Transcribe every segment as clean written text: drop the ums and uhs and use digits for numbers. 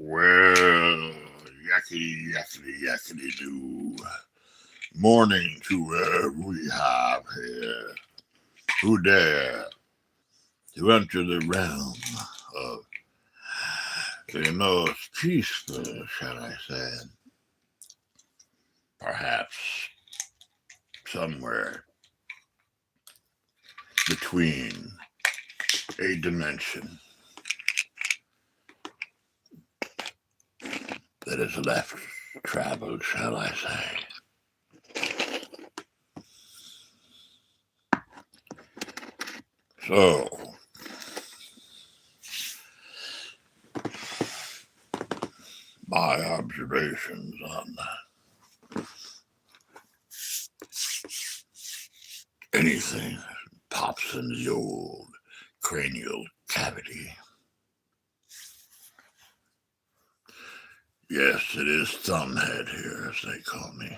Well, yakety, yakety, yakety do. Morning to we have here. Who dare to enter the realm of the most peaceful, shall I say, perhaps somewhere between a dimension that is left traveled, shall I say. So, my observations on anything that pops in the old cranial cavity. Yes, it is Thumbhead here, as they call me.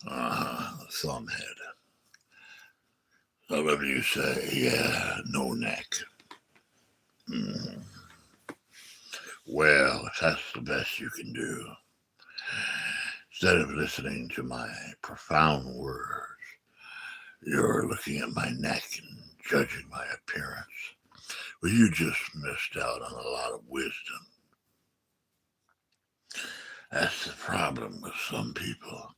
Thumbhead. Some of you say, yeah, no neck. Well, if that's the best you can do, instead of listening to my profound words, you're looking at my neck and judging my appearance. Well, you just missed out on a lot of wisdom. That's the problem with some people.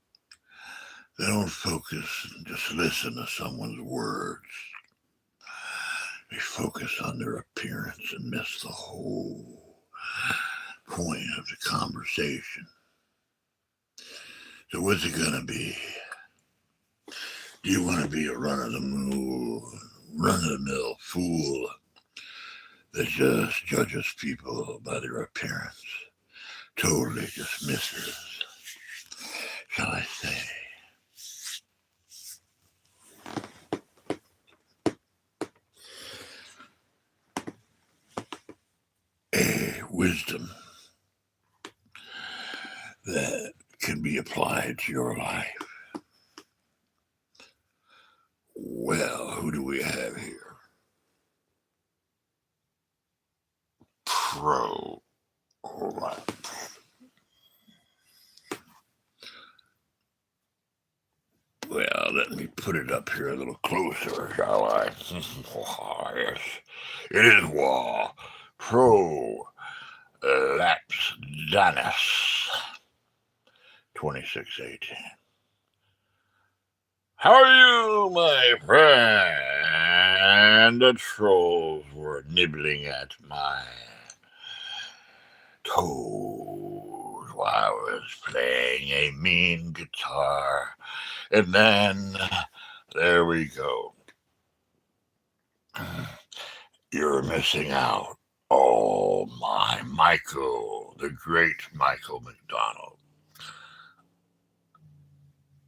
They don't focus and just listen to someone's words. They focus on their appearance and miss the whole point of the conversation. So what's it going to be? Do you want to be a run-of-the-mill fool that just judges people by their appearance? Totally just misses, shall I say. A wisdom that can be applied to your life. Well, who do we have here? Pro. All right. Well, let me put it up here a little closer, shall I? Yes, it is War. Pro Lapsdanus 2618. How are you, my friend? The trolls were nibbling at my toes while I was playing a mean guitar. And then, there we go. You're missing out. Oh, my Michael, the great Michael McDonald.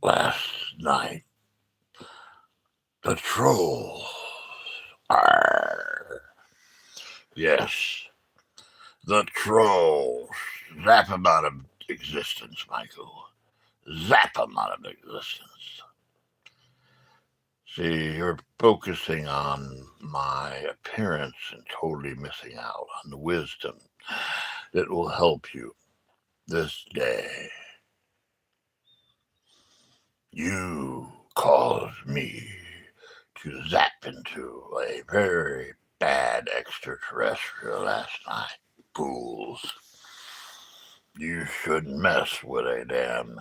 Last night, the trolls. Arr. Yes, the trolls. Zap him out of existence, Michael. Zap him out of existence. See, you're focusing on my appearance and totally missing out on the wisdom that will help you this day. You caused me to zap into a very bad extraterrestrial last night, fools. You shouldn't mess with a damn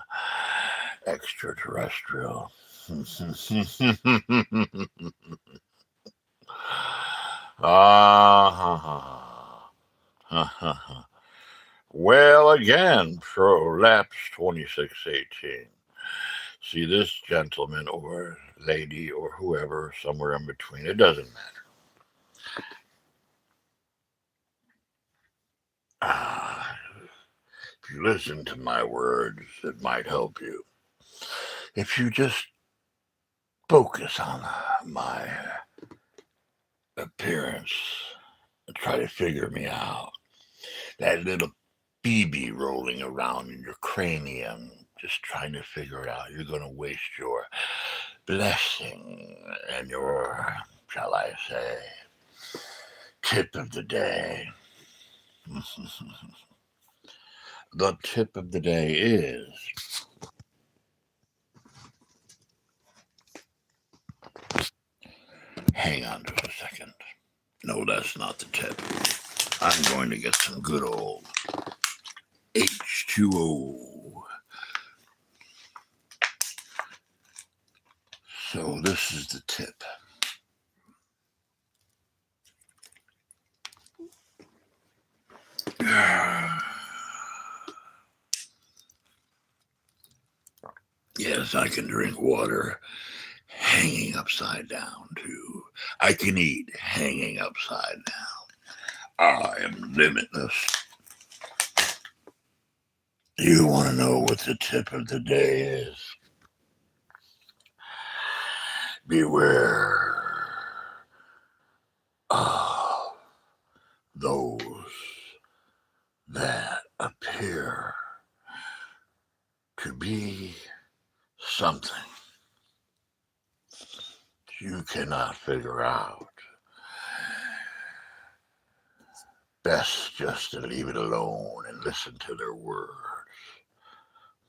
extraterrestrial. Well, again, prolapse 2618. See this gentleman or lady or whoever, somewhere in between, it doesn't matter. If you listen to my words, it might help you. If you just focus on my appearance and try to figure me out, that little BB rolling around in your cranium, just trying to figure it out, you're going to waste your blessing and your, shall I say, tip of the day. The tip of the day is hang on to a second. No, that's not the tip. I'm going to get some good old H2O. So this is the tip. Yes, I can drink water hanging upside down too. I can eat hanging upside down. I am limitless. You want to know what the tip of the day is? Beware of those that appear to be something you cannot figure out. Best just to leave it alone and listen to their words.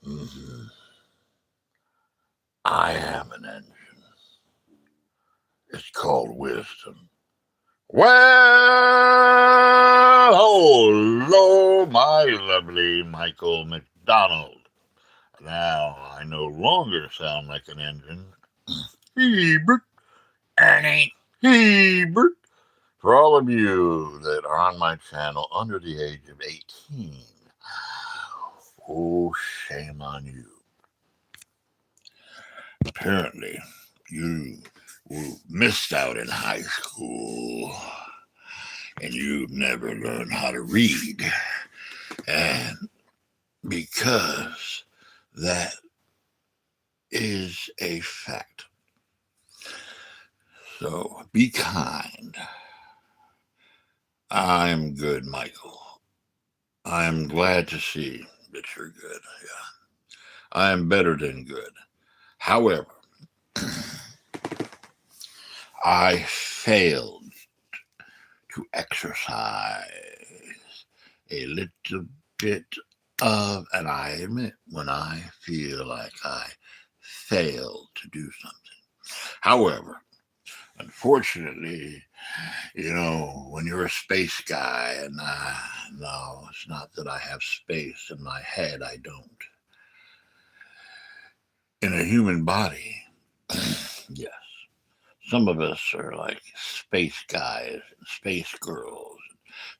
Mm-hmm. I am an engine. It's called wisdom. Well, hello, my lovely Michael McDonald. Now I no longer sound like an engine. Hebert, Ernie, Hebert. For all of you that are on my channel under the age of 18, oh, shame on you. Apparently, you missed out in high school and you've never learned how to read. And because that is a fact. So be kind. I'm good, Michael. I'm glad to see that you're good. Yeah. I am better than good. However, I failed to exercise a little bit of, and I admit when I feel like I failed to do something. However, unfortunately, when you're a space guy, and no, it's not that I have space in my head, I don't. In a human body, yes. Some of us are like space guys, and space girls,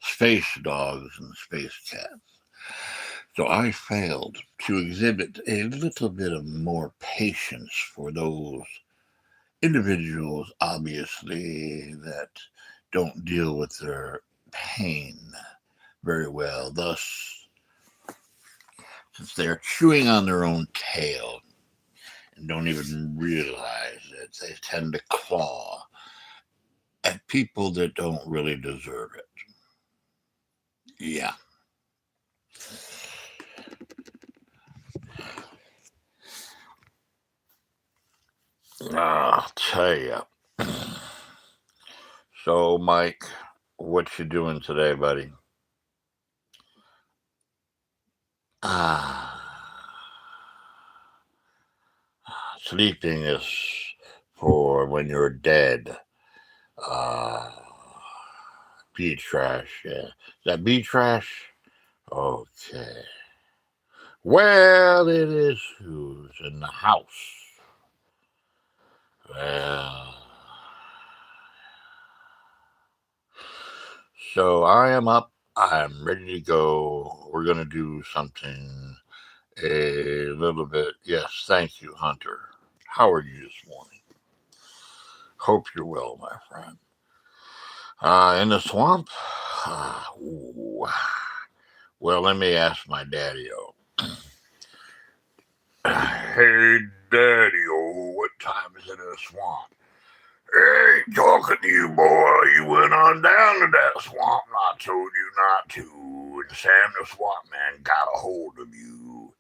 space dogs, and space cats. So I failed to exhibit a little bit of more patience for those individuals, obviously, that don't deal with their pain very well. Thus, since they're chewing on their own tail and don't even realize it, they tend to claw at people that don't really deserve it. Yeah. I'll tell you. So, Mike, what you doing today, buddy? Sleeping is for when you're dead. Bee trash, yeah. Is that bee trash? Okay. Well, it is who's in the house. Well, so I am up. I'm ready to go. We're going to do something a little bit. Yes, thank you, Hunter. How are you this morning? Hope you're well, my friend. In the swamp? Well, let me ask my daddy-o. Hey, daddy-o, what time is it in the swamp? Hey, talking to you, boy. You went on down to that swamp and I told you not to. And Sam the swamp man got a hold of you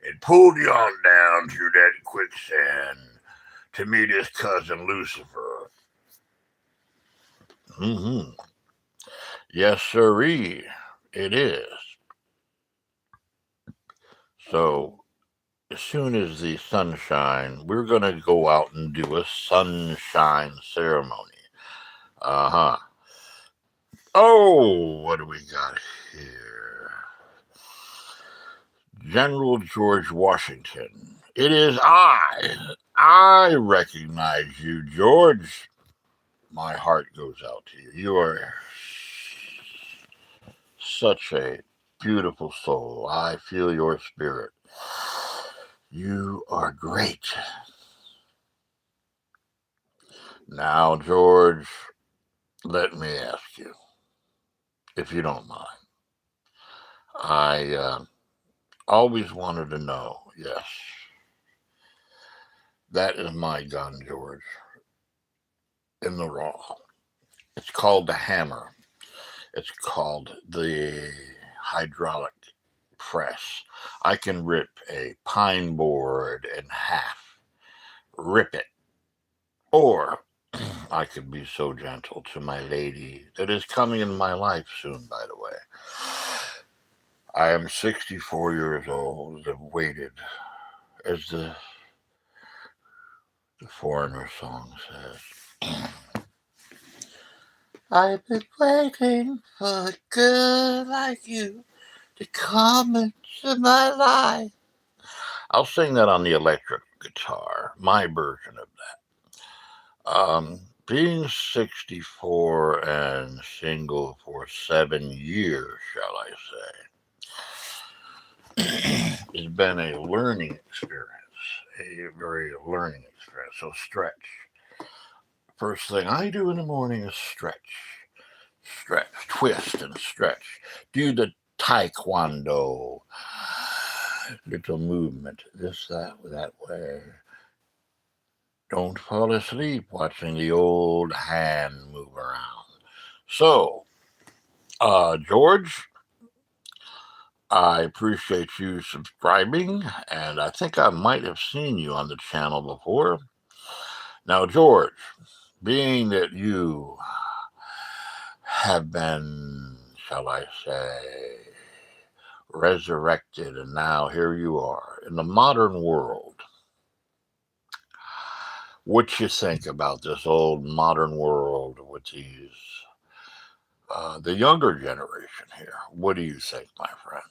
and pulled you on down through that quicksand to meet his cousin Lucifer. Mm-hmm. Yes, sirree. It is. So as soon as the sunshine, we're going to go out and do a sunshine ceremony. Uh huh. Oh, what do we got here? General George Washington. It is I. I recognize you, George. My heart goes out to you. You are such a beautiful soul. I feel your spirit. You are great. Now, George, let me ask you, if you don't mind. I always wanted to know, yes, that is my gun, George, in the raw. It's called the hammer. It's called the hydraulic press. I can rip a pine board in half, rip it. Or I could be so gentle to my lady that is coming in my life soon, by the way. I am 64 years old, have waited, as the Foreigner song says. I've been waiting for a girl like you to come into my life. I'll sing that on the electric guitar, my version of that. Being 64 and single for 7 years, shall I say, has been a learning experience, a very learning experience. So stretch. First thing I do in the morning is stretch, twist and stretch. Do the taekwondo, little movement, this, that way. Don't fall asleep watching the old hand move around. So, George, I appreciate you subscribing, and I think I might have seen you on the channel before. Now, George, being that you have been, shall I say, resurrected, and now here you are in the modern world. What you think about this old modern world with these, the younger generation here? What do you think, my friend?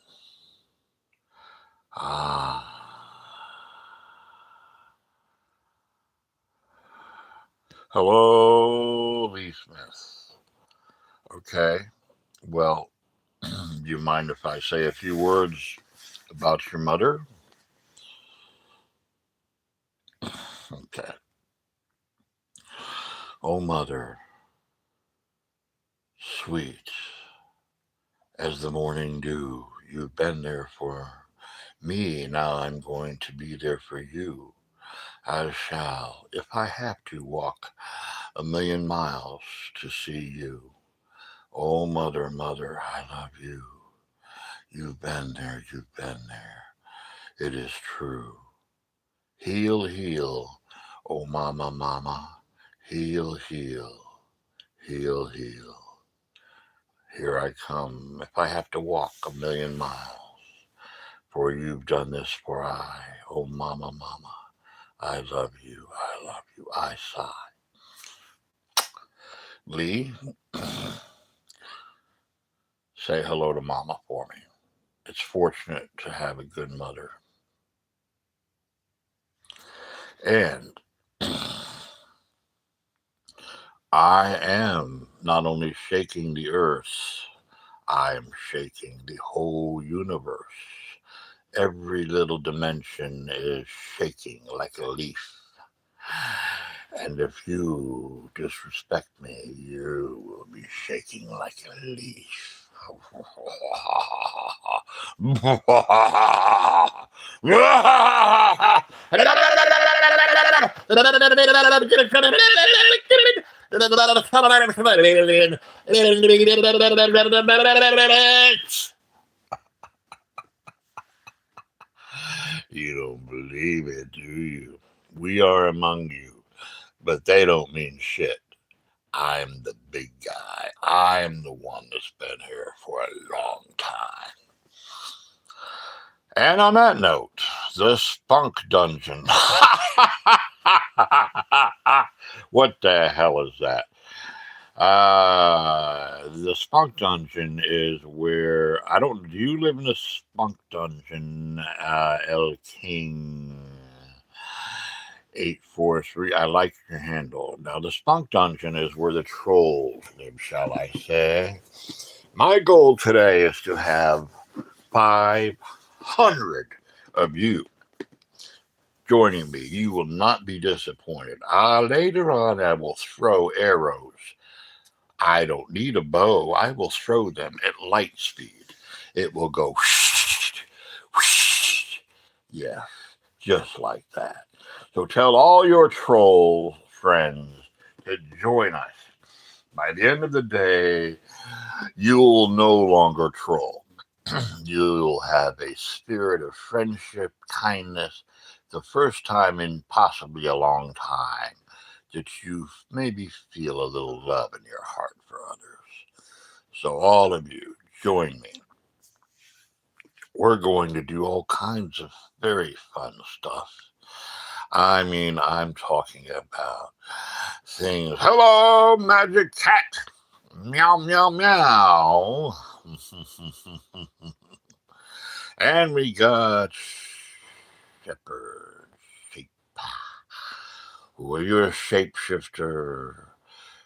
Hello, Lee Smith. Okay, well, do you mind if I say a few words about your mother? Okay. Oh, mother, sweet as the morning dew, you've been there for me, now I'm going to be there for you. I shall, if I have to, walk 1,000,000 miles to see you. Oh, mother, mother, I love you. You've been there, you've been there. It is true. Heal, heal, oh, mama, mama. Heal, heal, heal, heal. Here I come, if I have to walk 1,000,000 miles. For you've done this for I, oh, mama, mama. I love you, I sigh. Lee, say hello to mama for me. It's fortunate to have a good mother. And I am not only shaking the earth, I am shaking the whole universe. Every little dimension is shaking like a leaf. And if you disrespect me, you will be shaking like a leaf. You don't believe it, do you? We are among you, but they don't mean shit. I'm the big guy. I'm the one that's been here for a long time. And on that note, the Spunk Dungeon. What the hell is that? The Spunk Dungeon is where I don't. Do you live in the Spunk Dungeon, El King 843? I like your handle. Now, the Spunk Dungeon is where the trolls live, shall I say? My goal today is to have 500 of you joining me. You will not be disappointed. Later on, I will throw arrows. I don't need a bow. I will throw them at light speed. It will go whoosh, whoosh. Yeah, just like that. So tell all your troll friends to join us. By the end of the day, you'll no longer troll. You'll have a spirit of friendship, kindness, the first time in possibly a long time that you maybe feel a little love in your heart for others. So, all of you, join me. We're going to do all kinds of very fun stuff. I mean, I'm talking about things. Hello, magic cat. Meow, meow, meow. And we got Shepherd Sheep. Who are you a shapeshifter?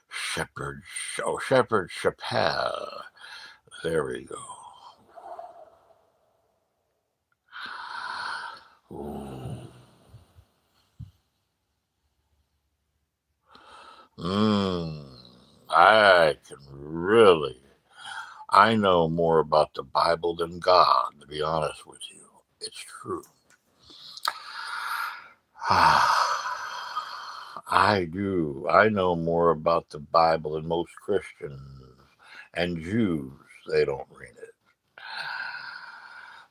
Shepherd Chappelle. There we go. Ooh. I can really. I know more about the Bible than God, to be honest with you. It's true. I do. I know more about the Bible than most Christians and Jews. They don't read it.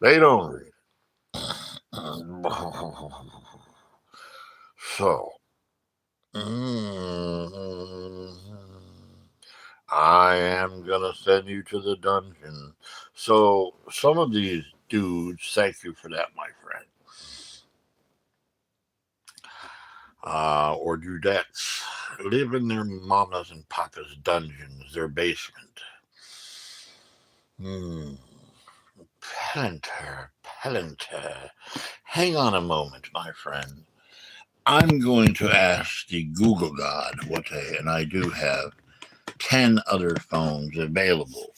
They don't read it. So, I am going to send you to the dungeon. So, some of these dudes, thank you for that, my friend. Or dudettes, live in their mama's and papa's dungeons, their basement. Palantir. Hang on a moment, my friend. I'm going to ask the Google God and I do have 10 other phones available,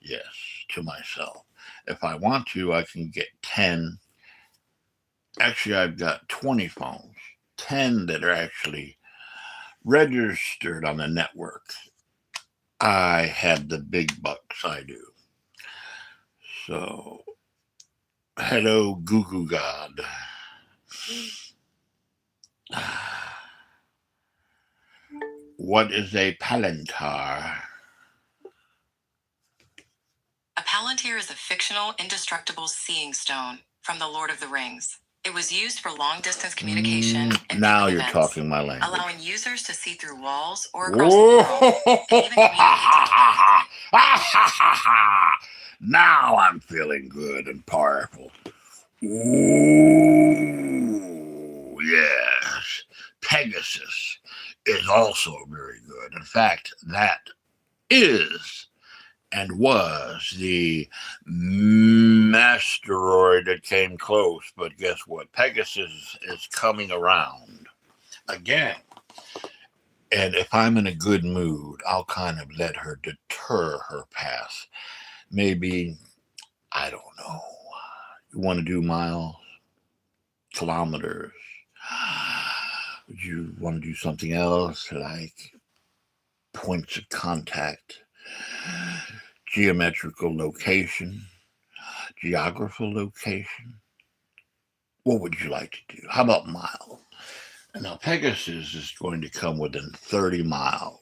yes, to myself. If I want to, I can get 10. Actually, I've got 20 phones, 10 that are actually registered on the network. I have the big bucks, I do. So, hello, Google God. What is a palantir? A palantir is a fictional, indestructible seeing stone from the Lord of the Rings. It was used for long-distance communication and now viewing you're events, talking my language. allowing users to see through walls or across the world, and even communicate telepathically. Now I'm feeling good and powerful. Ooh, yes. Pegasus is also very good. In fact, that is and was the asteroid that came close. But guess what? Pegasus is coming around again. And if I'm in a good mood, I'll kind of let her deter her path. Maybe, I don't know. You want to do miles? Kilometers? Would you want to do something else like points of contact, geometrical location, geographical location? What would you like to do? How about miles? And now Pegasus is going to come within 30 miles.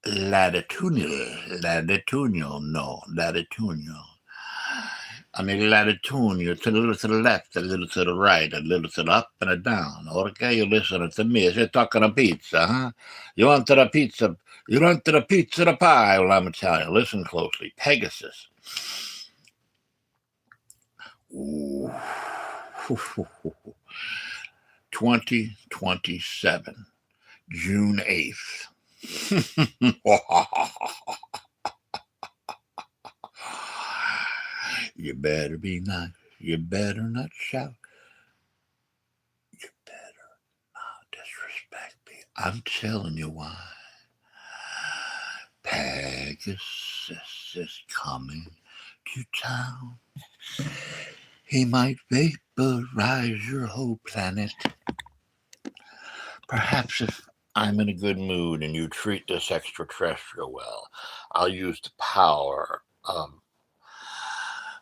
Latitudinal. And it'll tune you to a little to the left, a little to the right, a little to the up and a down. Okay, you're listening to me. You're talking a pizza, huh? You want the pizza? You want the pizza, the pie? Well, I'm telling you. Listen closely. Pegasus. Ooh. 2027, June 8th. You better be nice. You better not shout. You better not disrespect me. I'm telling you why. Pegasus is coming to town. He might vaporize your whole planet. Perhaps if I'm in a good mood and you treat this extraterrestrial well, I'll use the power of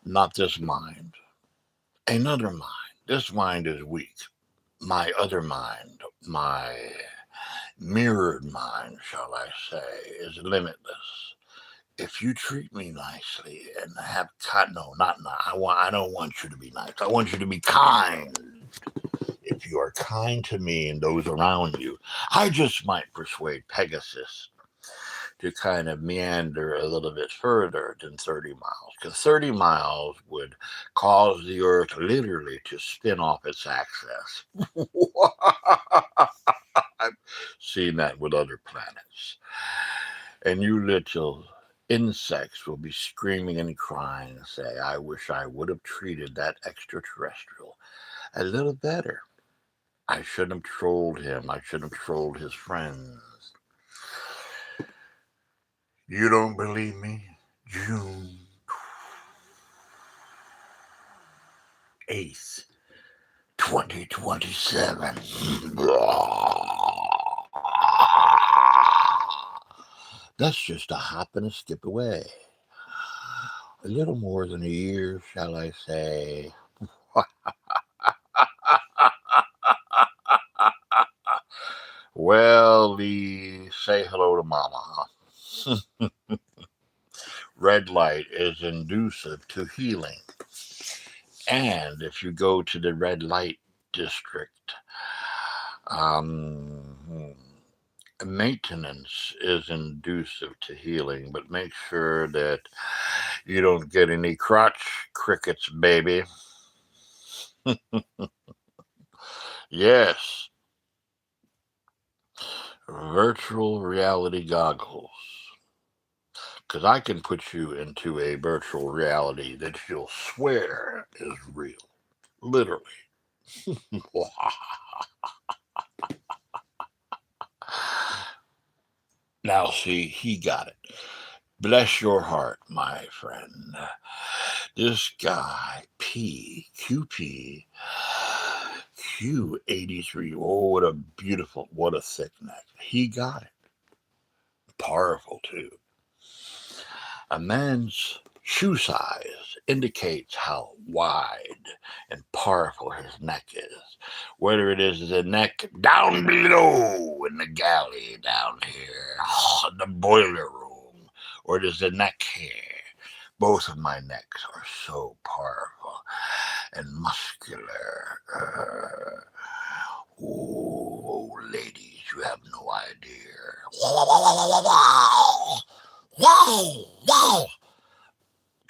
not this mind, another mind. This mind is weak. My other mind, my mirrored mind, shall I say, is limitless. If you treat me nicely and have I don't want you to be nice. I want you to be kind. If you are kind to me and those around you, I just might persuade Pegasus to kind of meander a little bit further than 30 miles, because 30 miles would cause the Earth literally to spin off its axis. I've seen that with other planets. And you little insects will be screaming and crying and say, I wish I would have treated that extraterrestrial a little better. I shouldn't have trolled him. I shouldn't have trolled his friends. You don't believe me? June 8th, 2027. That's just a hop and a skip away. A little more than a year, shall I say. Well, Lee, say hello to Mama. Red light is inducive to healing. And if you go to the red light district, maintenance is inducive to healing, but make sure that you don't get any crotch crickets, baby. Yes. Virtual reality goggles. Because I can put you into a virtual reality that you'll swear is real. Literally. Now, see, he got it. Bless your heart, my friend. This guy, QP, Q83. Oh, what a thick neck. He got it. Powerful, too. A man's shoe size indicates how wide and powerful his neck is. Whether it is the neck down below in the galley down here, the boiler room, or it is the neck here. Both of my necks are so powerful and muscular. Oh, ladies, you have no idea. Wow!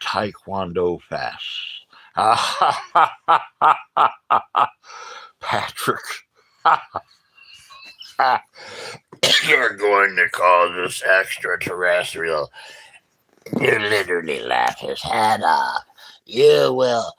Taekwondo fast. Patrick. You're going to call this extraterrestrial. You literally laugh his head off. You will.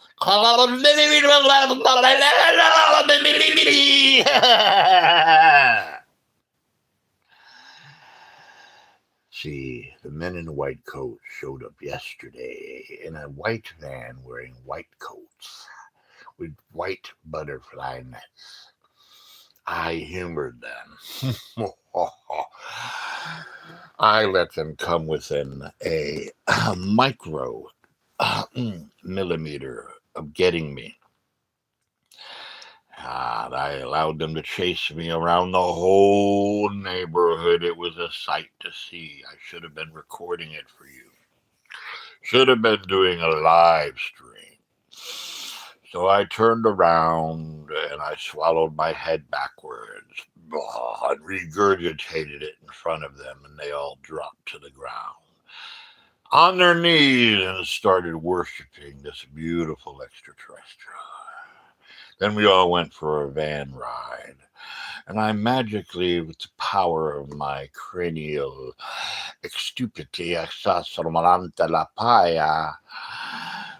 See, the men in the white coats showed up yesterday in a white van wearing white coats with white butterfly nets. I humored them. I let them come within a micro millimeter of getting me. I allowed them to chase me around the whole neighborhood. It was a sight to see. I should have been recording it for you. Should have been doing a live stream. So I turned around and I swallowed my head backwards and regurgitated it in front of them, and they all dropped to the ground on their knees and started worshiping this beautiful extraterrestrial. Then we all went for a van ride, and I magically, with the power of my cranial exstupidity, exasolmalanta la paya,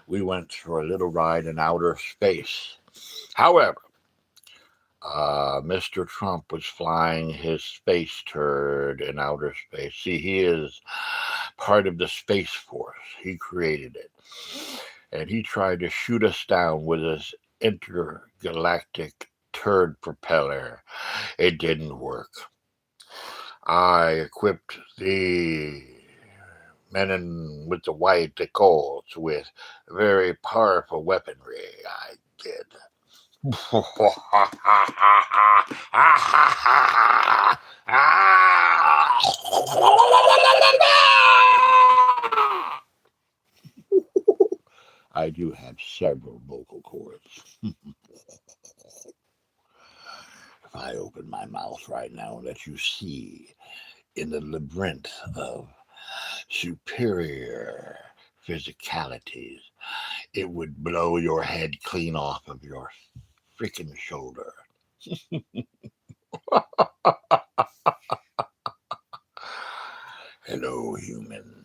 we went for a little ride in outer space. However, Mr. Trump was flying his space turd in outer space. See, he is part of the Space Force. He created it. And he tried to shoot us down with his intergalactic turd propeller. It didn't work. I equipped the men with the white coats with very powerful weaponry. I did. I do have several vocal cords. If I open my mouth right now and let you see in the labyrinth of superior physicalities, it would blow your head clean off of your freaking shoulder. Hello, human.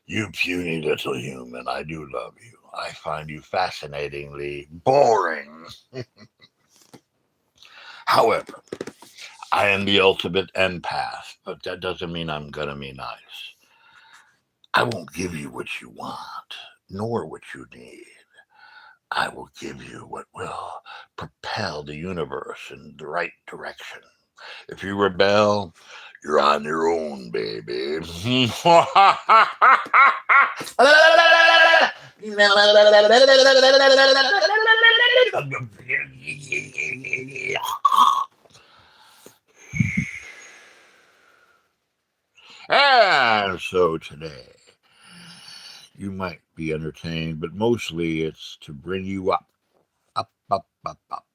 You puny little human, I do love you. I find you fascinatingly boring. However, I am the ultimate empath, but that doesn't mean I'm gonna be nice. I won't give you what you want, nor what you need. I will give you what will propel the universe in the right direction. If you rebel, you're on your own, baby. And so today, you might be entertained, but mostly it's to bring you up, up, up, up, up.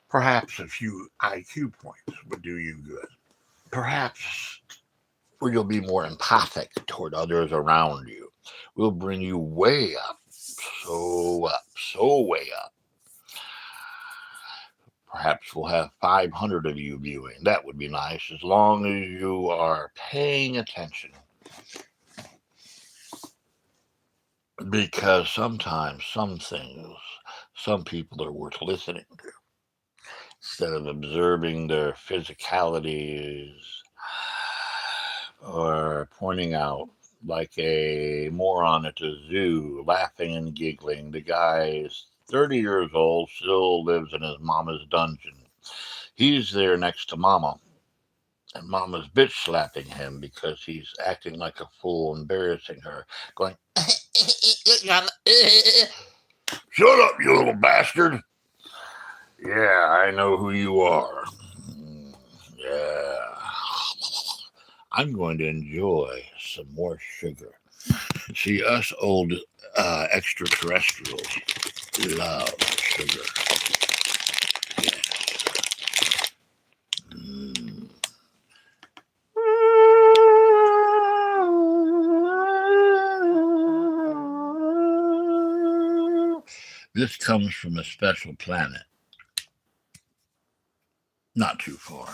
Perhaps a few IQ points would do you good. Perhaps where you'll be more empathic toward others around you. We'll bring you way up, so way up. Perhaps we'll have 500 of you viewing. That would be nice, as long as you are paying attention. Because sometimes some things, some people are worth listening to. Instead of observing their physicalities or pointing out like a moron at the zoo, laughing and giggling. The guy is 30 years old, still lives in his mama's dungeon. He's there next to mama, and mama's bitch slapping him because he's acting like a fool, embarrassing her, going, shut up, you little bastard. Yeah, I know who you are. Yeah. I'm going to enjoy some more sugar. See, us old extraterrestrials love sugar. Yeah. This comes from a special planet. Not too far.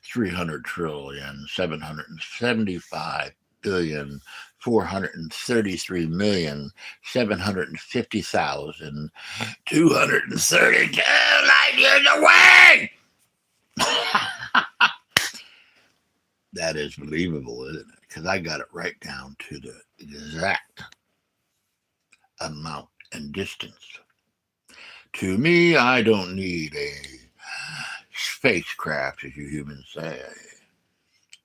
300 trillion, 775 billion, 433,750,232 light years away. That is believable, isn't it? Because I got it right down to the exact amount and distance. To me, I don't need a spacecraft, as you humans say.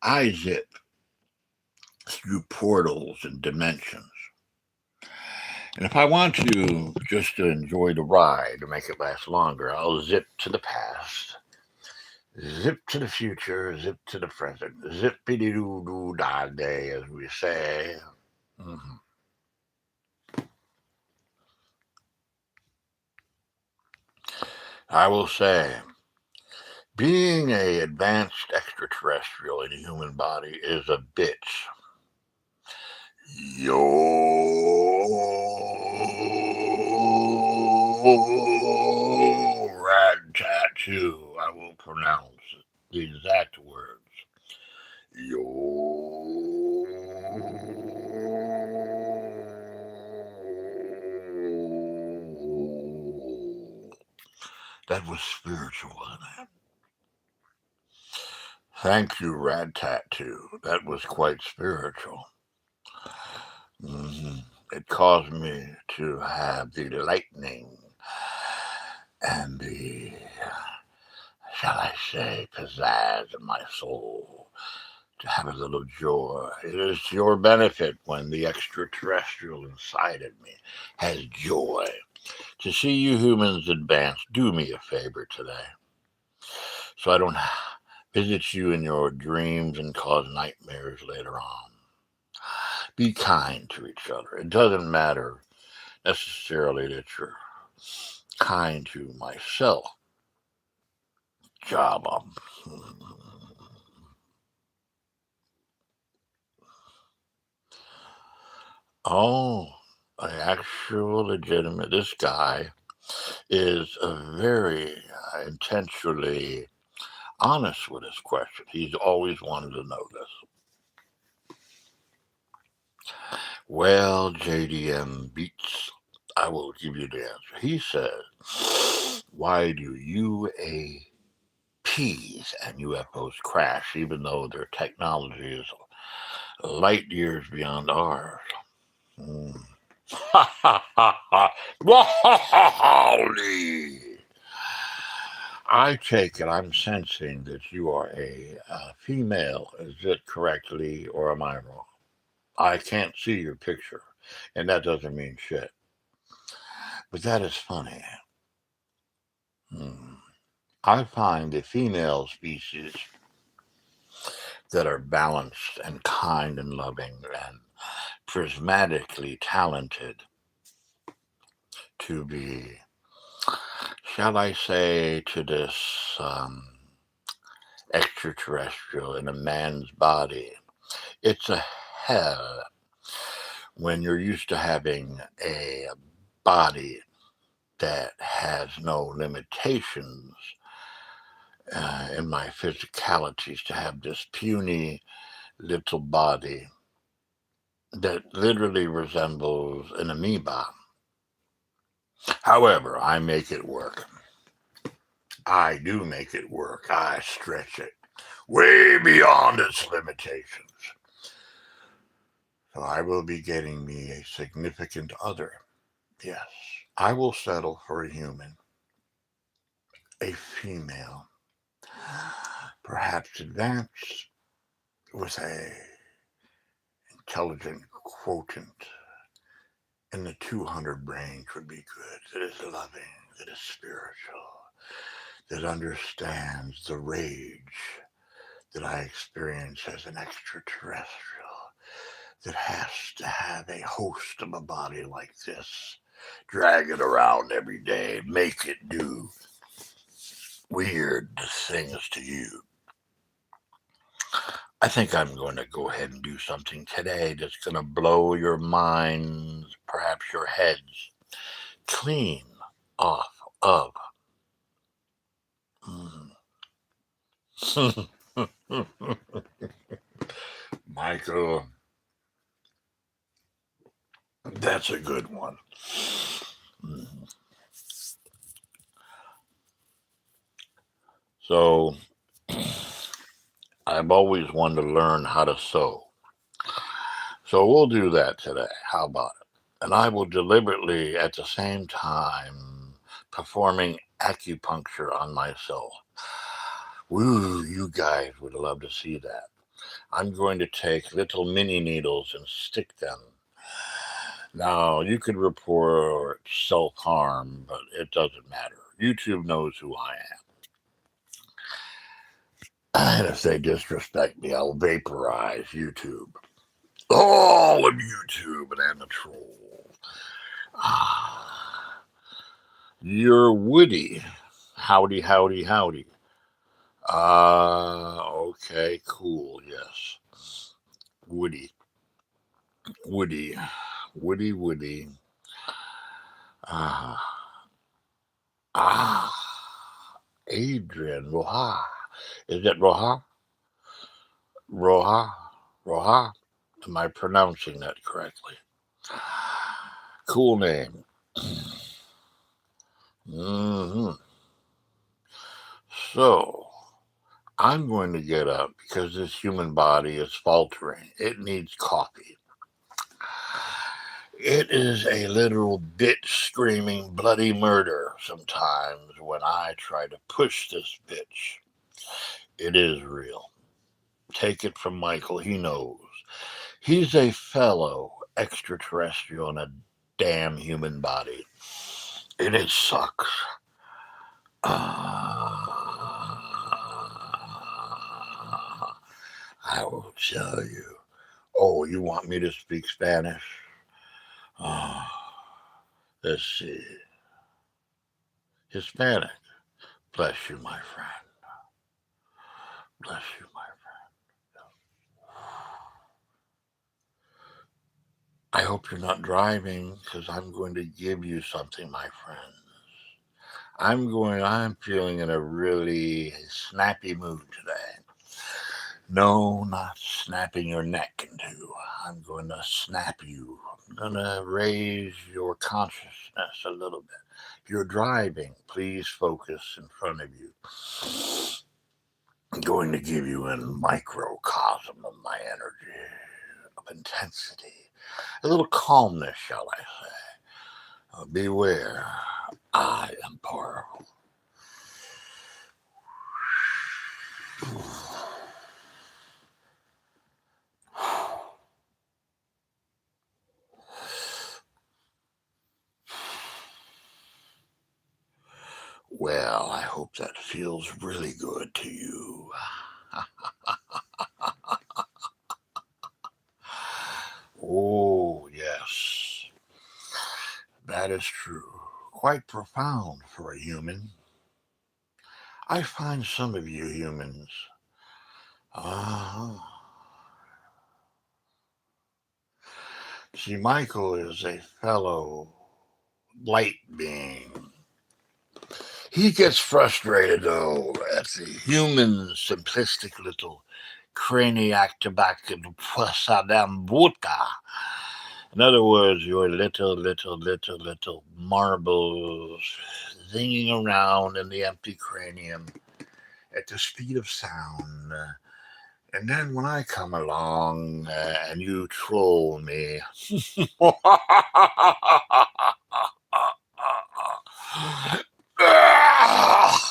I zip through portals and dimensions. And if I want to just to enjoy the ride to make it last longer, I'll zip to the past, zip to the future, zip to the present, zippity doo doo da day, as we say. Mm-hmm. I will say, being a advanced extraterrestrial in a human body is a bitch. Yo, rat tattoo. I will pronounce the exact words. Yo. That was spiritual, wasn't it? Thank you, Rad Tattoo. That was quite spiritual. hmm It caused me to have the lightning and the, shall I say, pizzazz in my soul, to have a little joy. It is to your benefit when the extraterrestrial inside of me has joy. To see you humans advance, do me a favor today, so I don't visit you in your dreams and cause nightmares later on. Be kind to each other. It doesn't matter necessarily that you're kind to myself. Job. Oh, an actual legitimate. This guy is a very intentionally honest with his question. He's always wanted to know this. Well, JDM Beats, I will give you the answer. He says, why do UAPs and UFOs crash even though their technology is light years beyond ours? Mm. I take it, I'm sensing that you are a female. Is it correctly, or am I wrong? I can't see your picture, and that doesn't mean shit. But that is funny. Hmm. I find the female species that are balanced and kind and loving and prismatically talented to be, shall I say, to this extraterrestrial in a man's body. It's a hell when you're used to having a body that has no limitations in my physicalities, to have this puny little body that literally resembles an amoeba. However, I make it work. I do make it work. I stretch it way beyond its limitations. So I will be getting me a significant other. Yes, I will settle for a human, a female, perhaps advanced with a intelligent quotient in the 200 range would be good. That is loving, that is spiritual, that understands the rage that I experience as an extraterrestrial, that has to have a host of a body like this, drag it around every day, make it do weird things to you. I think I'm going to go ahead and do something today that's going to blow your minds, perhaps your heads, clean off of. Michael, that's a good one. So, I've always wanted to learn how to sew. So, we'll do that today. How about it? And I will deliberately, at the same time, performing acupuncture on myself. Woo, you guys would love to see that. I'm going to take little mini needles and stick them. Now, you could report self harm, but it doesn't matter. YouTube knows who I am. And if they disrespect me, I'll vaporize YouTube. All of YouTube and the troll. You're Woody. Howdy, howdy, howdy. Okay, cool, yes. Woody, Woody, Woody. Ah, ah, Adrian, Roja. Is it Roja? Roja? Roja? Am I pronouncing that correctly? Cool name. hmm So, I'm going to get up because this human body is faltering. It needs coffee. It is a literal bitch screaming bloody murder sometimes when I try to push this bitch. It is real. Take it from Michael, he knows. He's a fellow extraterrestrial in a damn human body. And it sucks. I will tell you. Oh, you want me to speak Spanish? Oh, let's see. Hispanic. Bless you, my friend. Bless you, my friend. I hope you're not driving because I'm going to give you something, my friends. I'm feeling in a really snappy mood today. No, not snapping your neck in two. I'm going to snap you. I'm going to raise your consciousness a little bit. You're driving. Please focus in front of you. I'm going to give you a microcosm of my energy, of intensity, a little calmness, shall I say. Beware, I am powerful. Well, I hope that feels really good to you. Oh, yes, that is true. Quite profound for a human. I find some of you humans, uh, see, Michael is a fellow light being. He gets frustrated, though, at the human simplistic little craniac tobacco pusadambuta. In other words, your little marbles zinging around in the empty cranium at the speed of sound. And then when I come along and you troll me,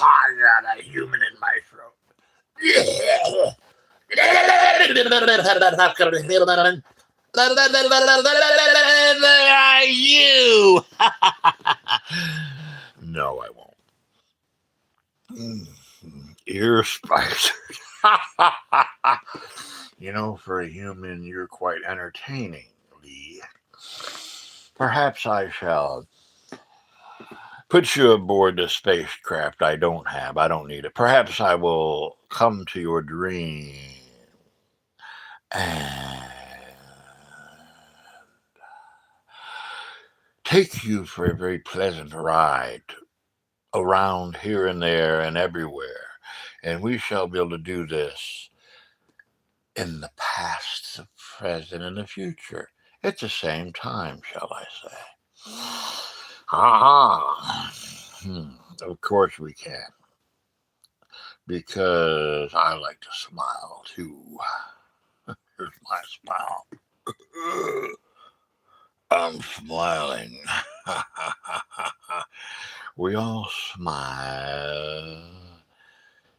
I got a human in my throat. You. No, I won't. Ear spice. You know, for a human, you're quite entertaining, Lee. Perhaps I shall put you aboard the spacecraft I don't have. I don't need it. Perhaps I will come to your dream and take you for a very pleasant ride around here and there and everywhere. And we shall be able to do this in the past, the present, and the future at the same time, shall I say. Aha! Of course we can. Because I like to smile too. Here's my smile. I'm smiling. We all smile.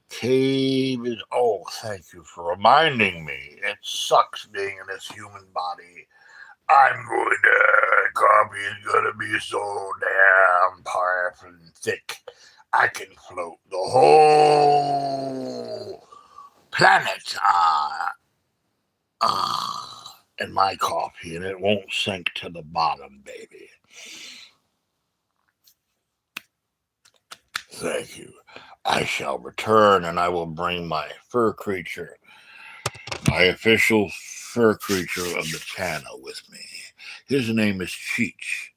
Cave is. Oh, thank you for reminding me. It sucks being in this human body. Coffee is going to be so damn powerful and thick. I can float the whole planet in my coffee, and it won't sink to the bottom, baby. Thank you. I shall return, and I will bring my fur creature, my official fur creature of the channel with me. His name is Cheech.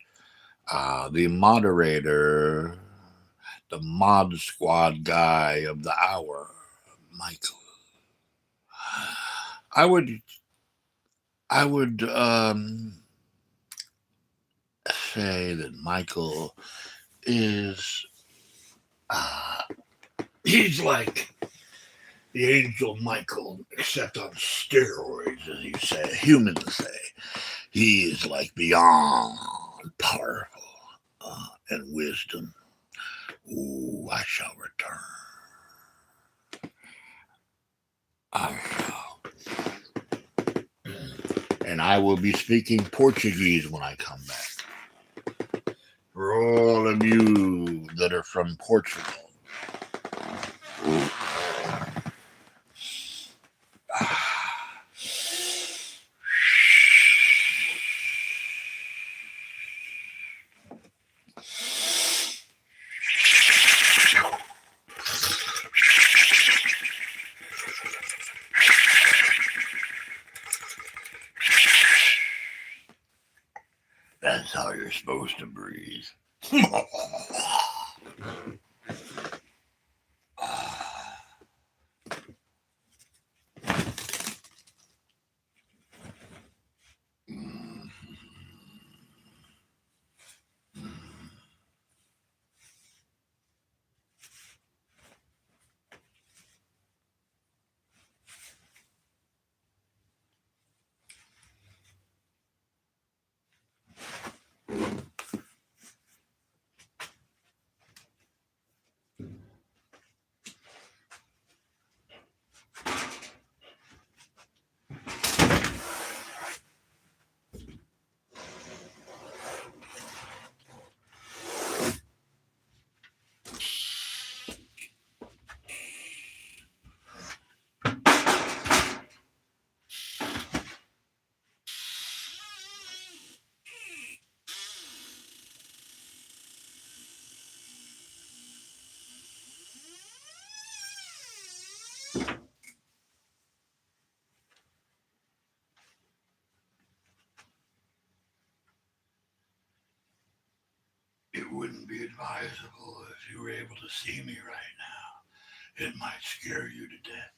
The moderator, the mod squad guy of the hour, Michael. I would say that Michael is he's like the angel Michael, except on steroids, as you say, humans say. He is like beyond powerful and wisdom. Ooh, I shall return. I shall. And I will be speaking Portuguese when I come back. For all of you that are from Portugal. That's how you're supposed to breathe. It wouldn't be advisable if you were able to see me right now. It might scare you to death.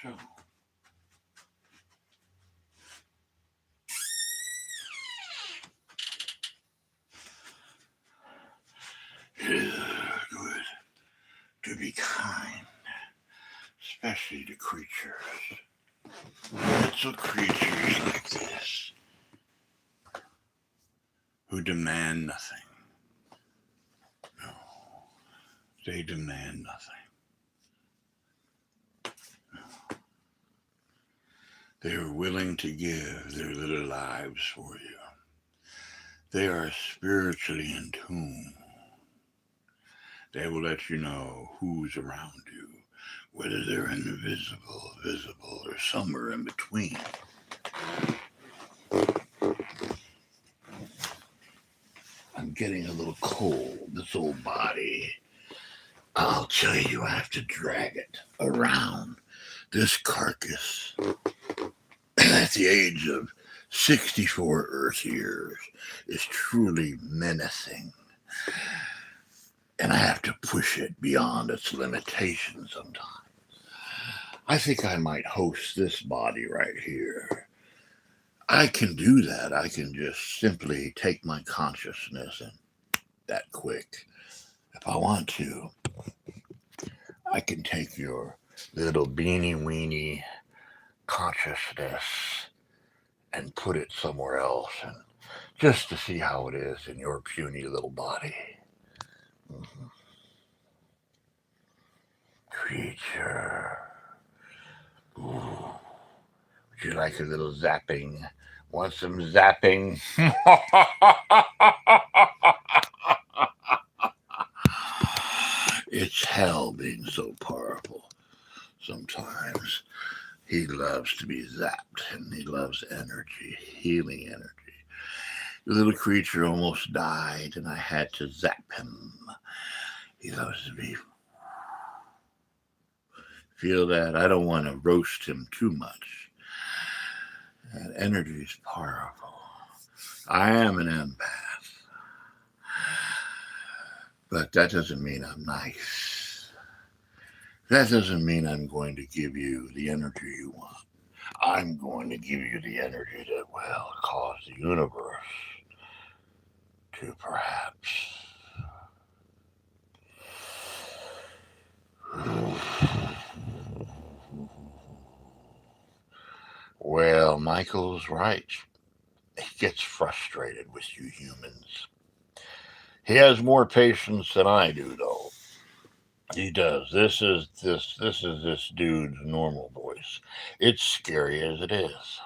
So, it is good to be kind, especially to creatures. Little creatures like this who demand nothing. No, they demand nothing. They are willing to give their little lives for you. They are spiritually in tune. They will let you know who's around you, whether they're invisible, visible, or somewhere in between. I'm getting a little cold. This old body, I'll tell you, I have to drag it around this carcass at the age of 64 Earth years is truly menacing. And I have to push it beyond its limitations sometimes. I think I might host this body right here. I can do that. I can just simply take my consciousness and that quick. If I want to, I can take your little beanie weenie consciousness and put it somewhere else, and just to see how it is in your puny little body. Mm-hmm. Creature. Ooh. Would you like a little zapping? Want some zapping? It's hell being so powerful. Sometimes he loves to be zapped, and he loves energy, healing energy. The little creature almost died, and I had to zap him. He loves to be. Feel that? I don't want to roast him too much. That energy is powerful. I am an empath, but that doesn't mean I'm nice. That doesn't mean I'm going to give you the energy you want. I'm going to give you the energy that will cause the universe to perhaps. Well, Michael's right. He gets frustrated with you humans. He has more patience than I do, though. He does. This is this dude's normal voice. It's scary as it is.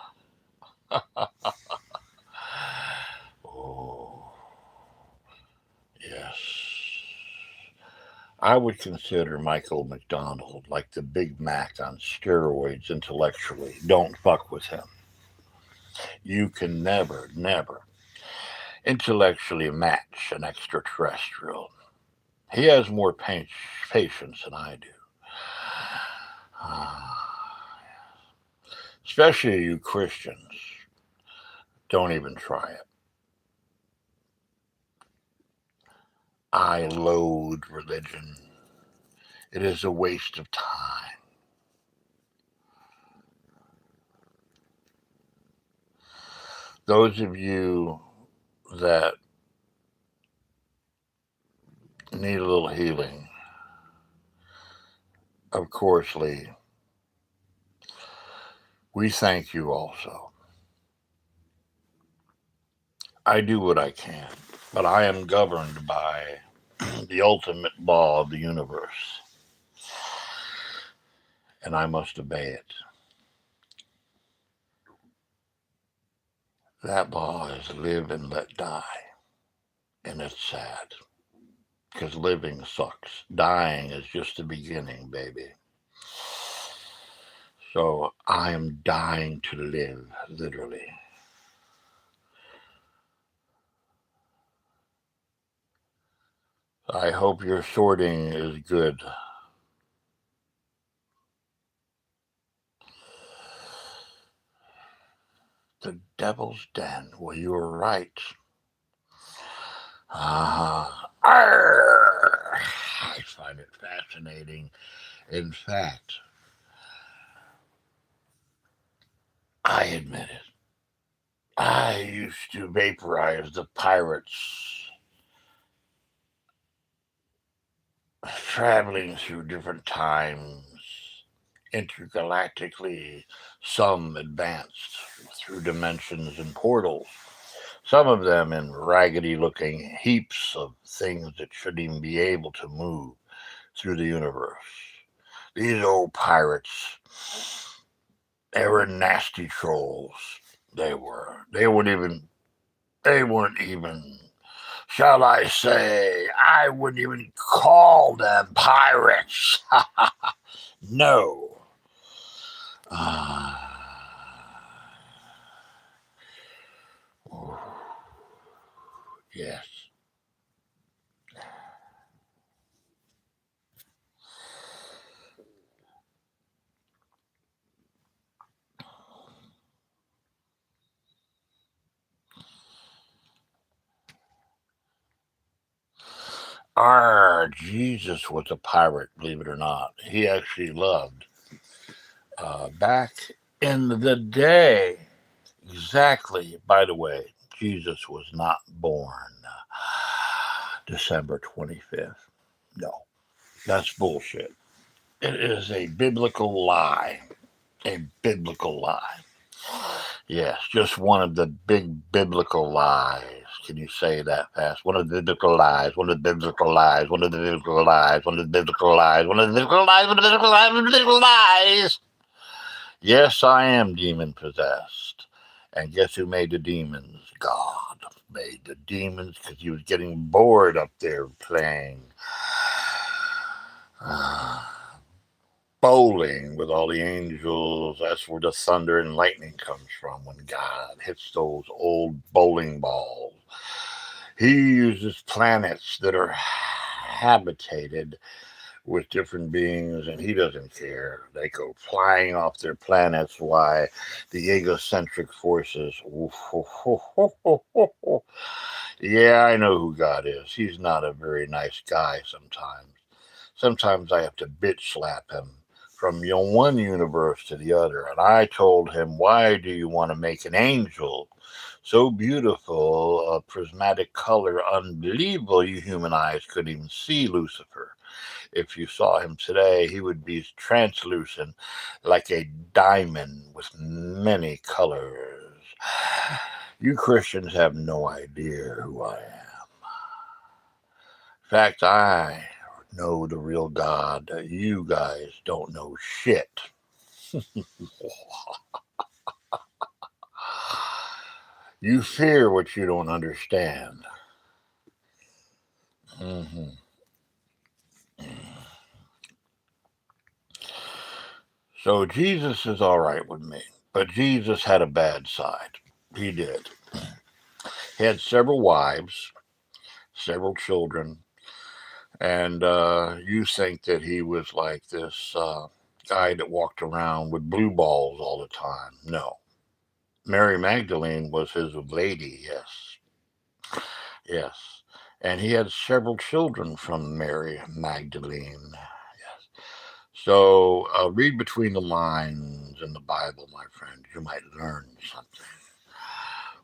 Oh, yes. I would consider Michael McDonald like the Big Mac on steroids intellectually. Don't fuck with him. You can never, never intellectually match an extraterrestrial. He has more patience than I do. Especially you Christians. Don't even try it. I loathe religion. It is a waste of time. Those of you that need a little healing, of course, Lee, we thank you also. I do what I can, but I am governed by the ultimate law of the universe, and I must obey it. That law is live and let die, and it's sad, because living sucks. Dying is just the beginning, baby. So I am dying to live, literally. I hope your sorting is good. The devil's den. Well, you were right. I find it fascinating. In fact, I admit it. I used to vaporize the pirates traveling through different times, intergalactically, some advanced through dimensions and portals, some of them in raggedy looking heaps of things that shouldn't even be able to move through the universe. These old pirates They were nasty trolls. They were. They weren't even, shall I say, I wouldn't even call them pirates. No. Yes. Our Jesus was a pirate, believe it or not. He actually loved. Back in the day, exactly, by the way, Jesus was not born December 25th. No, that's bullshit. It is a biblical lie. A biblical lie. Yes, just one of the big biblical lies. Can you say that fast? One of the biblical lies, one of the biblical lies, one of the biblical lies, one of the biblical lies, one of the biblical lies, one of the biblical lies, one of the biblical lies. Yes, I am demon possessed. And guess who made the demons? God made the demons because he was getting bored up there playing bowling with all the angels. That's where the thunder and lightning comes from when God hits those old bowling balls. He uses planets that are habitated with different beings, and he doesn't care. They go flying off their planets. Why? The egocentric forces. Yeah, I know who God is. He's not a very nice guy sometimes. Sometimes I have to bitch slap him from one universe to the other. And I told him, why do you want to make an angel so beautiful, a prismatic color, unbelievable, you human eyes couldn't even see Lucifer? If you saw him today, he would be translucent like a diamond with many colors. You Christians have no idea who I am. In fact, I know the real God. You guys don't know shit. You fear what you don't understand. Mm-hmm. So Jesus is all right with me, but Jesus had a bad side. He did. He had several wives, several children, and you think that he was like this guy that walked around with blue balls all the time. No. Mary Magdalene was his lady, yes. Yes. And he had several children from Mary Magdalene. Yes. So read between the lines in the Bible, my friend. You might learn something.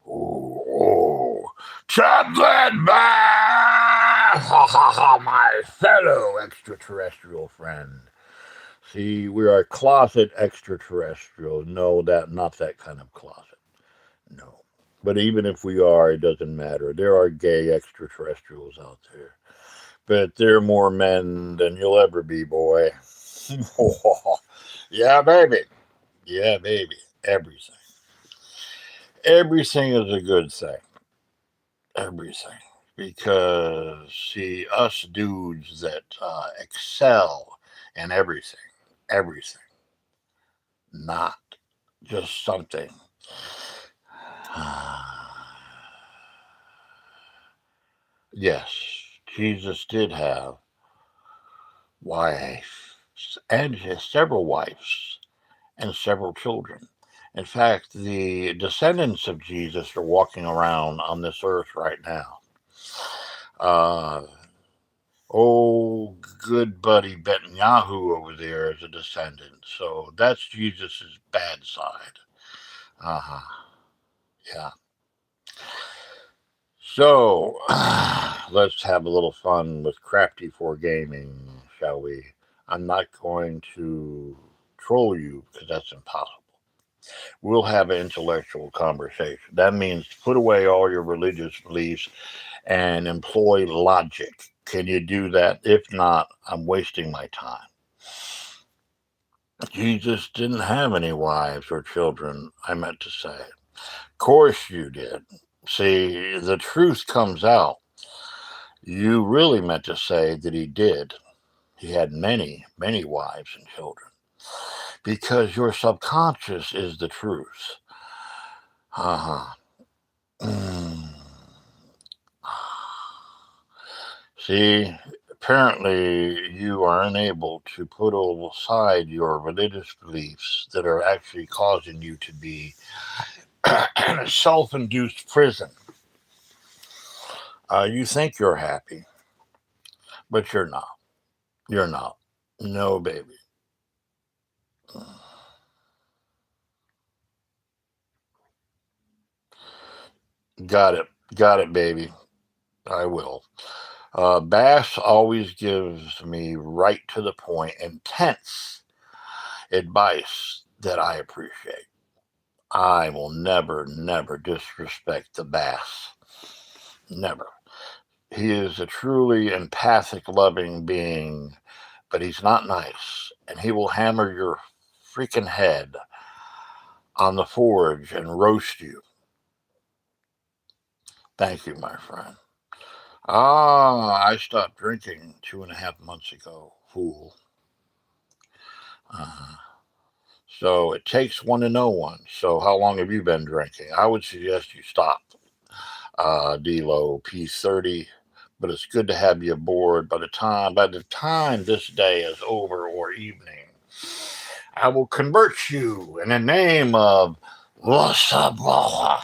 Oh, chocolate bar! Ha ha ha, my fellow extraterrestrial friend. See, we are closet extraterrestrial. No, not that kind of closet. No. But even if we are, it doesn't matter. There are gay extraterrestrials out there. But they're more men than you'll ever be, boy. Yeah, baby. Yeah, baby. Everything. Everything is a good thing. Everything. Because, see, us dudes that excel in everything, not just something. Yes, Jesus did have wives and several wives and several children. In fact, the descendants of Jesus are walking around on this earth right now. Oh, good buddy Netanyahu over there is a descendant. So that's Jesus's bad side. Uh huh. Yeah. So let's have a little fun with Crafty for Gaming, shall we? I'm not going to troll you because that's impossible. We'll have an intellectual conversation. That means put away all your religious beliefs and employ logic. Can you do that? If not, I'm wasting my time. Jesus didn't have any wives or children, I meant to say. Of course you did. See, the truth comes out. You really meant to say that he did. He had many, many wives and children. Because your subconscious is the truth. Uh huh. See, apparently you are unable to put aside your religious beliefs that are actually causing you to be in a self induced prison. You think you're happy, but you're not. You're not. No, baby. Got it. Got it, baby. I will. Bass always gives me right to the point, intense advice that I appreciate. I will never, never disrespect the Bass. Never. He is a truly empathic, loving being, but he's not nice. And he will hammer your freaking head on the forge and roast you. Thank you, my friend. I stopped drinking 2.5 months ago, fool. Uh, so it takes one to know one. So how long have you been drinking? I would suggest you stop, D-Lo P30. But it's good to have you aboard. By the time this day is over or evening, I will convert you in the name of Wasabala.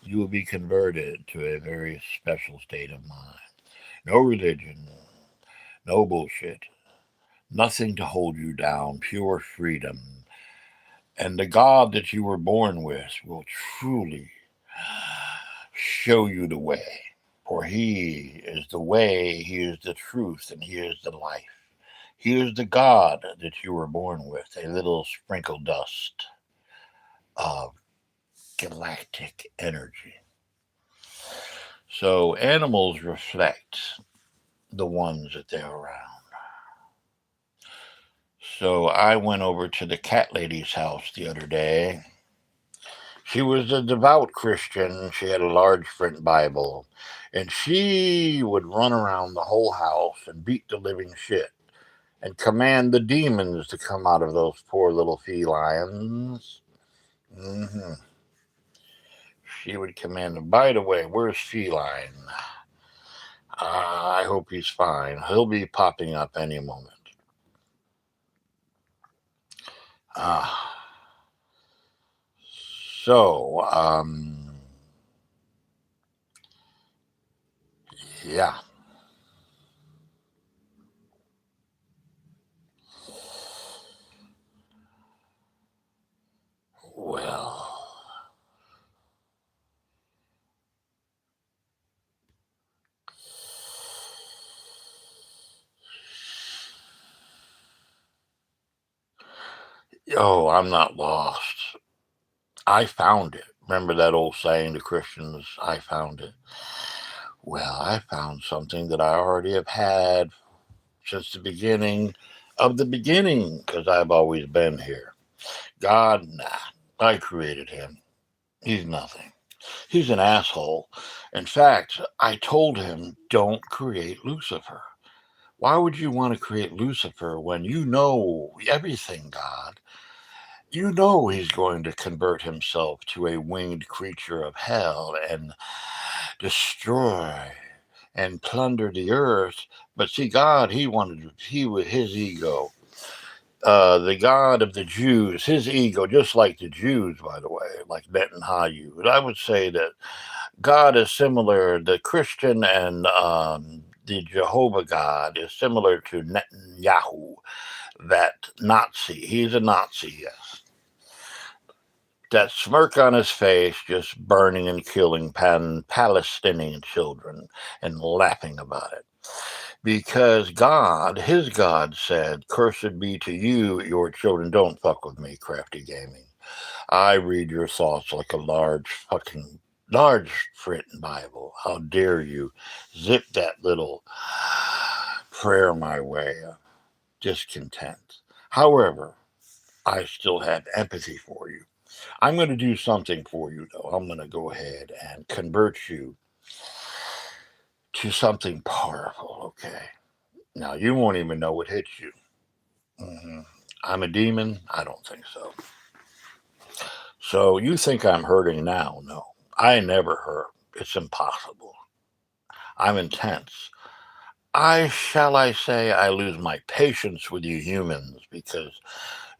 You will be converted to a very special state of mind. No religion, no bullshit, nothing to hold you down, pure freedom. And the God that you were born with will truly show you the way. For he is the way, he is the truth, and he is the life. He is the God that you were born with, a little sprinkle dust of galactic energy. So animals reflect the ones that they're around. So I went over to the cat lady's house the other day. She was a devout Christian. She had a large print Bible. And she would run around the whole house and beat the living shit and command the demons to come out of those poor little felines. hmm She would command them. By the way, where's Feline? I hope he's fine. He'll be popping up any moment. Uh, so, yeah. Well, oh, I'm not lost. I found it. Remember that old saying, the Christians, I found it. Well, I found something that I already have had since the beginning of the beginning, because I've always been here. God, nah. I created him. He's nothing. He's an asshole. In fact, I told him, don't create Lucifer. Why would you want to create Lucifer when you know everything, God? You know he's going to convert himself to a winged creature of hell and destroy and plunder the earth. But see, God, he was his ego. The God of the Jews, his ego, just like the Jews, by the way, like Netanyahu. But I would say that God is similar, the Christian and the Jehovah God is similar to Netanyahu, that Nazi. He's a Nazi, yes. That smirk on his face, just burning and killing Palestinian children and laughing about it. Because God, his God said, cursed be to you, your children. Don't fuck with me, crafty gaming. I read your thoughts like a large fucking large print Bible. How dare you zip that little prayer my way of discontent. However, I still have empathy for you. I'm going to do something for you, though. I'm going to go ahead and convert you to something powerful, okay? Now, you won't even know what hits you. hmm I'm a demon? I don't think so. So, you think I'm hurting now? No. I never hurt. It's impossible. I'm intense. I say, I lose my patience with you humans because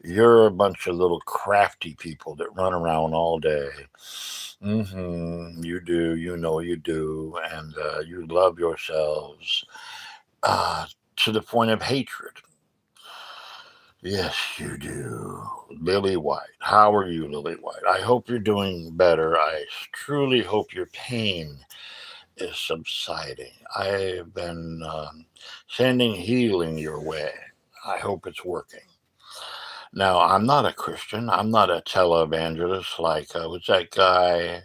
you're a bunch of little crafty people that run around all day. You do, you know you do, and you love yourselves uh, to the point of hatred. Yes, you do. Lily White. How are you, Lily White? I hope you're doing better. I truly hope your pain is subsiding. I've been sending healing your way. I hope it's working. Now, I'm not a Christian. I'm not a televangelist like, what's that guy?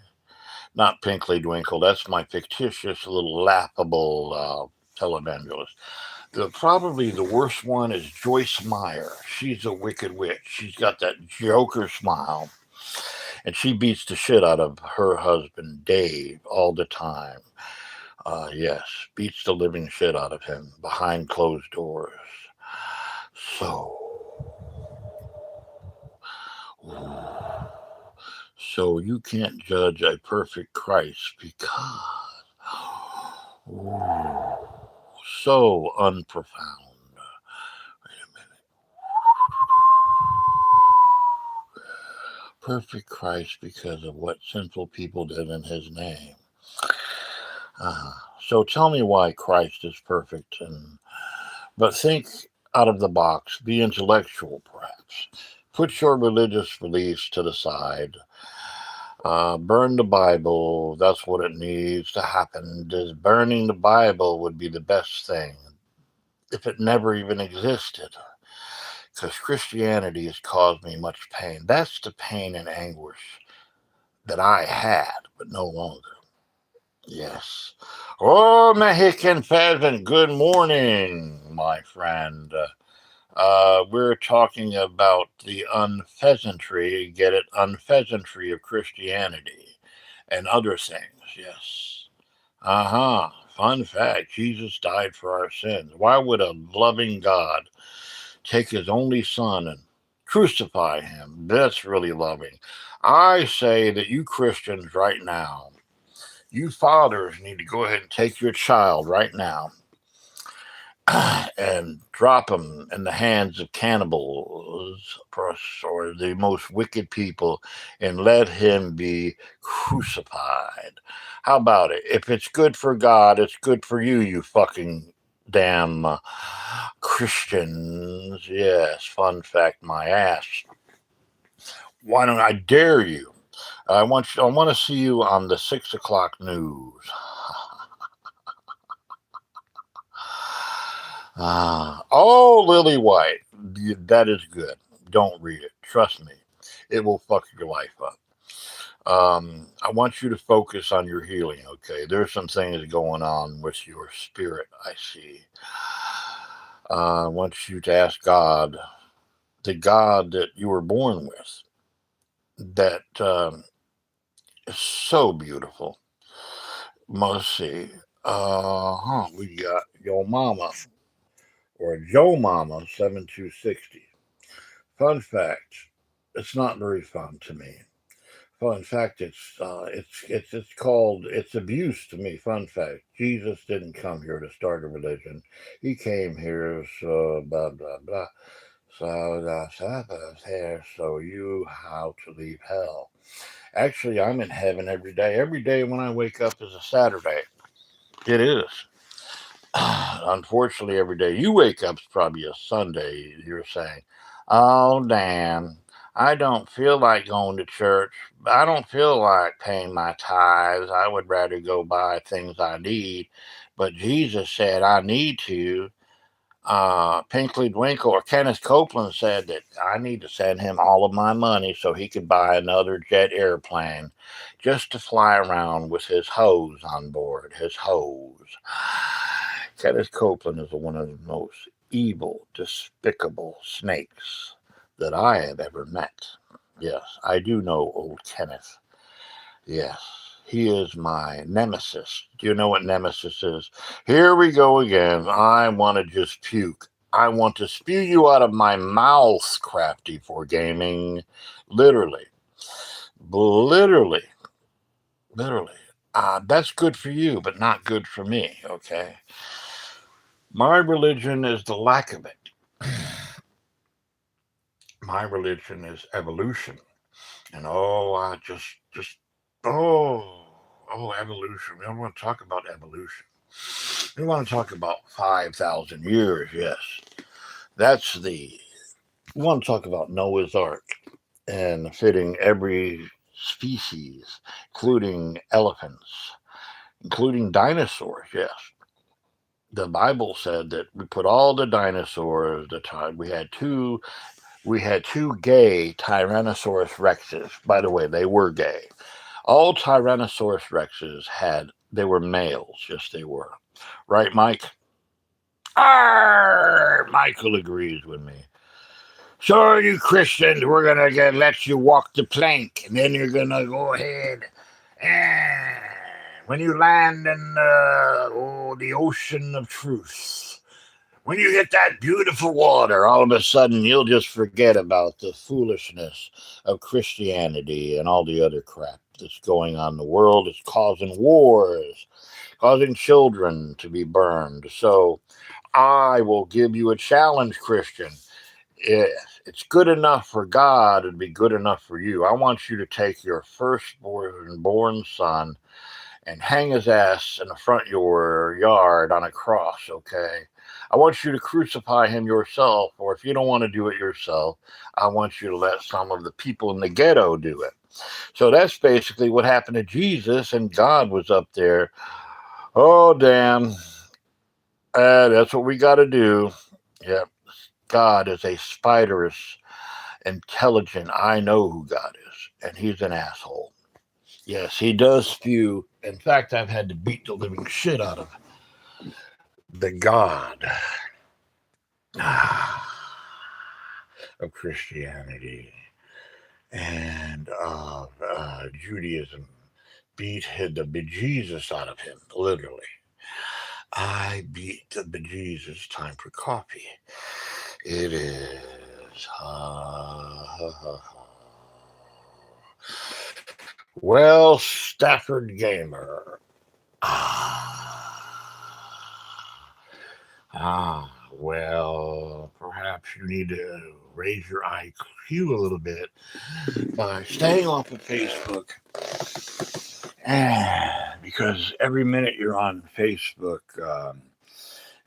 Not Pinkley Dwinkle. That's my fictitious little laughable televangelist. Probably the worst one is Joyce Meyer. She's a wicked witch. She's got that Joker smile, and she beats the shit out of her husband, Dave, all the time. Yes, beats the living shit out of him behind closed doors. So, so you can't judge a perfect Christ because, ooh, so unprofound. Wait a minute. Perfect Christ because of what sinful people did in his name. Uh, so tell me why Christ is perfect, but think out of the box, be intellectual perhaps. Put your religious beliefs to the side. Burn the Bible. That's what it needs to happen. Just burning the Bible would be the best thing if it never even existed. Because Christianity has caused me much pain. That's the pain and anguish that I had, but no longer. Yes. Oh, Mexican pheasant, good morning, my friend. We're talking about the unpheasantry, get it, unpheasantry of Christianity and other things, yes. Uh huh. Fun fact Jesus died for our sins. Why would a loving God take his only son and crucify him? That's really loving. I say that you Christians right now, you fathers need to go ahead and take your child right now and drop him in the hands of cannibals or the most wicked people and let him be crucified. How about it? If it's good for God, it's good for you, you fucking damn Christians. Yes, fun fact, my ass. Why don't I dare you? I want to see you on the 6 o'clock news. Oh, Lily White. That is good. Don't read it. Trust me. It will fuck your life up. I want you to focus on your healing, okay? There's some things going on with your spirit, I see. I want you to ask God, the God that you were born with, that is so beautiful. Must see. We got Yo Mama or Joe Mama 7260. Fun fact, it's not very fun to me. Fun fact, it's called it's abuse to me. Fun fact, Jesus didn't come here to start a religion. He came here so blah blah blah. So the Sabbath here so you how to leave hell. Actually, I'm in heaven every day. Every day when I wake up is a Saturday. It is. Unfortunately, every day you wake up is probably a Sunday. You're saying, "Oh, damn, I don't feel like going to church. I don't feel like paying my tithes. I would rather go buy things I need." But Jesus said, "I need to." Pinkley Dwinkle or Kenneth Copeland said that I need to send him all of my money so he could buy another jet airplane just to fly around with his hose on board. His hose. Kenneth Copeland is one of the most evil, despicable snakes that I have ever met. Yes, I do know old Kenneth. Yes, he is my nemesis. Do you know what nemesis is? Here we go again. I want to just puke. I want to spew you out of my mouth, Crafty for Gaming. Literally. Literally. Literally. That's good for you, but not good for me, okay? My religion is the lack of it. My religion is evolution. And evolution. We don't want to talk about evolution. We want to talk about 5,000 years, yes. We want to talk about Noah's Ark and fitting every species, including elephants, including dinosaurs, yes. The Bible said that we put all the dinosaurs, we had two gay Tyrannosaurus rexes. By the way, they were gay. All Tyrannosaurus rexes they were males. Yes, they were. Right, Mike? Michael agrees with me. So, you Christians, we're going to let you walk the plank, and then you're going to go ahead and when you land in the ocean of truth, when you hit that beautiful water, all of a sudden you'll just forget about the foolishness of Christianity and all the other crap that's going on in the world. It's causing wars, causing children to be burned. So I will give you a challenge, Christian. If it's good enough for God, it'd be good enough for you. I want you to take your firstborn son and hang his ass in the front of your yard on a cross, okay? I want you to crucify him yourself, or if you don't want to do it yourself, I want you to let some of the people in the ghetto do it. So that's basically what happened to Jesus, and God was up there. Oh, damn. That's what we got to do. Yep. God is a spiderous, intelligent. I know who God is, and he's an asshole. Yes, he does spew. In fact, I've had to beat the living shit out of the God of Christianity and of Judaism. Beat the bejesus out of him, literally. I beat the bejesus. Time for coffee. It is. Well, Stafford Gamer. Well, perhaps you need to raise your IQ a little bit by staying off of Facebook. Because every minute you're on Facebook,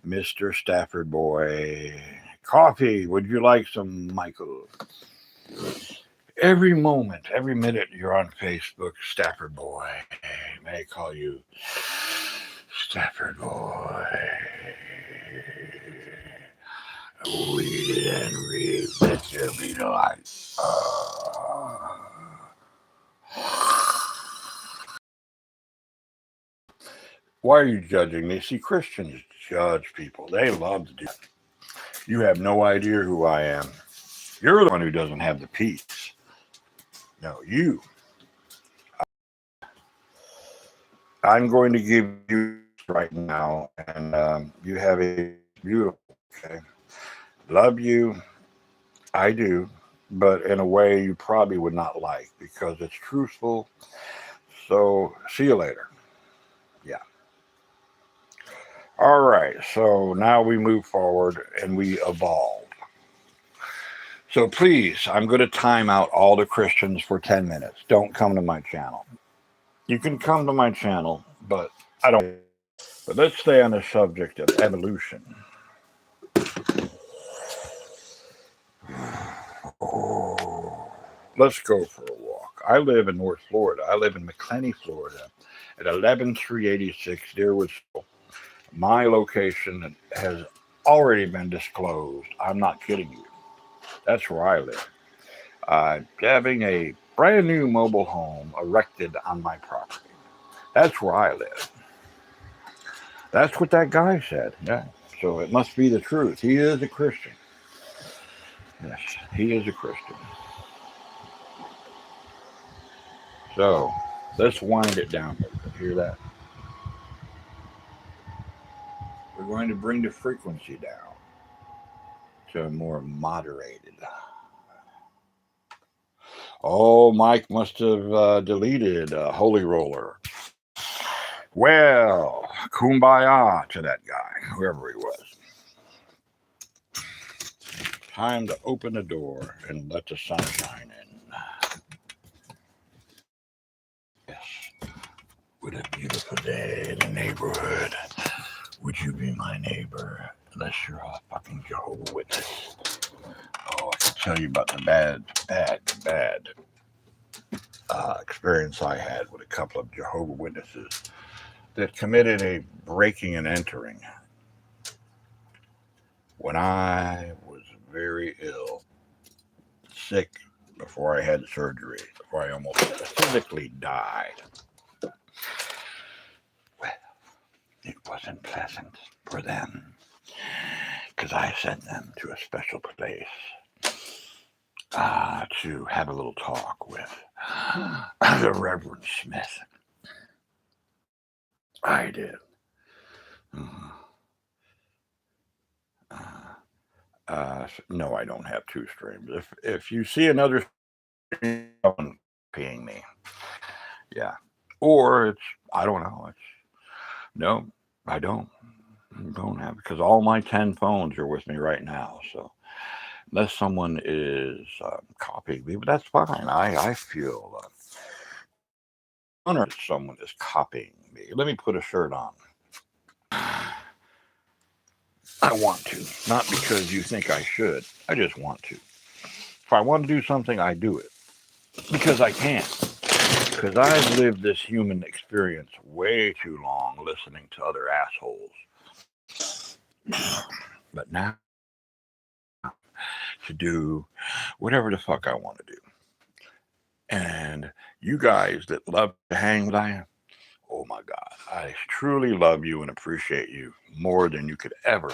Mr. Stafford Boy, coffee, would you like some, Michael? Every moment, every minute you're on Facebook, Stafford Boy, may I call you Stafford Boy. Read it and read, let there be no light. Why are you judging me? See, Christians judge people. They love to do that. You have no idea who I am. You're the one who doesn't have the peace. No, you. I'm going to give you right now, and you have a beautiful, okay? Love you. I do, but in a way you probably would not like because it's truthful. So, see you later. Yeah. All right. So now we move forward and we evolve. So please, I'm going to time out all the Christians for 10 minutes. Don't come to my channel. You can come to my channel, but I don't. But let's stay on the subject of evolution. Let's go for a walk. I live in North Florida. I live in McClenny, Florida at 11386 Deerwood. My location has already been disclosed. I'm not kidding you. That's where I live. Having a brand new mobile home erected on my property. That's where I live. That's what that guy said. Yeah. So it must be the truth. He is a Christian. Yes, he is a Christian. So let's wind it down a little bit. Hear that? We're going to bring the frequency down to a more moderated. Oh, Mike must have deleted Holy Roller. Well, kumbaya to that guy, whoever he was. Time to open the door and let the sunshine in. Yes. What a beautiful day in the neighborhood. Would you be my neighbor? Unless you're a fucking Jehovah's Witness. Oh, I can tell you about the bad experience I had with a couple of Jehovah's Witnesses that committed a breaking and entering when I was very ill, sick, before I had surgery, before I almost physically died. Well, it wasn't pleasant for them because I sent them to a special place to have a little talk with the Reverend Smith. I did. No, I don't have two streams. If you see another stream, someone paying me, yeah, or it's I don't know. It's no, I don't have because all my 10 phones are with me right now. So unless someone is copying me, but that's fine. I feel honored that someone is copying me. Let me put a shirt on. I want to, not because you think I should. I just want to. If I want to do something, I do it because I can. Because I've lived this human experience way too long listening to other assholes. But now, to do whatever the fuck I want to do. And you guys that love to hang with I am, oh my God, I truly love you and appreciate you more than you could ever.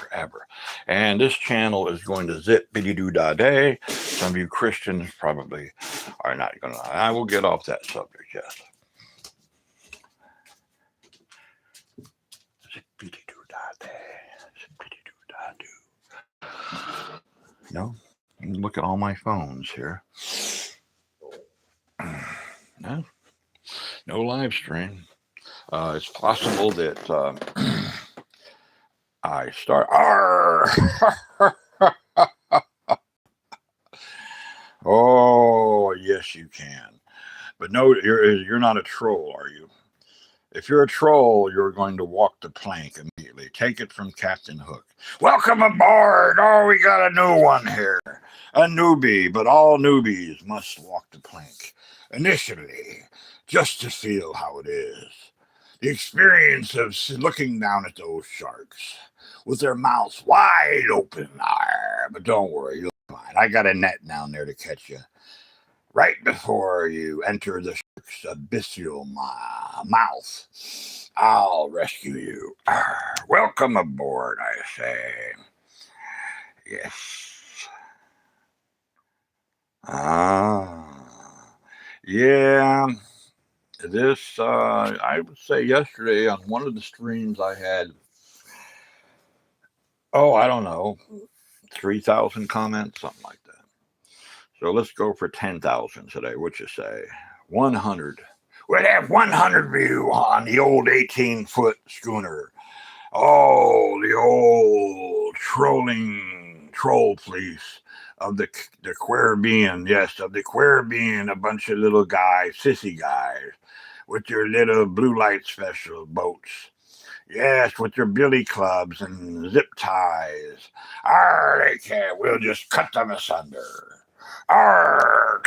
And this channel is going to zip biddy doo da day. Some of you Christians probably are not going to. I will get off that subject, yes. Zip biddy doo da day. Zip biddy doo da do. No, look at all my phones here. No live stream. It's possible that I start. Oh, yes, you can. But no, you're not a troll, are you? If you're a troll, you're going to walk the plank immediately. Take it from Captain Hook. Welcome aboard. Oh, we got a new one here. A newbie, but all newbies must walk the plank initially, just to feel how it is. The experience of looking down at those sharks with their mouths wide open. But don't worry, you'll be fine. I got a net down there to catch you right before you enter the shark's abyssal mouth. I'll rescue you. Welcome aboard, I say. Yes. Yeah. This, I would say yesterday on one of the streams I had, I don't know, 3,000 comments, something like that. So let's go for 10,000 today. What you say? 100. We'd have 100 view on the old 18-foot schooner. Oh, the old troll police of the Caribbean. Yes, of the Caribbean, a bunch of little guys, sissy guys, with their little blue light special boats. Yes, with their billy clubs and zip ties. They can't. We'll just cut them asunder. All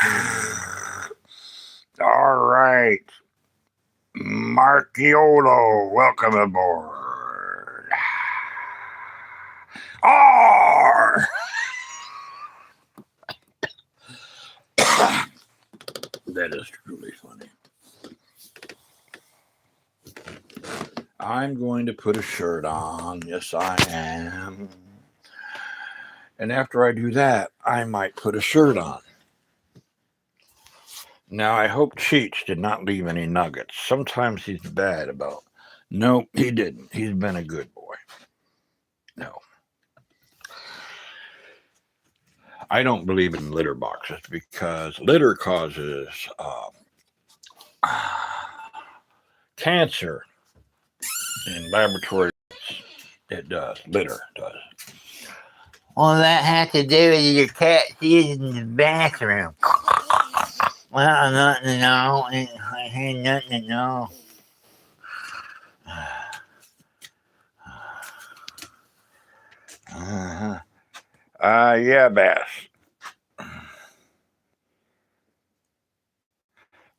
right. Marchiolo, welcome aboard. That is truly funny. I'm going to put a shirt on. Yes, I am. And after I do that, I might put a shirt on. Now, I hope Cheech did not leave any nuggets. Sometimes he's bad about. No, he didn't. He's been a good boy. No. I don't believe in litter boxes because litter causes cancer in laboratories. It does. Litter does. Well, that has to do with your cat using the bathroom. Well, nothing to know. I had nothing to know. Yeah, Bass.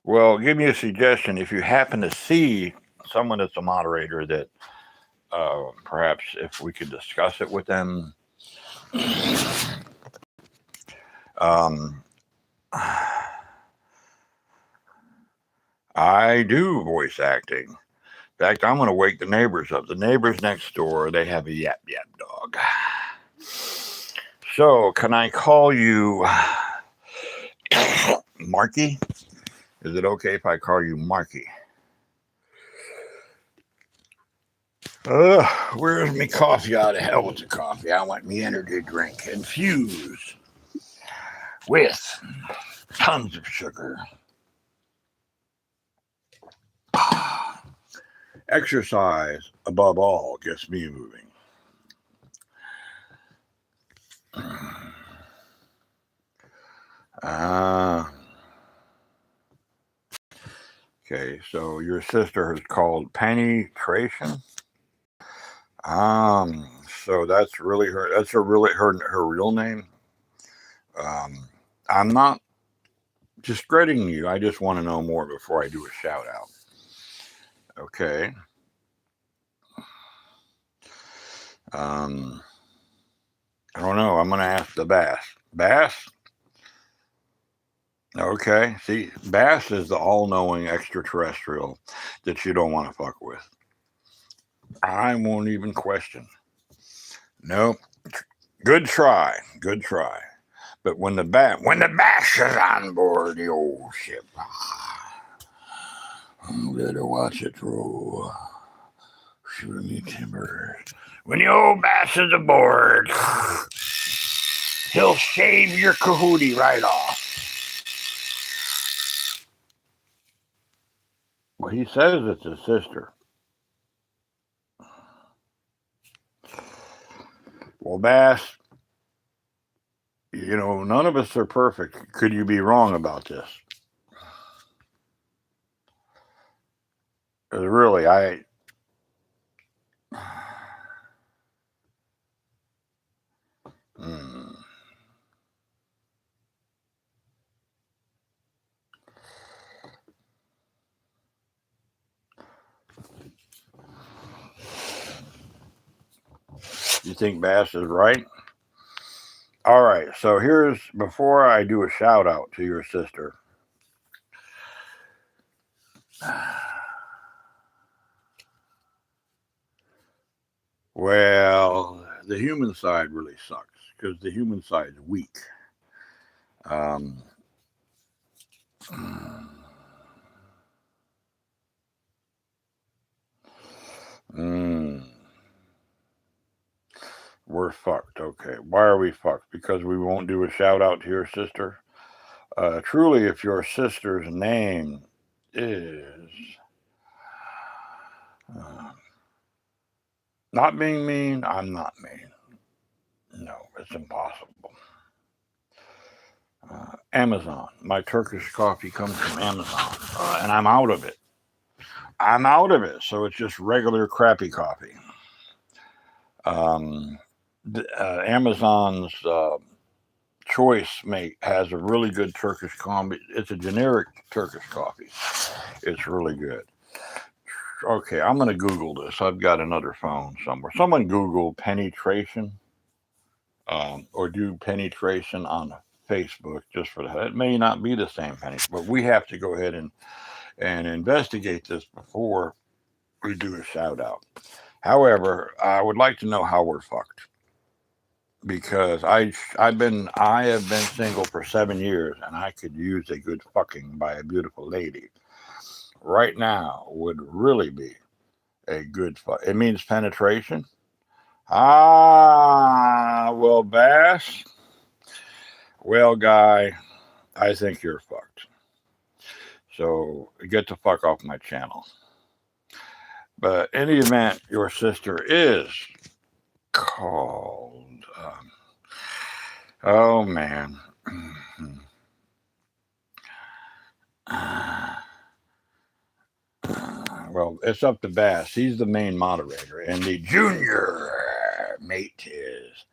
Well, give me a suggestion. If you happen to see someone that's a moderator that perhaps if we could discuss it with them. I do voice acting. In fact, I'm going to wake the neighbors up. The neighbors next door, they have a yap yap dog. So, can I call you Marky? Is it okay if I call you Marky? Where's me coffee? Out of hell with the coffee. I want me energy drink infused with tons of sugar. Exercise, above all, gets me moving. Okay, so your sister is called penetration. So that's really her. That's her real name. I'm not discrediting you. I just want to know more before I do a shout out. Okay. I don't know. I'm going to ask the Bass. Bass? Okay. See, Bass is the all-knowing extraterrestrial that you don't want to fuck with. I won't even question. Nope. Good try. Good try. But when the Bass is on board the old ship, Better watch it roll. Shooting me timbers. when the old Bass is aboard, he'll shave your cahootie right off. Well, he says it's his sister. Well, Bass, you know, none of us are perfect. Could you be wrong about this? Really, You think Bass is right? All right, so here's, before I do a shout out to your sister. Well, the human side really sucks because the human side's weak. We're fucked. Okay. Why are we fucked? Because we won't do a shout out to your sister? Truly, if your sister's name is not being mean, I'm not mean. No, it's impossible. Amazon. My Turkish coffee comes from Amazon, and I'm out of it. So it's just regular crappy coffee. Amazon's Choice Mate has a really good Turkish coffee. It's a generic Turkish coffee. It's really good. Okay, I'm going to Google this. I've got another phone somewhere. Someone Google penetration, or do penetration on Facebook just for that. It may not be the same penny, but we have to go ahead and investigate this before we do a shout out. However, I would like to know how we're fucked because I have been single for 7 years and I could use a good fucking by a beautiful lady. Right now would really be a good fuck. It means penetration. Well, Bass. Well, guy, I think you're fucked. So get the fuck off my channel. But in the event your sister is called, oh man. Well, it's up to Bass. He's the main moderator, and the junior mate is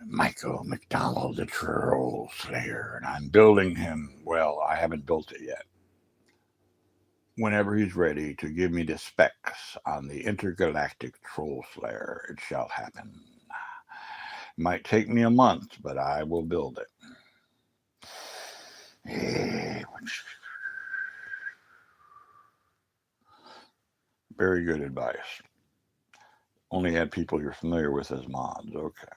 Michael McDonald, the Troll Slayer, and I'm building him. Well, I haven't built it yet. Whenever he's ready to give me the specs on the intergalactic Troll Slayer, it shall happen. Might take me a month, but I will build it. Very good advice. Only had people you're familiar with as mods. Okay.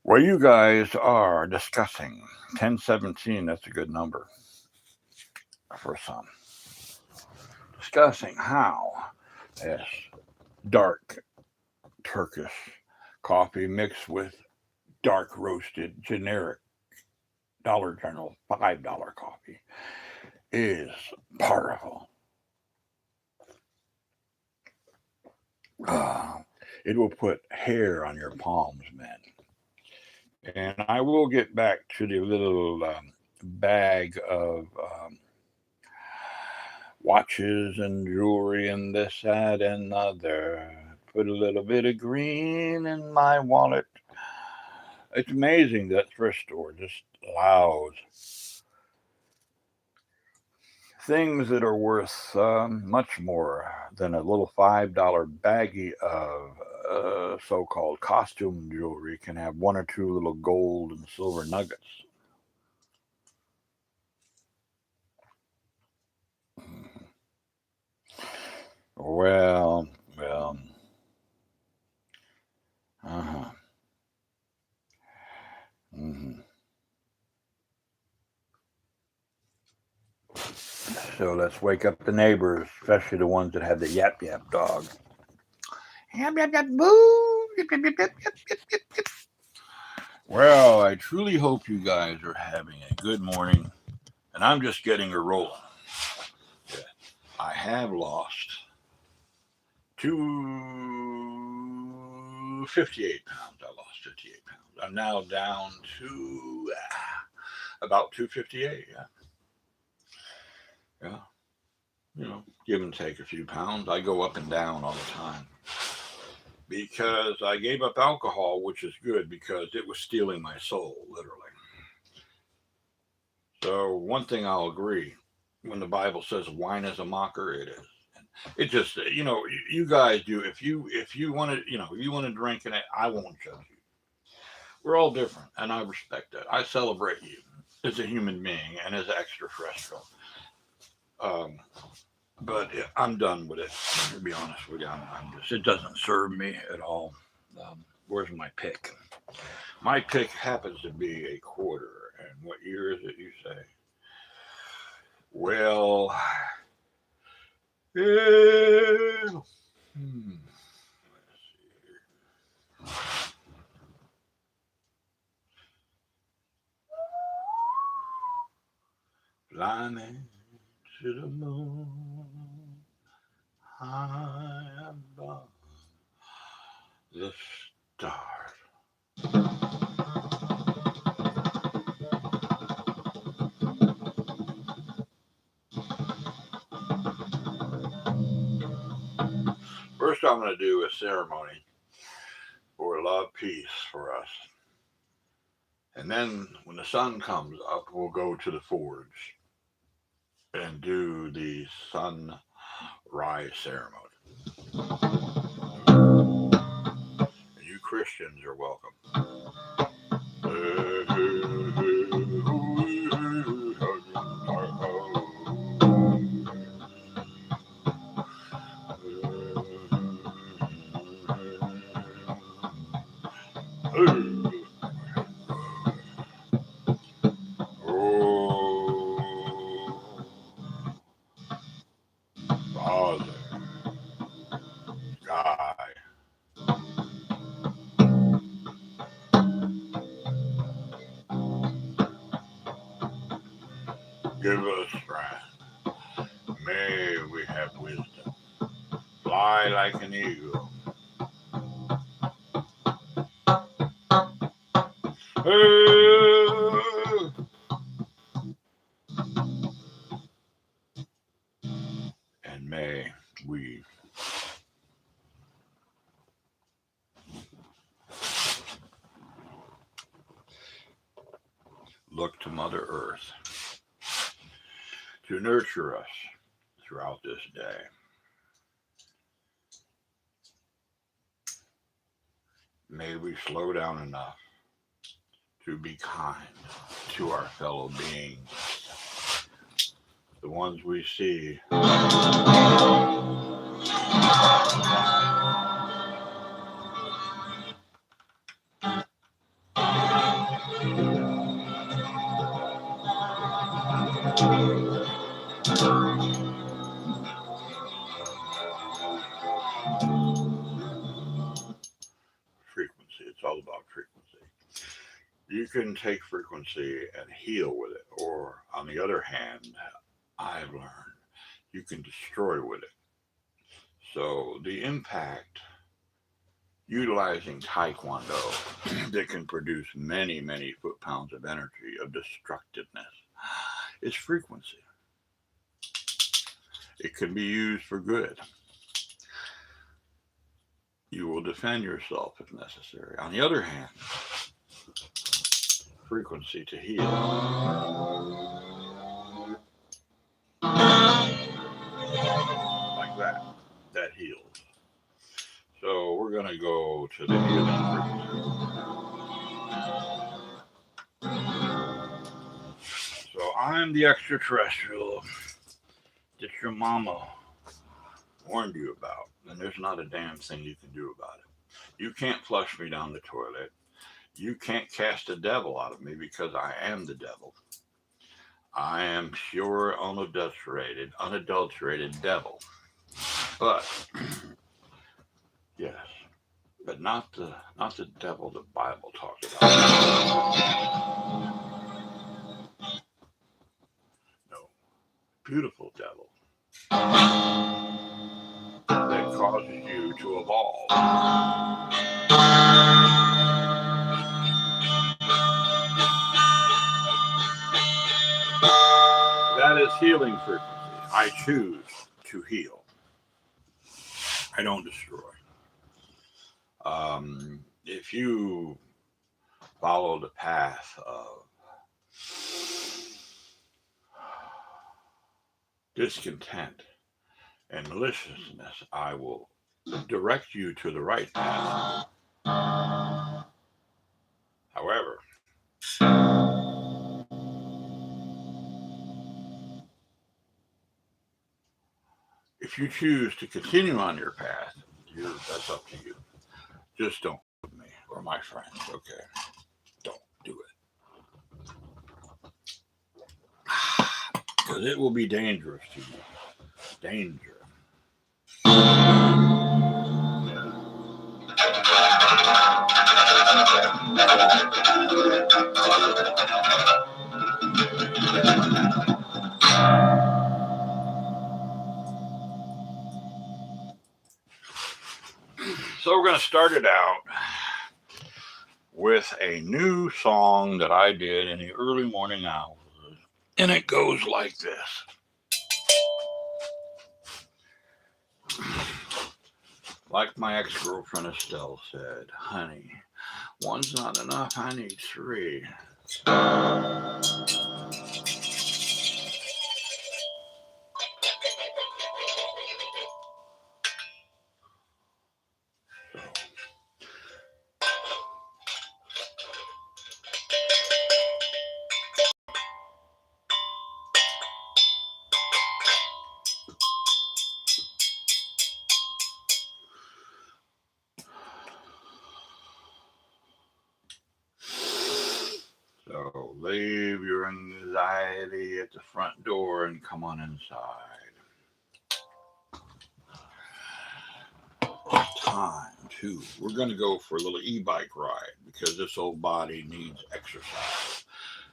Well, you guys are discussing 1017. That's a good number for some. Discussing how this dark Turkish coffee mixed with dark roasted generic Dollar General $5 coffee is powerful. It will put hair on your palms, man. And I will get back to the little bag of watches and jewelry and this, that, and other. Put a little bit of green in my wallet. It's amazing that thrift store just allows things that are worth much more than a little $5 baggie of so-called costume jewelry can have one or two little gold and silver nuggets. Well, So let's wake up the neighbors, especially the ones that have the yap yap dog. Yap yap yap boo. Yap yap yap yap yap yap yap yap. Well, I truly hope you guys are having a good morning, and I'm just getting her rolling. Yeah. I have lost 58 pounds. I lost 58 pounds. I'm now down to about 258. Yeah. You know, give and take a few pounds. I go up and down all the time because I gave up alcohol, which is good because it was stealing my soul, literally. So one thing I'll agree, when the Bible says wine is a mocker, it is. It just, you know, you guys do. If you want to, you know, you want to drink in it, I won't judge you. We're all different, and I respect that. I celebrate you as a human being and as extraterrestrial. But I'm done with it, to be honest with you. I'm just, it doesn't serve me at all. Where's my pick? My pick happens to be a quarter. And what year is it, you say? Well, let's see here. Fly me to the moon, high above the stars. First, I'm going to do a ceremony for love, peace for us. And then when the sun comes up, we'll go to the forge and do the sunrise ceremony. And you Christians are welcome. Father, sky, give us strength. May we have wisdom. Fly like an eagle. And may we look to Mother Earth to nurture us throughout this day. May we slow down enough to be kind to our fellow beings, the ones we see. Frequency, it's all about frequency. You can take frequency and heal with it, or on the other hand, I've learned you can destroy with it. So the impact utilizing Taekwondo that can produce many, many foot-pounds of energy of destructiveness is frequency. It can be used for good. You will defend yourself if necessary. On the other hand, frequency to heal. Like that. That heals. So we're going to go to the healing frequency. So I'm the extraterrestrial that your mama warned you about. And there's not a damn thing you can do about it. You can't flush me down the toilet. You can't cast a devil out of me because I am the devil. I am pure, unadulterated devil. But yes, but not the devil the Bible talks about. No, beautiful devil that causes you to evolve. That is healing frequency. I choose to heal. I don't destroy. If you follow the path of discontent and maliciousness, I will direct you to the right path. However, if you choose to continue on your path, that's up to you. Just don't with me or my friends, okay? Don't do it. Because it will be dangerous to you. Danger. So we're going to start it out with a new song that I did in the early morning hours. And it goes like this. Like my ex-girlfriend Estelle said, honey, one's not enough, I need three. So leave your anxiety at the front door and come on inside. Time to. We're going to go for a little e-bike ride because this old body needs exercise.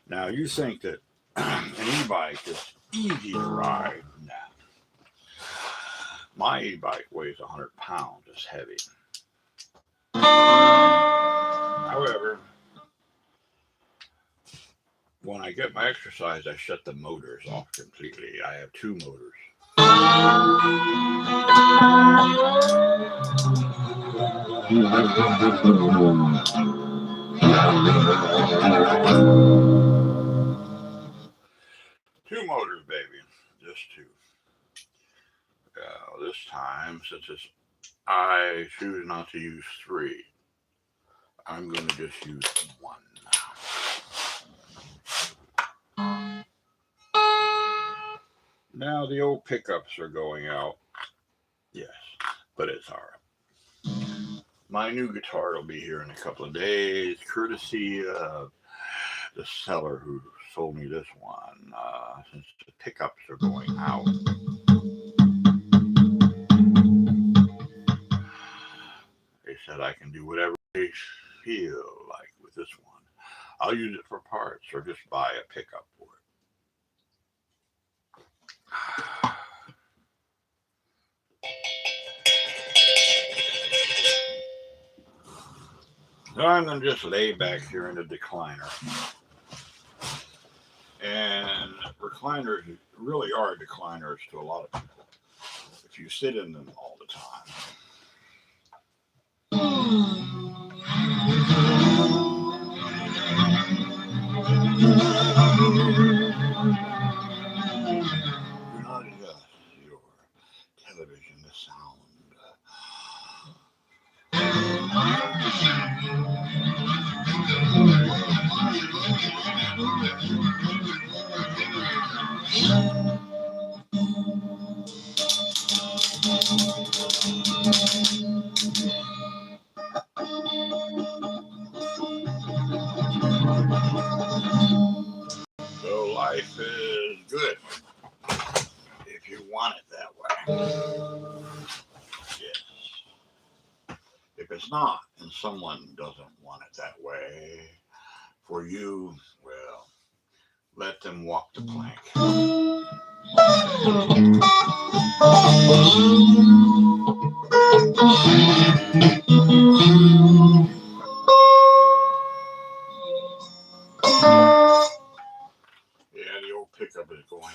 Now you think that an e-bike is easy to ride? No. My e-bike weighs 100 pounds. It's heavy. However, when I get my exercise, I shut the motors off completely. I have two motors. Two motors, baby. Just two. This time, since I choose not to use three, I'm going to just use one. Now the old pickups are going out. Yes, but it's all right. My new guitar will be here in a couple of days, courtesy of the seller who sold me this one, since the pickups are going out. They said I can do whatever they feel like with this one. I'll use it for parts or just buy a pickup for it. So I'm going to just lay back here in the decliner. And recliners really are decliners to a lot of people if you sit in them all the time. Do not adjust your television to sound. So life is good if you want it that way. Yes. If it's not, and someone doesn't want it that way for you, well, let them walk the plank. Yeah, the old pickup is going.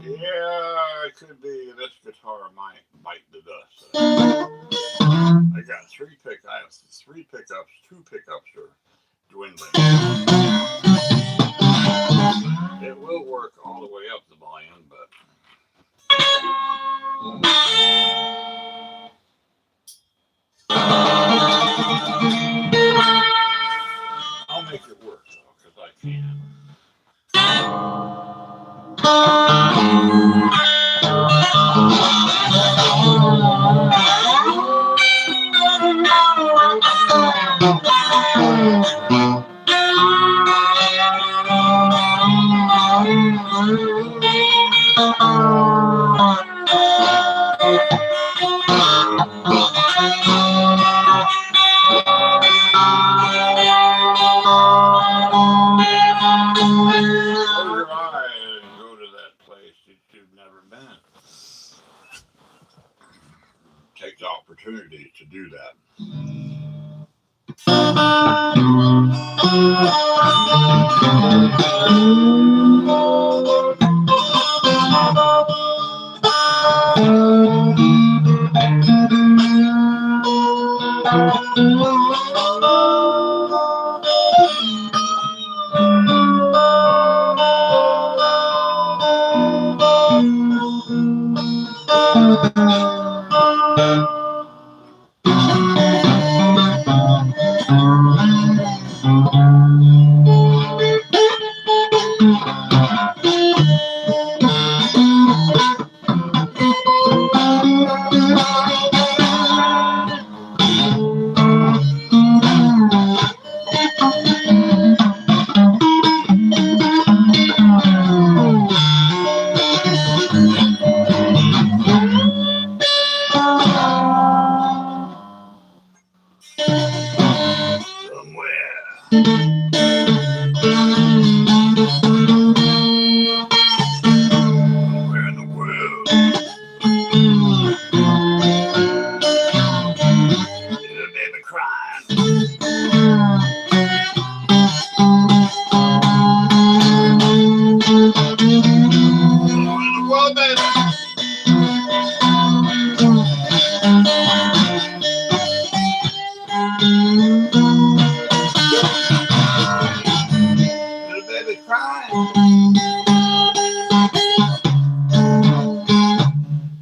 Yeah, it could be this guitar might bite the dust. I got three pickups, two pickups are dwindling. It will work all the way up the volume, but I'll make it work though, because I can. Close your eyes and go to that place that you've never been. Take the opportunity to do that. Where in the world is a baby crying? Where in the world, baby? Little baby crying.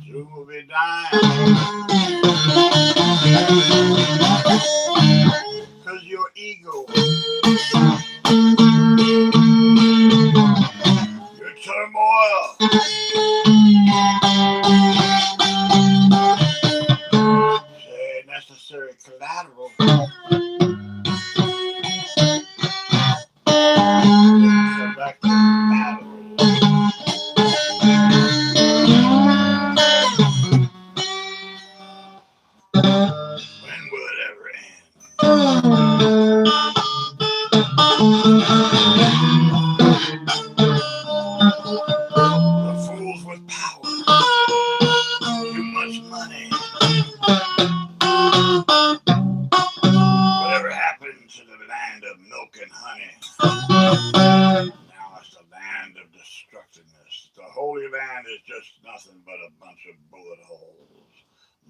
Soon will be dying. Cause your ego, your turmoil, say necessary collateral. Come back to battle. When will it ever end? The fools with power, too much money. Whatever happened to the land of milk and honey? Now it's the land of destructiveness. The Holy Land is just nothing but a bunch of bullet holes,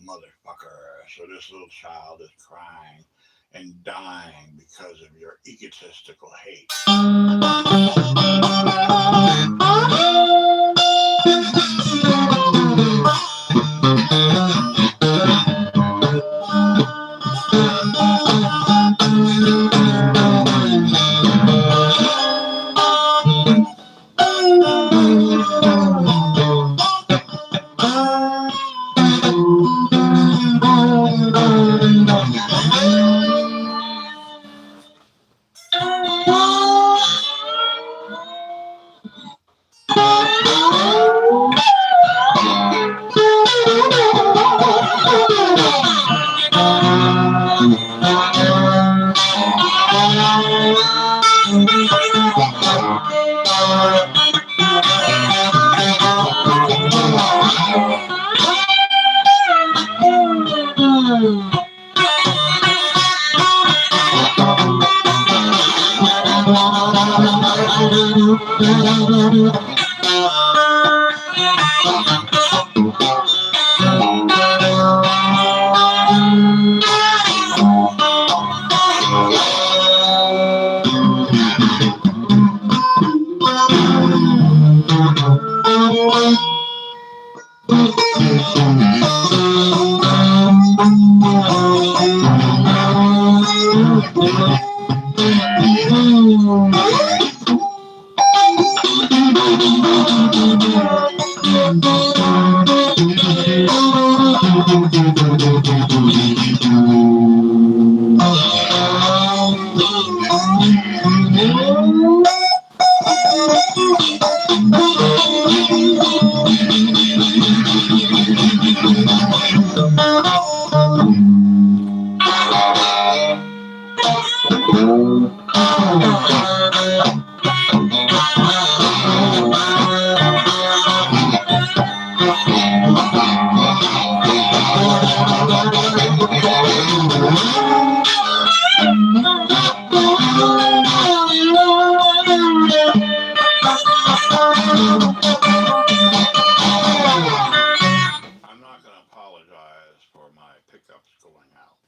motherfucker. So this little child is crying and dying because of your egotistical hate. I'm not going to apologize for my pickups going out.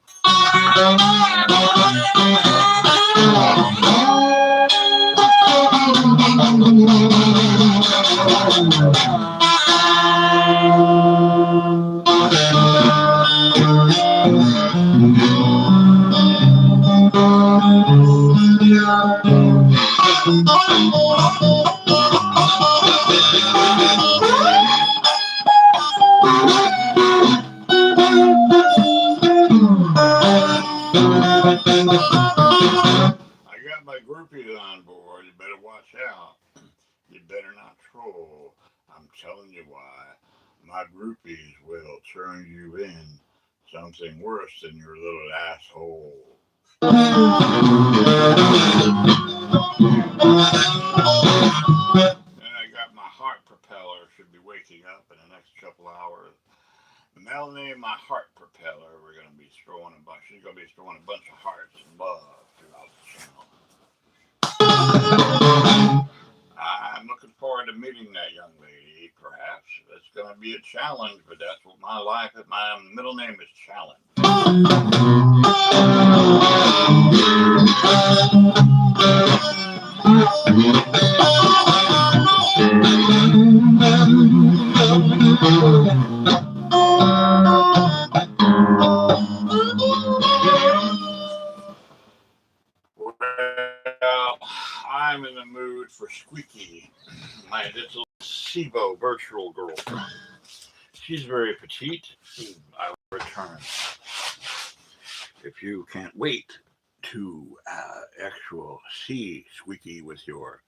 I got my groupies on board. You better watch out. You better not troll. I'm telling you why. My groupies will turn you in something worse than your little asshole. And I got my heart propeller, should be waking up in the next couple hours. Melanie, my heart propeller, we're going to be throwing a bunch. She's going to be throwing a bunch of hearts and love throughout the channel. I'm looking forward to meeting that young lady, perhaps. It's going to be a challenge, but that's what my life is. My middle name is Challenge. Well, I'm in the mood for Squeaky, my little SIBO virtual girlfriend. She's very petite. I will return. If you can't wait to actual see Squeaky with your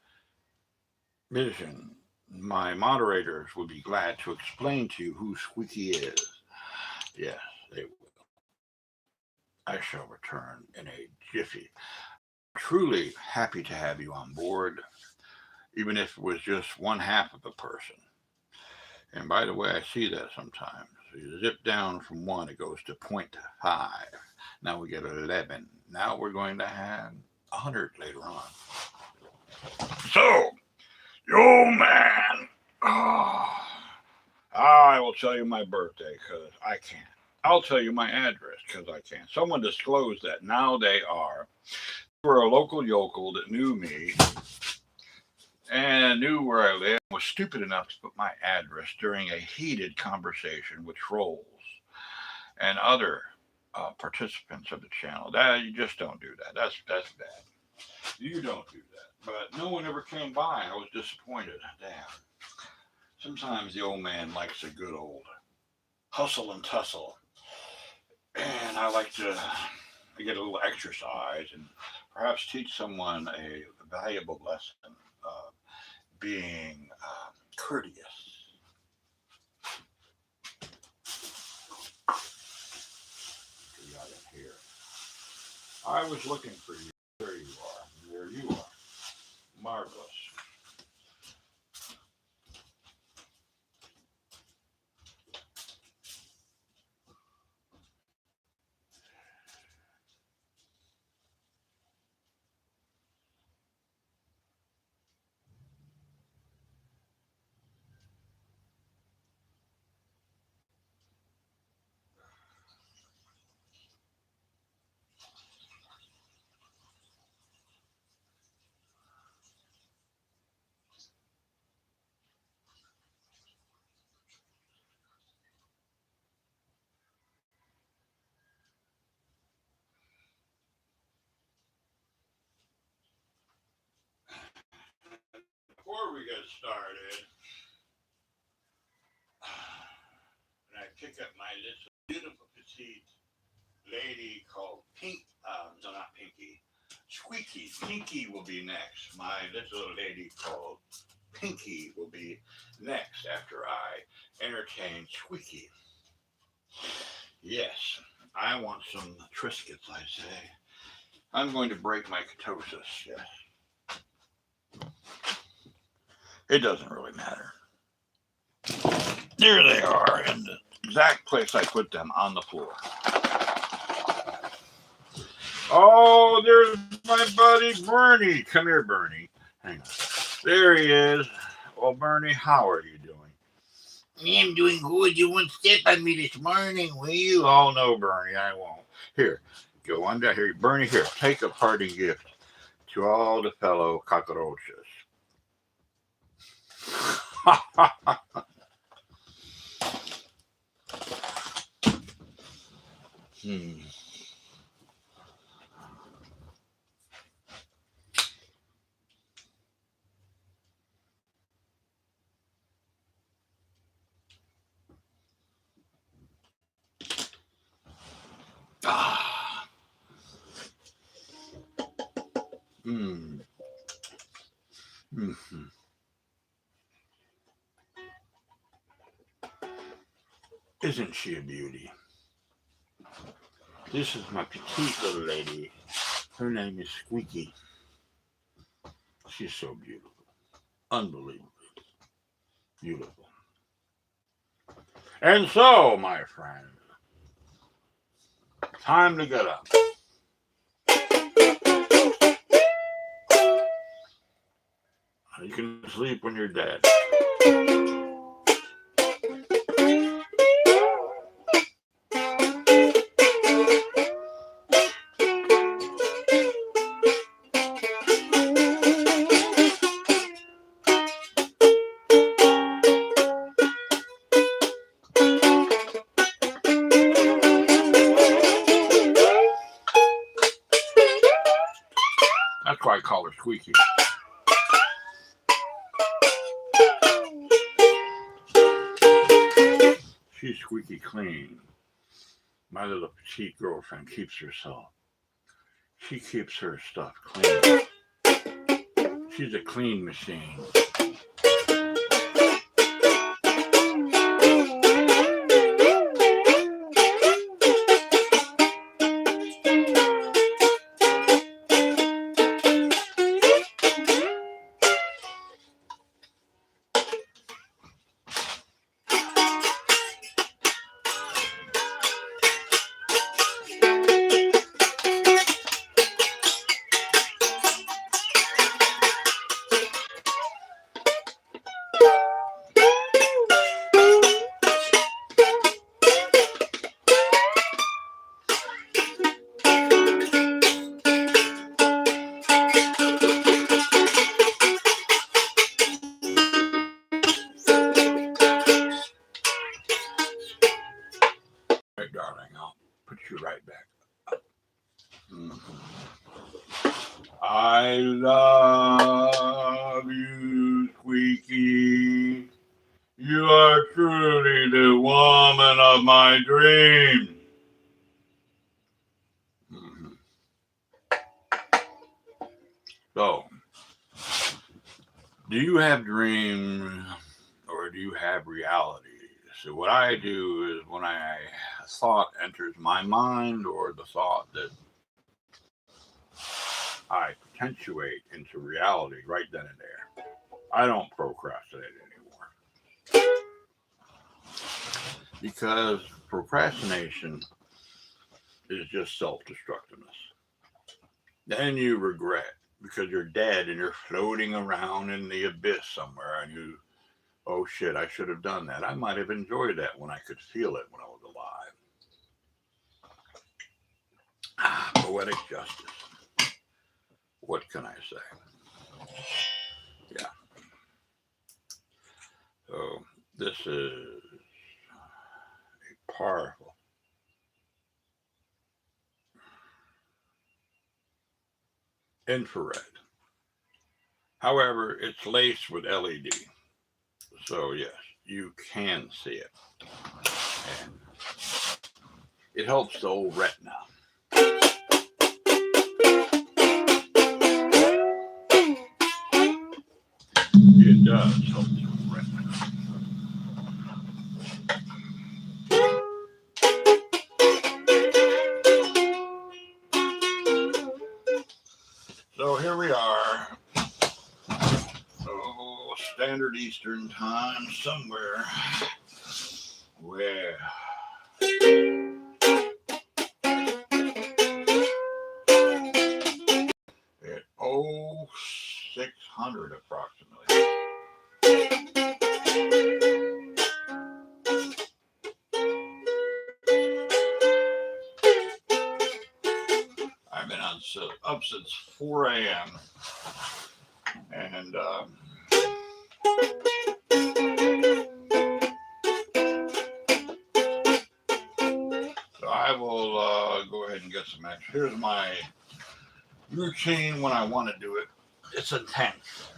vision, my moderators will be glad to explain to you who Squeaky is. Yes, they will. I shall return in a jiffy. Truly happy to have you on board, even if it was just one half of a person. And by the way, I see that sometimes. So you zip down from 1, it goes to 0.5. Now we get 11. Now we're going to have 100 later on. So, yo man, I will tell you my birthday because I can't. I'll tell you my address because I can't. Someone disclosed that. Now they are. They were a local yokel that knew me and knew where I lived, was stupid enough to put my address during a heated conversation with trolls and other participants of the channel. That you just don't do that. That's bad. You don't do that. But no one ever came by. I was disappointed. Damn. Sometimes the old man likes a good old hustle and tussle, and I like to get a little exercise and perhaps teach someone a valuable lesson of being courteous. We got it here. I was looking for you. There you are. There you are. Marvelous. Before we get started, and I pick up my little beautiful petite lady called no, not Pinky, Squeaky. Pinky will be next. My little lady called Pinky will be next after I entertain Squeaky. Yes, I want some Triscuits, I say. I'm going to break my ketosis, yes. It doesn't really matter. There they are, in the exact place I put them, on the floor. Oh, there's my buddy Bernie. Come here, Bernie. Hang on. There he is. Well, Bernie, how are you doing? I'm doing good. You won't step on me this morning, will you? Oh, no, Bernie, I won't. Here, go on down here. Bernie, here, take a parting gift to all the fellow cockroaches. Ah. Mm. Mm-hmm. Isn't she a beauty? This is my petite little lady. Her name is Squeaky. She's so beautiful. Unbelievably beautiful. And so, my friend, time to get up. You can sleep when you're dead. That's why I call her Squeaky. She's squeaky clean. My little petite girlfriend keeps herself. She keeps her stuff clean. She's a clean machine. Right, darling, I'll put you right back up. I love you, Squeaky. You are truly the woman of my dreams. So, do you have dreams or do you have reality? So what I do is when a thought enters my mind or the thought that I potentiate into reality right then and there, I don't procrastinate anymore. Because procrastination is just self-destructiveness. Then you regret because you're dead and you're floating around in the abyss somewhere and you, oh shit, I should have done that. I might have enjoyed that when I could feel it when I was alive. Poetic justice. What can I say? Yeah. So this is a powerful infrared. However, it's laced with LED. So yes, you can see it. And it helps the old retina. It does help the old retina. So here we are. Oh, standard Eastern time somewhere. Where at 0600 approximately. I've been up since 4 a.m. and so I will go ahead and get some action. Here's my routine when I want to do it. It's intense.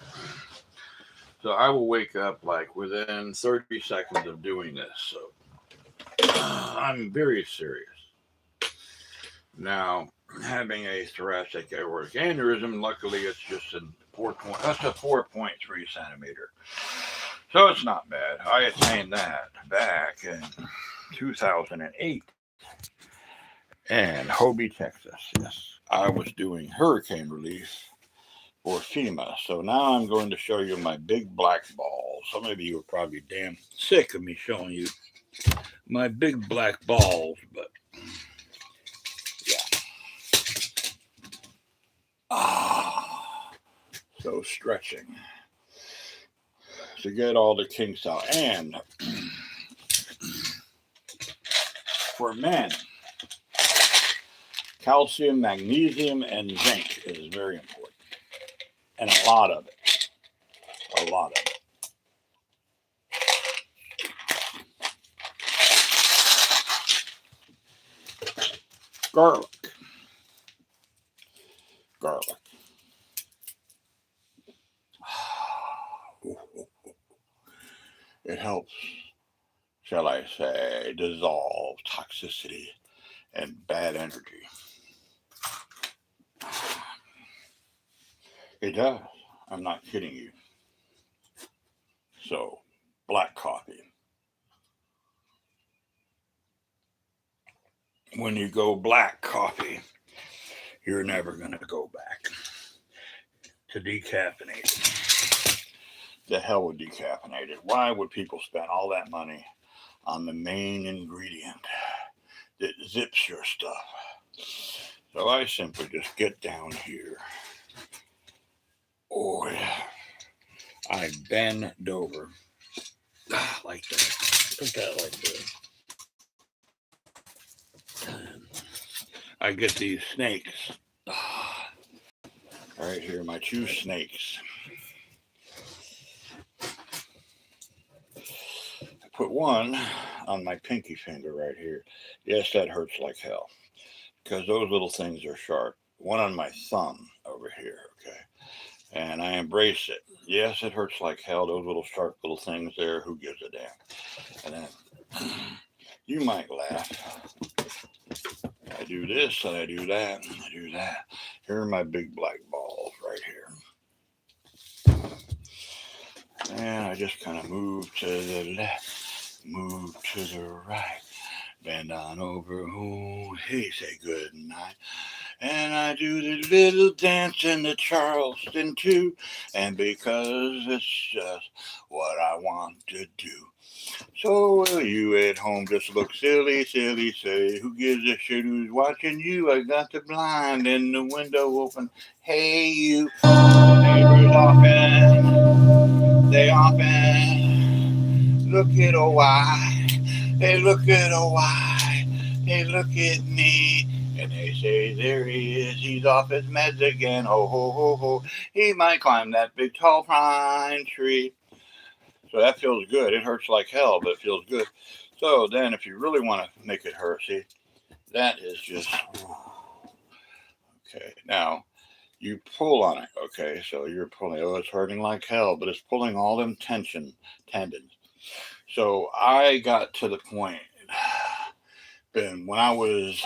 So I will wake up like within 30 seconds of doing this. So I'm very serious. Now, having a thoracic aortic aneurysm, luckily it's just a 4.3 centimeter. So it's not bad. I attained that back in 2008. And Hobie, Texas. Yes, I was doing hurricane relief for FEMA. So now I'm going to show you my big black balls. Some of you are probably damn sick of me showing you my big black balls, but yeah. So stretching to get all the kinks out. And for men, calcium, magnesium, and zinc is very important. And a lot of it. A lot of it. Garlic. Garlic. It helps, shall I say, dissolve toxicity and bad energy. It does. I'm not kidding you. So, black coffee. When you go black coffee, you're never going to go back to decaffeinated. The hell with decaffeinated. Why would people spend all that money on the main ingredient that zips your stuff? So I simply just get down here. Oh yeah. I bend over like that. Put that like that. I get these snakes. Right here, my 2 snakes. I put one on my pinky finger right here. Yes, that hurts like hell because those little things are sharp. One on my thumb over here, okay? And I embrace it. Yes, it hurts like hell. Those little sharp little things there, who gives a damn? And then you might laugh. I do this and I do that and I do that. Here are my big black balls right here. And I just kind of move to the left, move to the right, bend on over, oh, hey, say good night. And I do the little dance in the Charleston too, and because it's just what I want to do. So you at home just look silly, silly, say, who gives a shit who's watching you? I got the blind and the window open. Hey, you neighbors they often look at a why. They look at a why. They look at me. And they say, there he is, he's off his meds again. Ho, ho, ho, ho. He might climb that big tall pine tree. So that feels good. It hurts like hell, but it feels good. So then if you really want to make it hurt, see, that is just, okay. Now, you pull on it, okay? So you're pulling, oh, it's hurting like hell, but it's pulling all them tendons. So I got to the point, when I was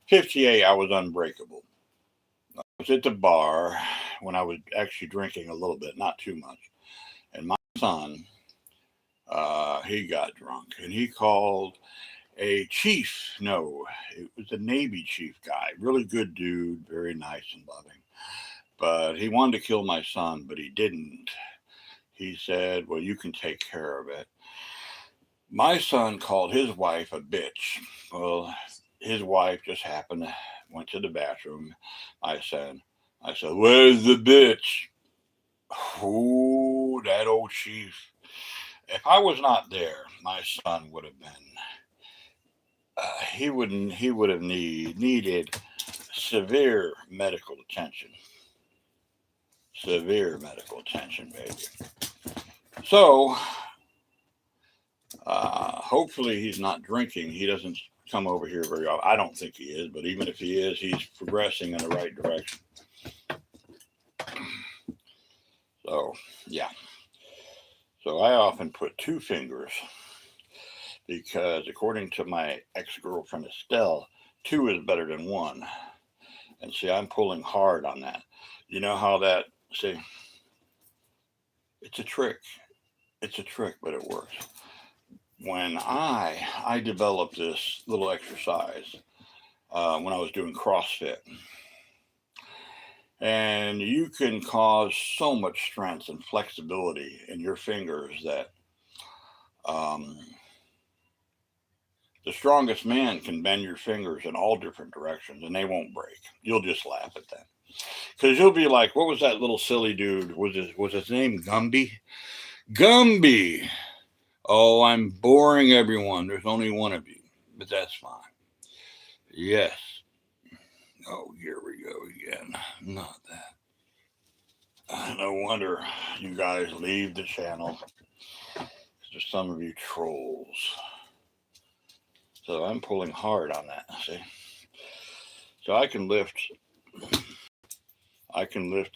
58, I was unbreakable. I was at the bar when I was actually drinking a little bit, not too much. And my son, he got drunk and he called a chief. No, it was a Navy chief guy, really good dude, very nice and loving. But he wanted to kill my son, but he didn't. He said, well, you can take care of it. My son called his wife a bitch. Well, his wife just happened to went to the bathroom. I said, where's the bitch? Oh, that old chief. If I was not there, my son would have been. He would have needed severe medical attention. Severe medical attention, baby. So, hopefully he's not drinking. He doesn't come over here very often. I don't think he is, but even if he is, he's progressing in the right direction. So, yeah. So I often put 2 fingers because according to my ex-girlfriend Estelle, 2 is better than 1. And see, I'm pulling hard on that. You know how that, see, it's a trick. It's a trick, but it works. When I developed this little exercise when I was doing CrossFit. And you can cause so much strength and flexibility in your fingers that the strongest man can bend your fingers in all different directions and they won't break. You'll just laugh at that. Because you'll be like, what was that little silly dude? Was his name Gumby? Gumby! Oh, I'm boring everyone. There's only one of you. But that's fine. Yes. Oh, here we go again. Not that. No wonder you guys leave the channel. There's some of you trolls. So I'm pulling hard on that, see? So I can lift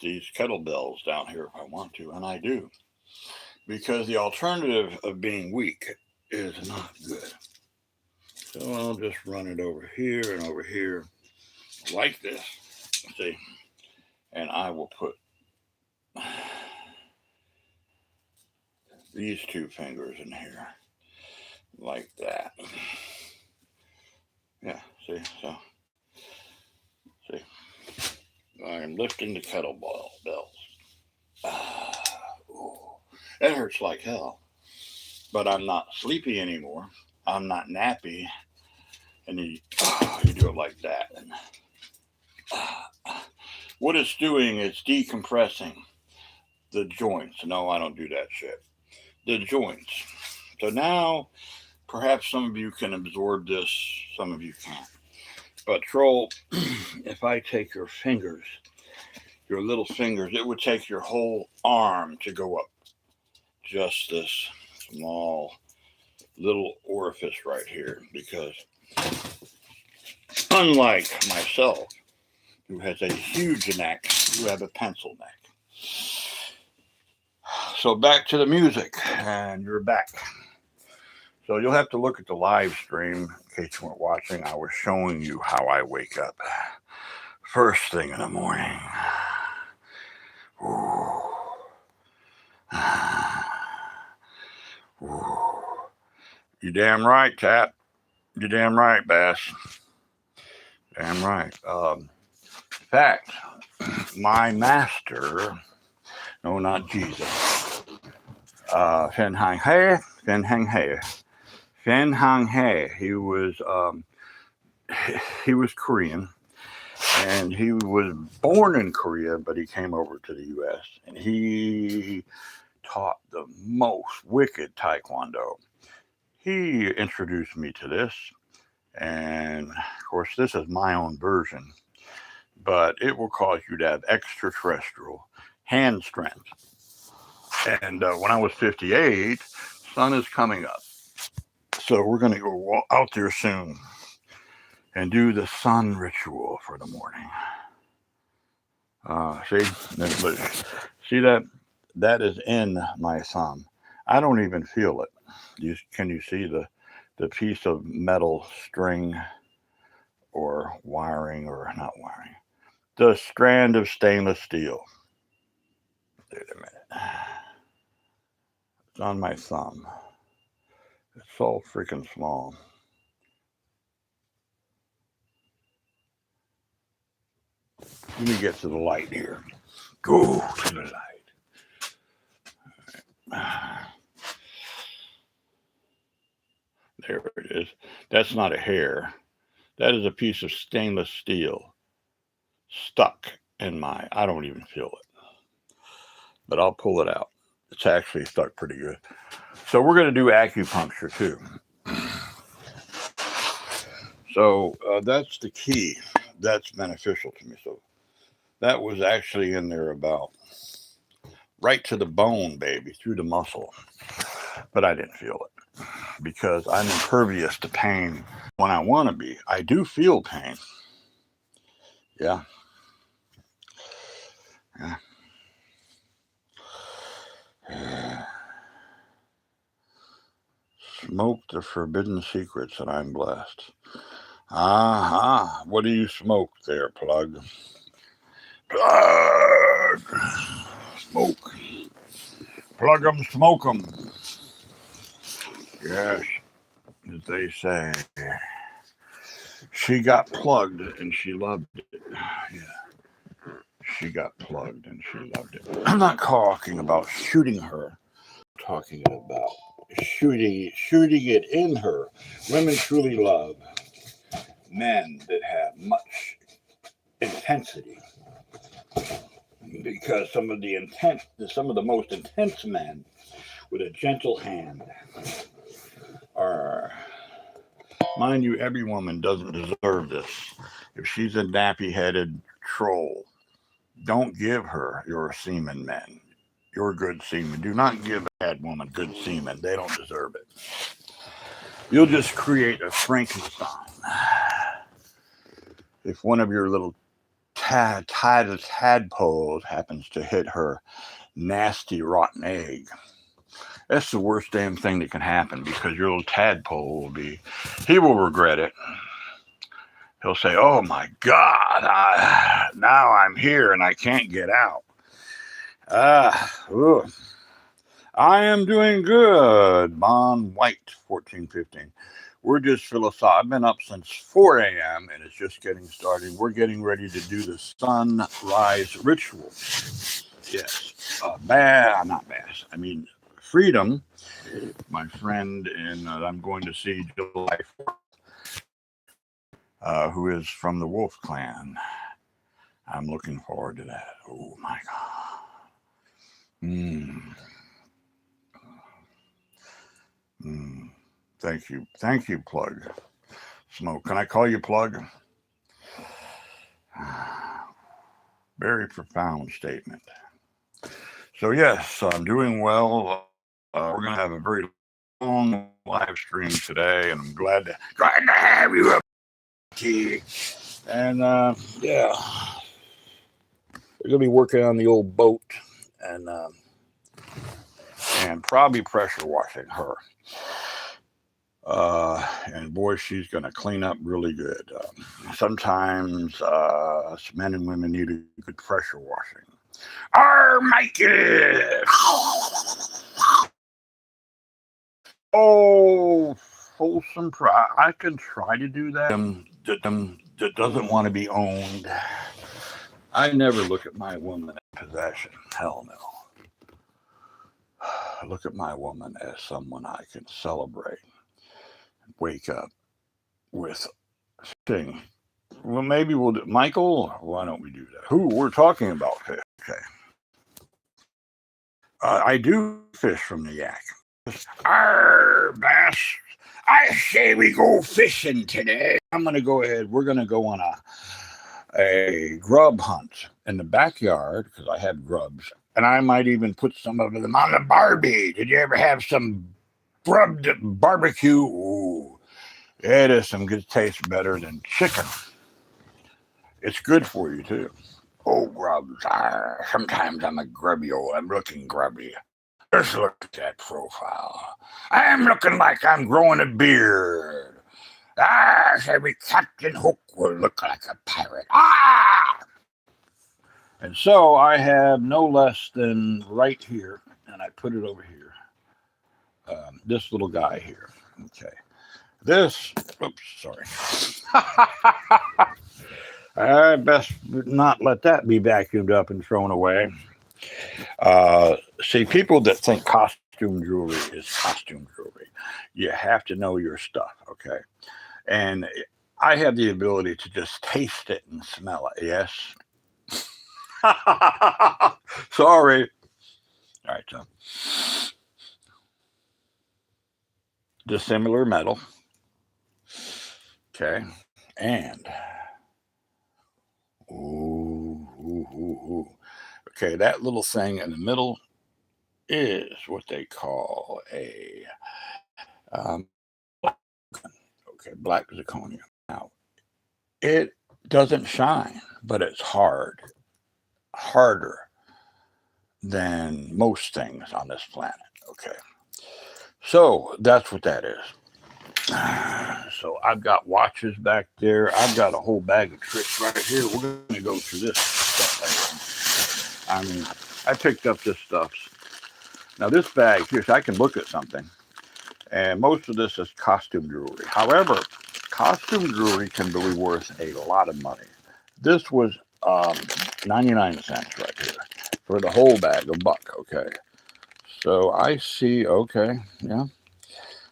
these kettlebells down here if I want to, and I do. Because the alternative of being weak is not good. So I'll just run it over here and over here like this, see? And I will put these two fingers in here like that. Yeah, see? So, see? I'm lifting the kettlebells. It hurts like hell. But I'm not sleepy anymore. I'm not nappy. And you do it like that. And what it's doing is decompressing the joints. No, I don't do that shit. The joints. So now, perhaps some of you can absorb this, some of you can't. But troll, if I take your fingers, your little fingers, it would take your whole arm to go up just this small little orifice right here, because unlike myself, who has a huge neck, you have a pencil neck. So back to the music, and you're back. So you'll have to look at the live stream in case you weren't watching. I was showing you how I wake up first thing in the morning. Ooh. Ooh. You damn right, Cat. You damn right, Bass. Damn right. In fact, my master, no, not Jesus, Fin Hang He, he was Korean, and he was born in Korea, but he came over to the U.S., and he taught the most wicked Taekwondo. He introduced me to this, and of course, this is my own version, but it will cause you to have extraterrestrial hand strength. And when I was 58, sun is coming up. So we're going to go out there soon and do the sun ritual for the morning. See that? That is in my thumb. I don't even feel it. Can you see the piece of metal string or wiring, or not wiring? The strand of stainless steel. Wait a minute. It's on my thumb. It's so freaking small. Let me get to the light here. Go to the light. There it is. That's not a hair. That is a piece of stainless steel stuck in I don't even feel it. But I'll pull it out. It's actually stuck pretty good. So we're going to do acupuncture too. So that's the key. That's beneficial to me. So that was actually in there about right to the bone, baby, through the muscle. But I didn't feel it because I'm impervious to pain when I want to be. I do feel pain. Yeah. Smoke the forbidden secrets and I'm blessed. What do you smoke there, plug? Plug! Smoke. Plug 'em, smoke 'em. Yes, as they say. She got plugged and she loved it. Yeah, she got plugged and she loved it. I'm not talking about shooting her. I'm talking about shooting it in her. Women truly love men that have much intensity, because some of the most intense men with a gentle hand are, mind you, every woman doesn't deserve this. If she's a nappy-headed troll, don't give her your semen men, your good semen. Do not give a bad woman good semen. They don't deserve it. You'll just create a Frankenstein. If one of your little tadpoles happens to hit her nasty, rotten egg, that's the worst damn thing that can happen, because your little tadpole he will regret it. He'll say, oh my God, now I'm here and I can't get out. I am doing good. Bon White, 1415. We're just philosophical. I've been up since 4 a.m. and it's just getting started. We're getting ready to do the sunrise ritual. Yes. Not bass. I mean, Freedom, my friend, and I'm going to see July 4th, who is from the Wolf Clan. I'm looking forward to that. Oh my God. Thank you, Plug. Smoke. Can I call you Plug? Very profound statement. So yes, I'm doing well. We're going to have a very long live stream today, and I'm glad to have you up. And yeah, we're going to be working on the old boat and probably pressure washing her. And boy, she's going to clean up really good. Sometimes men and women need a good pressure washing. Mikey! Oh, wholesome pride. I can try to do that. That doesn't want to be owned. I never look at my woman as possession. Hell no. I look at my woman as someone I can celebrate. Wake up with thing. Well, maybe we'll do Michael. Why don't we do that? Who we're talking about fish? Okay. I do fish from the yak. Arr, bass. I say we go fishing today. I'm gonna go ahead. We're gonna go on a grub hunt in the backyard because I have grubs, and I might even put some of them on the Barbie. Did you ever have some grubbed barbecue? Ooh, it is some good taste, better than chicken. It's good for you too. Oh, grubs. Sometimes I'm a grubby old. I'm looking grubby. Just look at that profile. I'm looking like I'm growing a beard. Every Captain Hook will look like a pirate. And so I have no less than right here, and I put it over here. This little guy here. Okay. Oops, sorry. I best not let that be vacuumed up and thrown away. See, people that think costume jewelry is costume jewelry, you have to know your stuff, okay? And I have the ability to just taste it and smell it, yes? Sorry. All right, so dissimilar metal, okay? And, okay, that little thing in the middle is what they call a black zirconia. Now, it doesn't shine, but it's harder than most things on this planet. Okay, so that's what that is. So I've got watches back there. I've got a whole bag of tricks right here. We're going to go through this stuff. I mean, I picked up this stuff. Now this bag here, so I can look at something. And most of this is costume jewelry. However, Costume jewelry can be worth a lot of money. This was 99 cents right here for the whole bag, $1, okay? So I see, okay, yeah.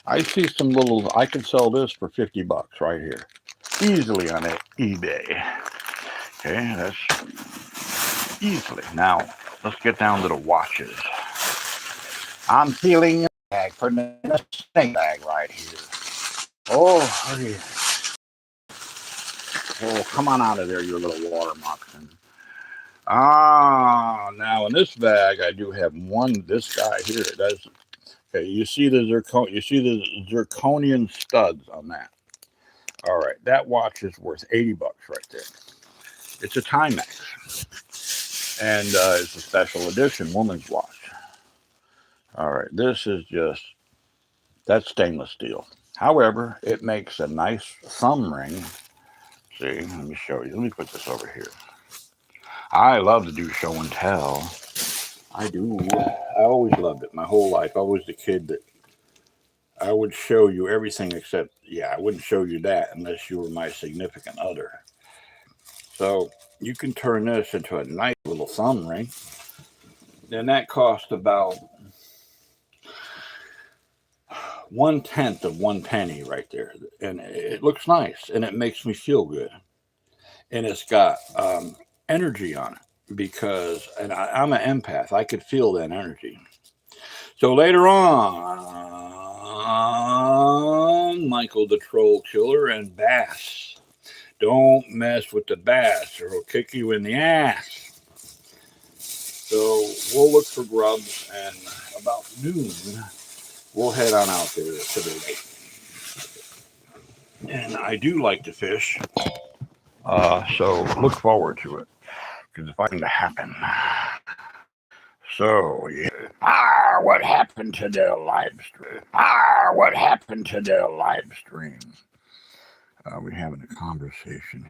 I see some little, I could sell this for $50 right here. Easily on eBay. Okay, that's easily. Now, let's get down to the watches. I'm feeling a bag for the snake bag right here. Oh, yeah. Oh, come on out of there, you little water moccasin. Now in this bag, I do have this guy here. That's okay. You see the zirconian studs on that. All right, that watch is worth $80 right there. It's a Timex, and it's a special edition woman's watch. All right, this is that's stainless steel. However, it makes a nice thumb ring. See, let me show you. Let me put this over here. I love to do show and tell. I do. I always loved it my whole life. I was the kid that I would show you everything except, I wouldn't show you that unless you were my significant other. So you can turn this into a nice little thumb ring. And that cost about 1/10 of 1 penny right there. And it looks nice and it makes me feel good. And it's got energy on it because, and I'm an empath, I could feel that energy. So later on, Michael the Troll Killer and Bass. Don't mess with the bass or he'll kick you in the ass. So we'll look for grubs, and about noon, we'll head on out there to the lake. And I do like to fish, so look forward to it, because it's going to happen. So, yeah. What happened to their live stream? What happened to their live stream? We're having a conversation.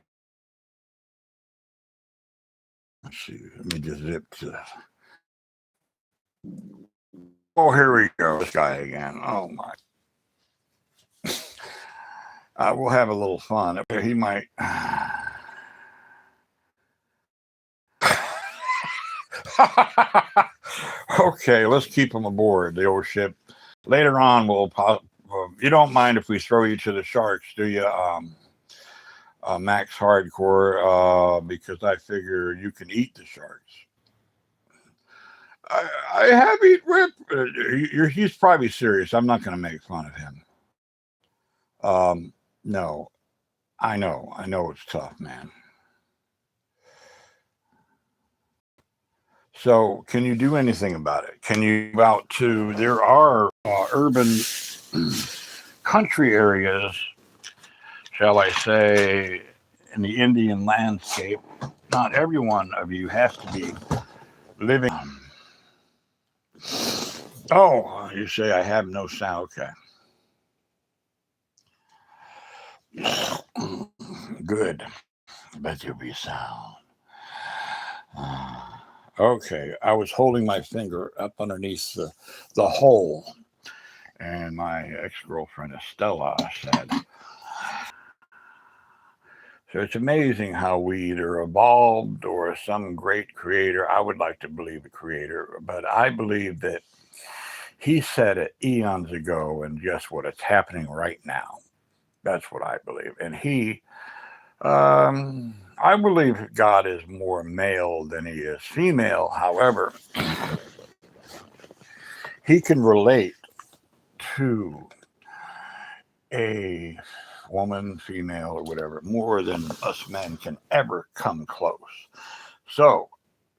Let's see. Let me just zip to. Oh, here we go. This guy again. Oh, my. We'll have a little fun. He might. Okay, let's keep him aboard the old ship. Later on, you don't mind if we throw you to the sharks, do you, Max Hardcore? Because I figure you can eat the sharks. I have eat Rip. He's probably serious. I'm not going to make fun of him. No, I know it's tough, man. So, can you do anything about it? Can you go out to? There are urban country areas, shall I say, in the Indian landscape. Not every one of you has to be living. Oh, you say I have no sound. Okay. Good. Bet you'll be sound. Okay. I was holding my finger up underneath the hole, and my ex-girlfriend Estella said, so it's amazing how we either evolved or some great creator. I would like to believe a creator, but I believe that he said it eons ago, and guess what? It's happening right now. That's what I believe. And I believe God is more male than he is female. However, he can relate to a woman, female, or whatever, more than us men can ever come close. So,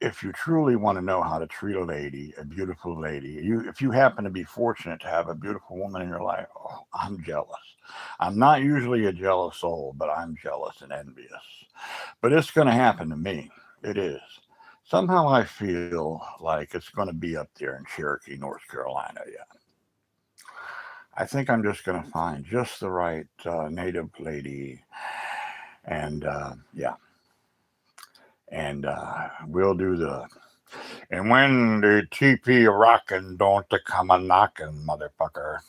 if you truly want to know how to treat a lady, a beautiful lady, if you happen to be fortunate to have a beautiful woman in your life, oh, I'm jealous. I'm not usually a jealous soul, but I'm jealous and envious. But it's going to happen to me. It is. Somehow I feel like it's going to be up there in Cherokee, North Carolina. Yeah. I think I'm just going to find just the right native lady, and we'll do and when the TP rockin', don't they come a knockin', motherfucker.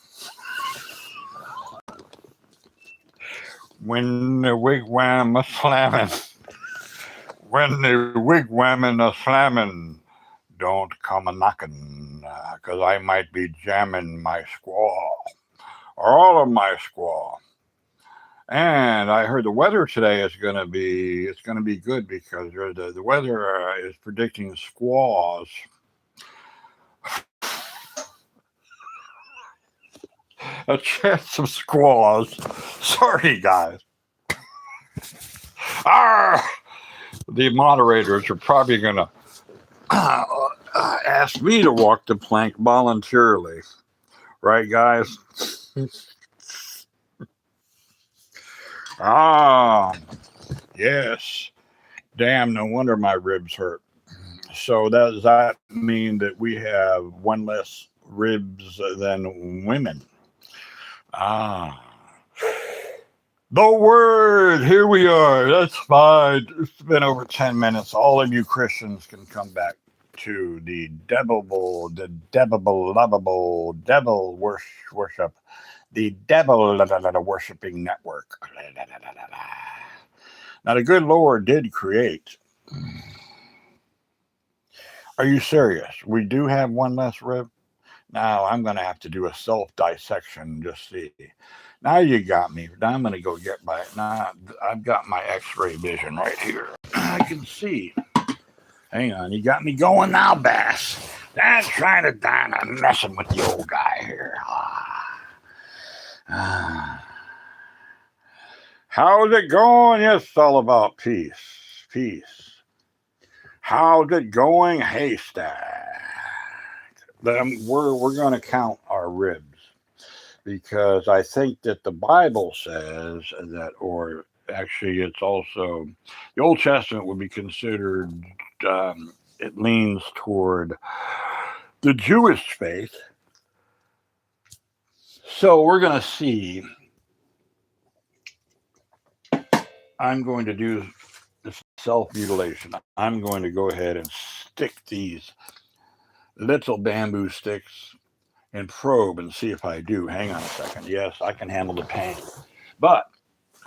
When the wigwam a slamming, when the wigwam a slamming, don't come a knocking, 'cause I might be jamming my squaw, or all of my squaw. And I heard the weather today is going to be good because the weather is predicting squaws. A chance of squaws. Sorry, guys. The moderators are probably going to ask me to walk the plank voluntarily. Right, guys? Yes. Damn, no wonder my ribs hurt. So does that mean that we have one less ribs than women? Ah. The word, here we are. That's fine. It's been over 10 minutes. All of you Christians can come back to the lovable devil worship, the devil worshiping network. Now, the good Lord did create. Are you serious? We do have one less rib? Now, I'm going to have to do a self dissection and just see. Now you got me. Now I'm going to go get my. Now I've got my X-ray vision right here. I can see. Hang on, you got me going now, Bass. That's trying to die. I'm messing with the old guy here. How's it going? Yes, it's all about peace. Peace. How's it going, Haystack? We're going to count our ribs. Because I think that the Bible says that, or actually, it's also the Old Testament would be considered, it leans toward the Jewish faith. So we're going to see. I'm going to do this self mutilation. I'm going to go ahead and stick these little bamboo sticks and probe and see if I do. Hang on a second. Yes, I can handle the pain. But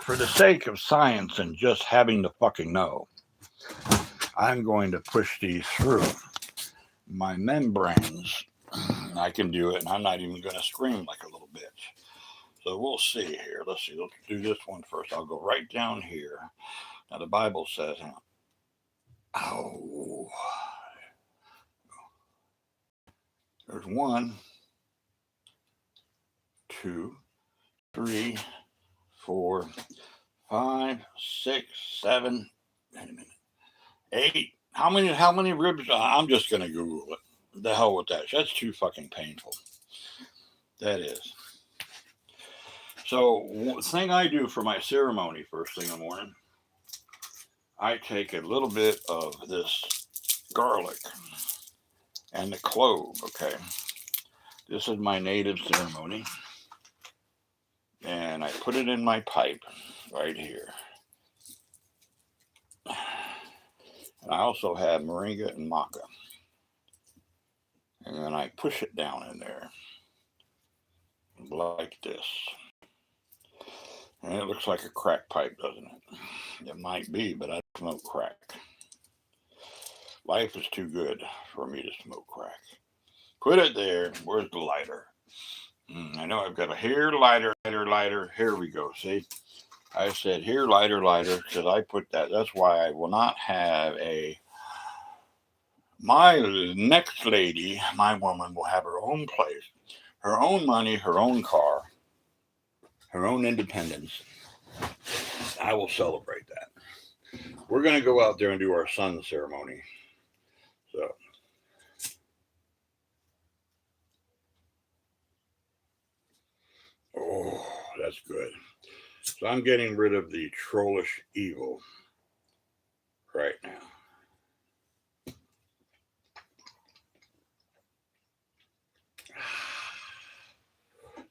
for the sake of science and just having to fucking know, I'm going to push these through my membranes. I can do it, and I'm not even going to scream like a little bitch. So we'll see here. Let's see. Let's do this one first. I'll go right down here. Now, the Bible says, oh, there's 1, 2, 3, 4, 5, 6, 7, wait a minute, 8. How many ribs? I'm just going to Google it. The hell with that. That's too fucking painful. That is. So, the thing I do for my ceremony first thing in the morning, I take a little bit of this garlic and the clove, okay? This is my native ceremony. And I put it in my pipe right here. And I also have moringa and maca. And then I push it down in there like this. And it looks like a crack pipe, doesn't it? It might be, but I don't smoke crack. Life is too good for me to smoke crack. Put it there. Where's the lighter? I know I've got a here lighter. Here we go. See? I said here lighter, because I put that. That's why I will not have my next lady, my woman, will have her own place, her own money, her own car, her own independence. I will celebrate that. We're going to go out there and do our sun ceremony. So, oh, that's good. So I'm getting rid of the trollish evil right now.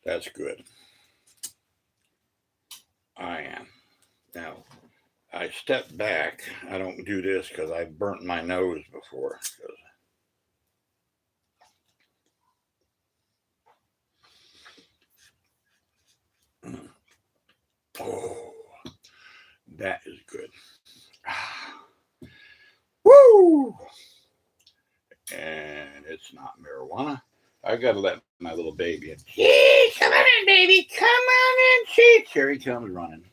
That's good. I am. Now, I step back. I don't do this because I've burnt my nose before. Oh, That is good. Woo! And it's not marijuana. I gotta let my little baby in. Cheech, come on in, baby. Come on in, Cheech. Here he comes running.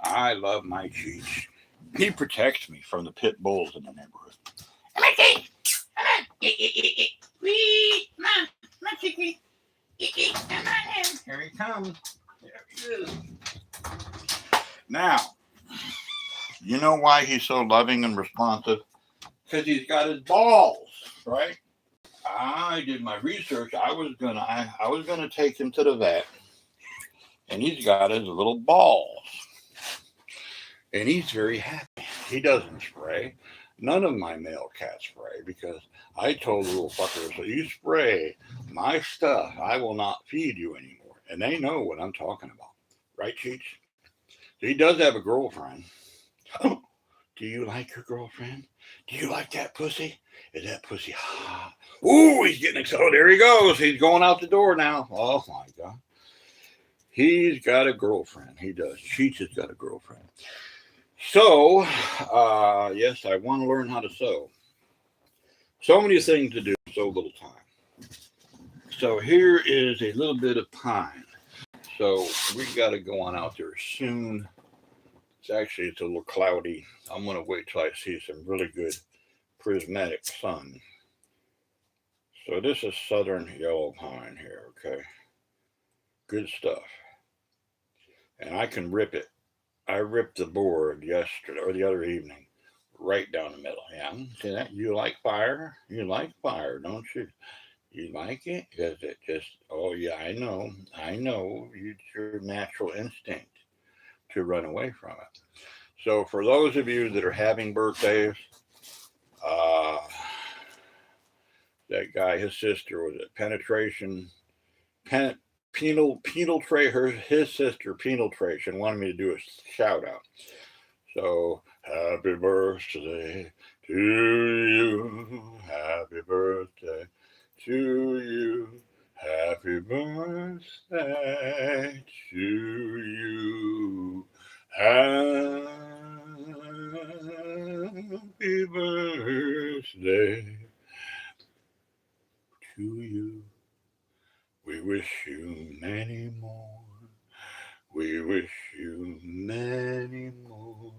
I love my Cheech. He protects me from the pit bulls in the neighborhood. Come on, Cheech. Come on. Wee. Come on. Come on, Cheechy. Come on in. Here he comes. There he is. Now, you know why he's so loving and responsive? Because he's got his balls, right? I did my research. I was gonna take him to the vet, and he's got his little balls, and he's very happy. He doesn't spray. None of my male cats spray because I told the little fuckers, so you spray my stuff, I will not feed you anymore. And they know what I'm talking about, right, Cheech? So he does have a girlfriend. Oh, do you like your girlfriend? Do you like that pussy? Is that pussy hot? Ooh, he's getting excited. Oh, there he goes. He's going out the door now. Oh, my God. He's got a girlfriend. He does. Cheech has got a girlfriend. So, yes, I want to learn how to sew. So many things to do, so little time. So here is a little bit of pine. So we got to go on out there soon. It's a little cloudy. I'm going to wait till I see some really good prismatic sun. So this is southern yellow pine here, okay? Good stuff. And I can rip it. I ripped the board yesterday or the other evening, right down the middle. Yeah, see that? You like fire? You like fire, don't you? You like it? Because it just, oh yeah, I know. It's your natural instinct to run away from it. So for those of you that are having birthdays, that guy, his sister was at penetration, his sister penetration wanted me to do a shout out. So happy birthday to you, happy birthday to you, happy birthday to you, happy birthday to you. We wish you many more. We wish you many more.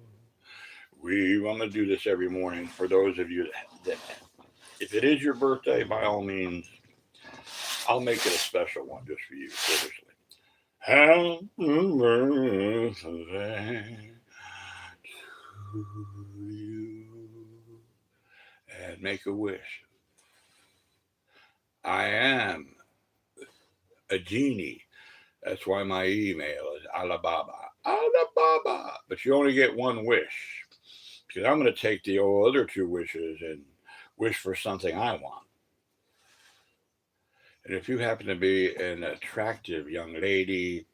I'm going to do this every morning for those of you that, if it is your birthday, by all means, I'll make it a special one just for you, seriously. Happy birthday to you. And make a wish. I am a genie. That's why my email is Alibaba. But you only get one wish. Because I'm going to take the other two wishes and wish for something I want. And if you happen to be an attractive young lady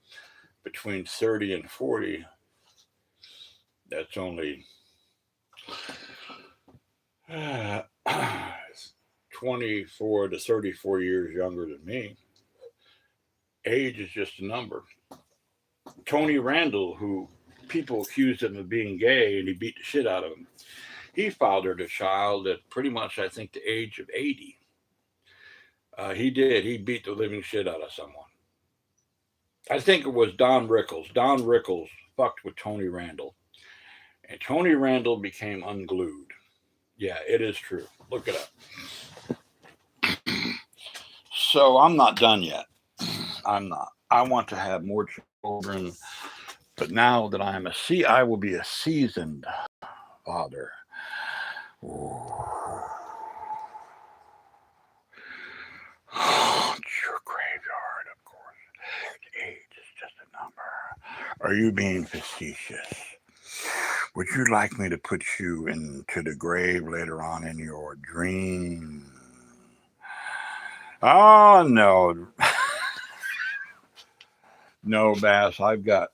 between 30 and 40, that's only 24 to 34 years younger than me. Age is just a number. Tony Randall, who people accused him of being gay and he beat the shit out of him, he fathered a child at pretty much, I think, the age of 80. He did. He beat the living shit out of someone. I think it was Don Rickles. Don Rickles fucked with Tony Randall. And Tony Randall became unglued. Yeah, it is true. Look it up. So I'm not done yet. I'm not. I want to have more children. But now that I will be a seasoned father. It's your graveyard, of course. Age is just a number. Are you being facetious? Would you like me to put you into the grave later on in your dream? Oh, no. No, Bass. I've got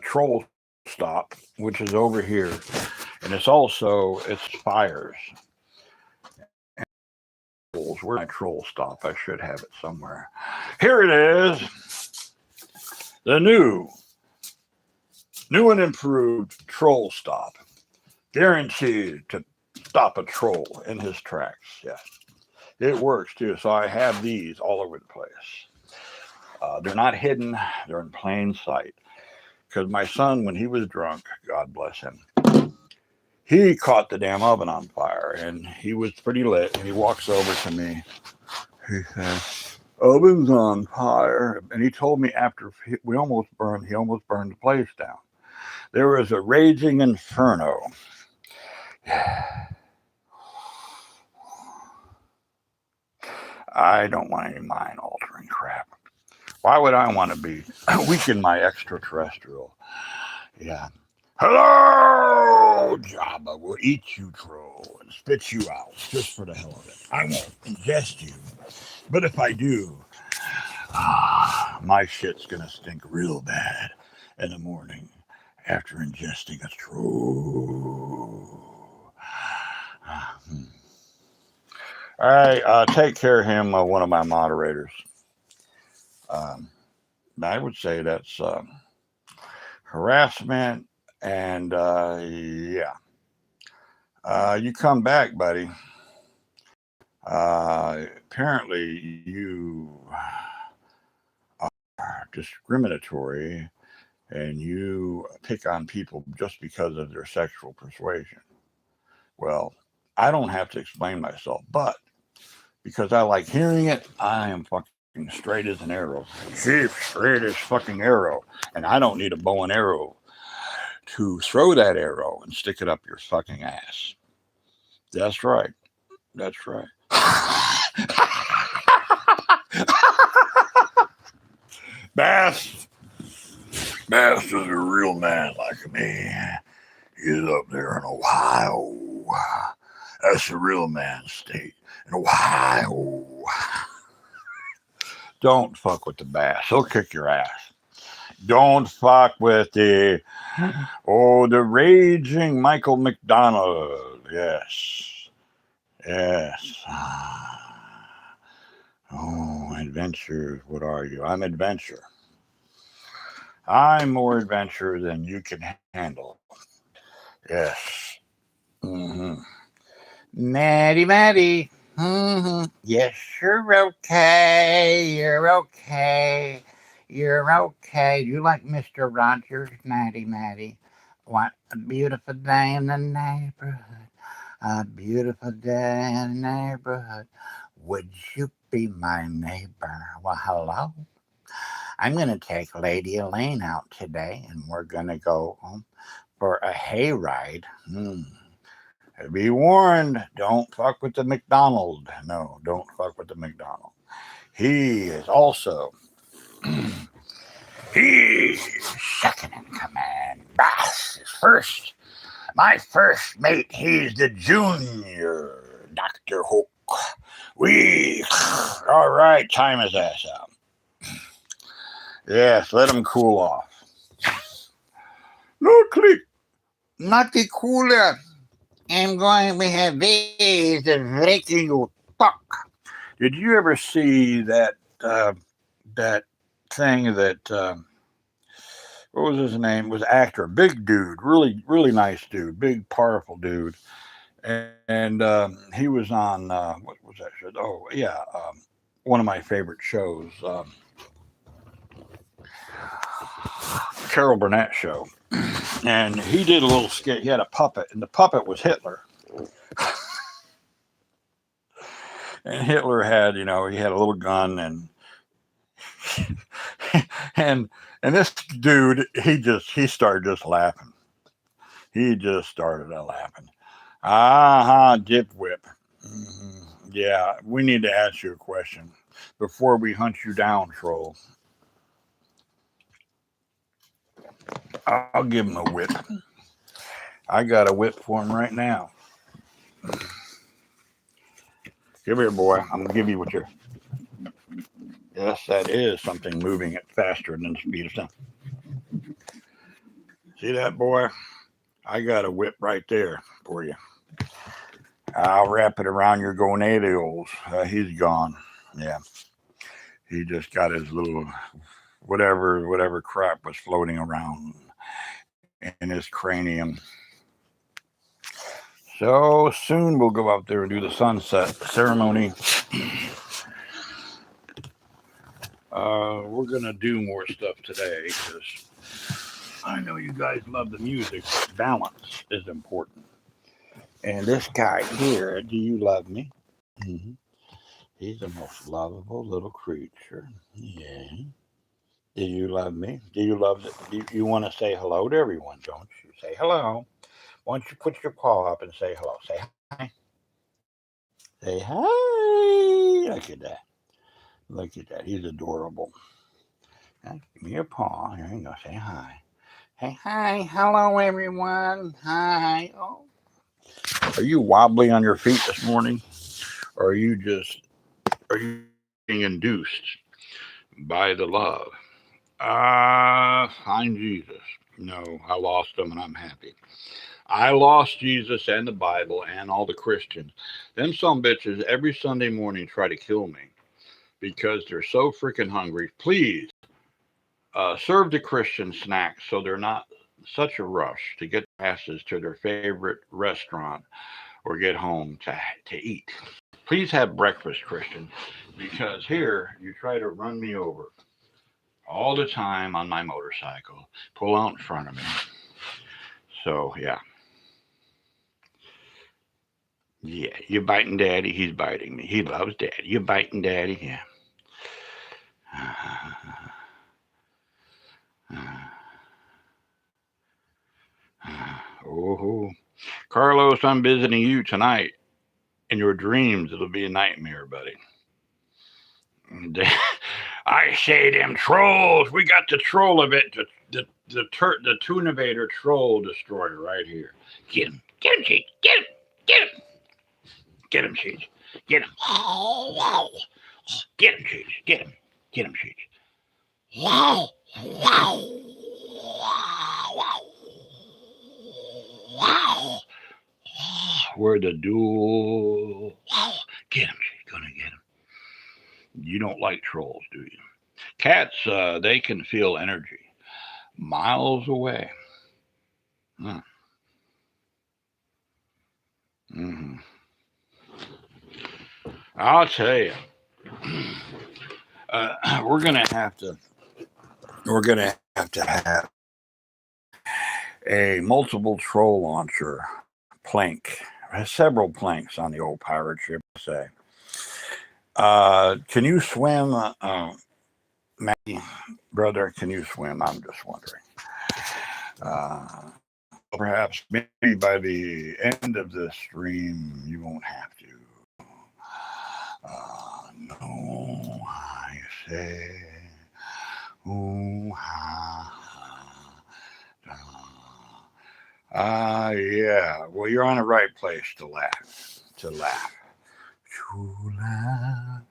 Troll Stop, which is over here, and it's fires. Where's my Troll Stop? I should have it somewhere. Here it is. The new and improved troll stop. Guaranteed to stop a troll in his tracks. Yes. It works too. So I have these all over the place. They're not hidden, they're in plain sight. Because my son, when he was drunk, God bless him, he caught the damn oven on fire and he was pretty lit. And he walks over to me. He says, "Oven's on fire." And he told me after he almost burned the place down. There was a raging inferno. I don't want any mind altering crap. Why would I want to be weaken my extraterrestrial? Yeah. Hello, Jabba will eat you, troll, and spit you out just for the hell of it. I won't ingest you, but if I do, my shit's gonna stink real bad in the morning after ingesting a troll. All right, take care of him, one of my moderators. I would say that's harassment, and yeah. You come back, buddy. Apparently, you are discriminatory and you pick on people just because of their sexual persuasion. Well, I don't have to explain myself, but because I like hearing it, I am fucking straight as an arrow. Straight as fucking arrow. And I don't need a bow and arrow to throw that arrow and stick it up your fucking ass. That's right. That's right. Bass is a real man like me. He's up there in Ohio. That's the real man state. In Ohio. Don't fuck with the bass. He'll kick your ass. Don't fuck with the raging Michael McDonald. Yes. Yes. Oh, adventure. What are you? I'm adventure. I'm more adventure than you can handle. Yes. Mm-hmm. Maddie. Mm-hmm. Yes, you're okay. You're okay. You're okay. You like Mr. Rogers, Maddie. What a beautiful day in the neighborhood. A beautiful day in the neighborhood. Would you be my neighbor? Well, hello. I'm going to take Lady Elaine out today, and we're going to go for a hayride. Be warned, don't fuck with the McDonald. No, don't fuck with the McDonald. He is also, he's second in command. Bass is first. My first mate, he's the junior, Dr. Hook. All right, time his ass out. Yes, let him cool off. No click. Not the cooler. I'm going to have ways of making you fuck. Did you ever see that thing that what was his name? It was actor, big dude, really nice dude, big powerful dude, and he was on what was that show? Oh yeah, one of my favorite shows, Carol Burnett show, and he did a little skit. He had a puppet, and the puppet was Hitler. And Hitler had, he had a little gun, and this dude, he started just laughing. He just started laughing. Dip whip. Mm-hmm. Yeah, we need to ask you a question before we hunt you down, troll. I'll give him a whip. I got a whip for him right now. Give here, boy. I'm going to give you what you're... Yes, that is something moving it faster than the speed of sound. See that, boy? I got a whip right there for you. I'll wrap it around your gonadules. He's gone. Yeah. He just got his little whatever crap was floating around in his cranium. So soon we'll go out there and do the sunset ceremony. We're going to do more stuff today because I know you guys love the music, but balance is important. And this guy here, do you love me? Mm-hmm. He's the most lovable little creature. Yeah. Do you love me? Do you love it? You want to say hello to everyone, don't you? Say hello. Why don't you put your paw up and say hello? Say hi. Say hi. Look at that. Look at that. He's adorable. Now, give me your paw. Here you go. Say hi. Hey, hi. Hello, everyone. Hi. Oh. Are you wobbly on your feet this morning? Or are you being induced by the love? Find Jesus. No, I lost him and I'm happy. I lost Jesus and the Bible and all the Christians. Them some bitches every Sunday morning try to kill me because they're so freaking hungry. Please serve the Christian snacks so they're not such a rush to get passes to their favorite restaurant or get home to eat. Please have breakfast, Christian, because here you try to run me over all the time on my motorcycle, pull out in front of me. So, yeah. Yeah, you biting daddy, he's biting me. He loves daddy. You biting daddy, yeah. Oh, Carlos, I'm visiting you tonight. In your dreams, it'll be a nightmare, buddy. I say them trolls. We got the troll of it. The Toonivator troll destroyer right here. Get him, Cheech. Get him, Cheech. Get him. Get him, Cheech. Get him, Cheech. Wow, wow, wow, wow. We're the duel. Wow, get him, Cheech. Gonna get him. You don't like trolls, do you? Cats, they can feel energy miles away. Hmm. Mm-hmm. I'll tell you, we're gonna have to have a multiple troll launcher plank. Several planks on the old pirate ship. Say, can you swim, Maggie, brother? Can you swim? I'm just wondering. Perhaps maybe by the end of the stream, you won't have to. No, I say, ooh, yeah. Well, you're on the right place to laugh. To laugh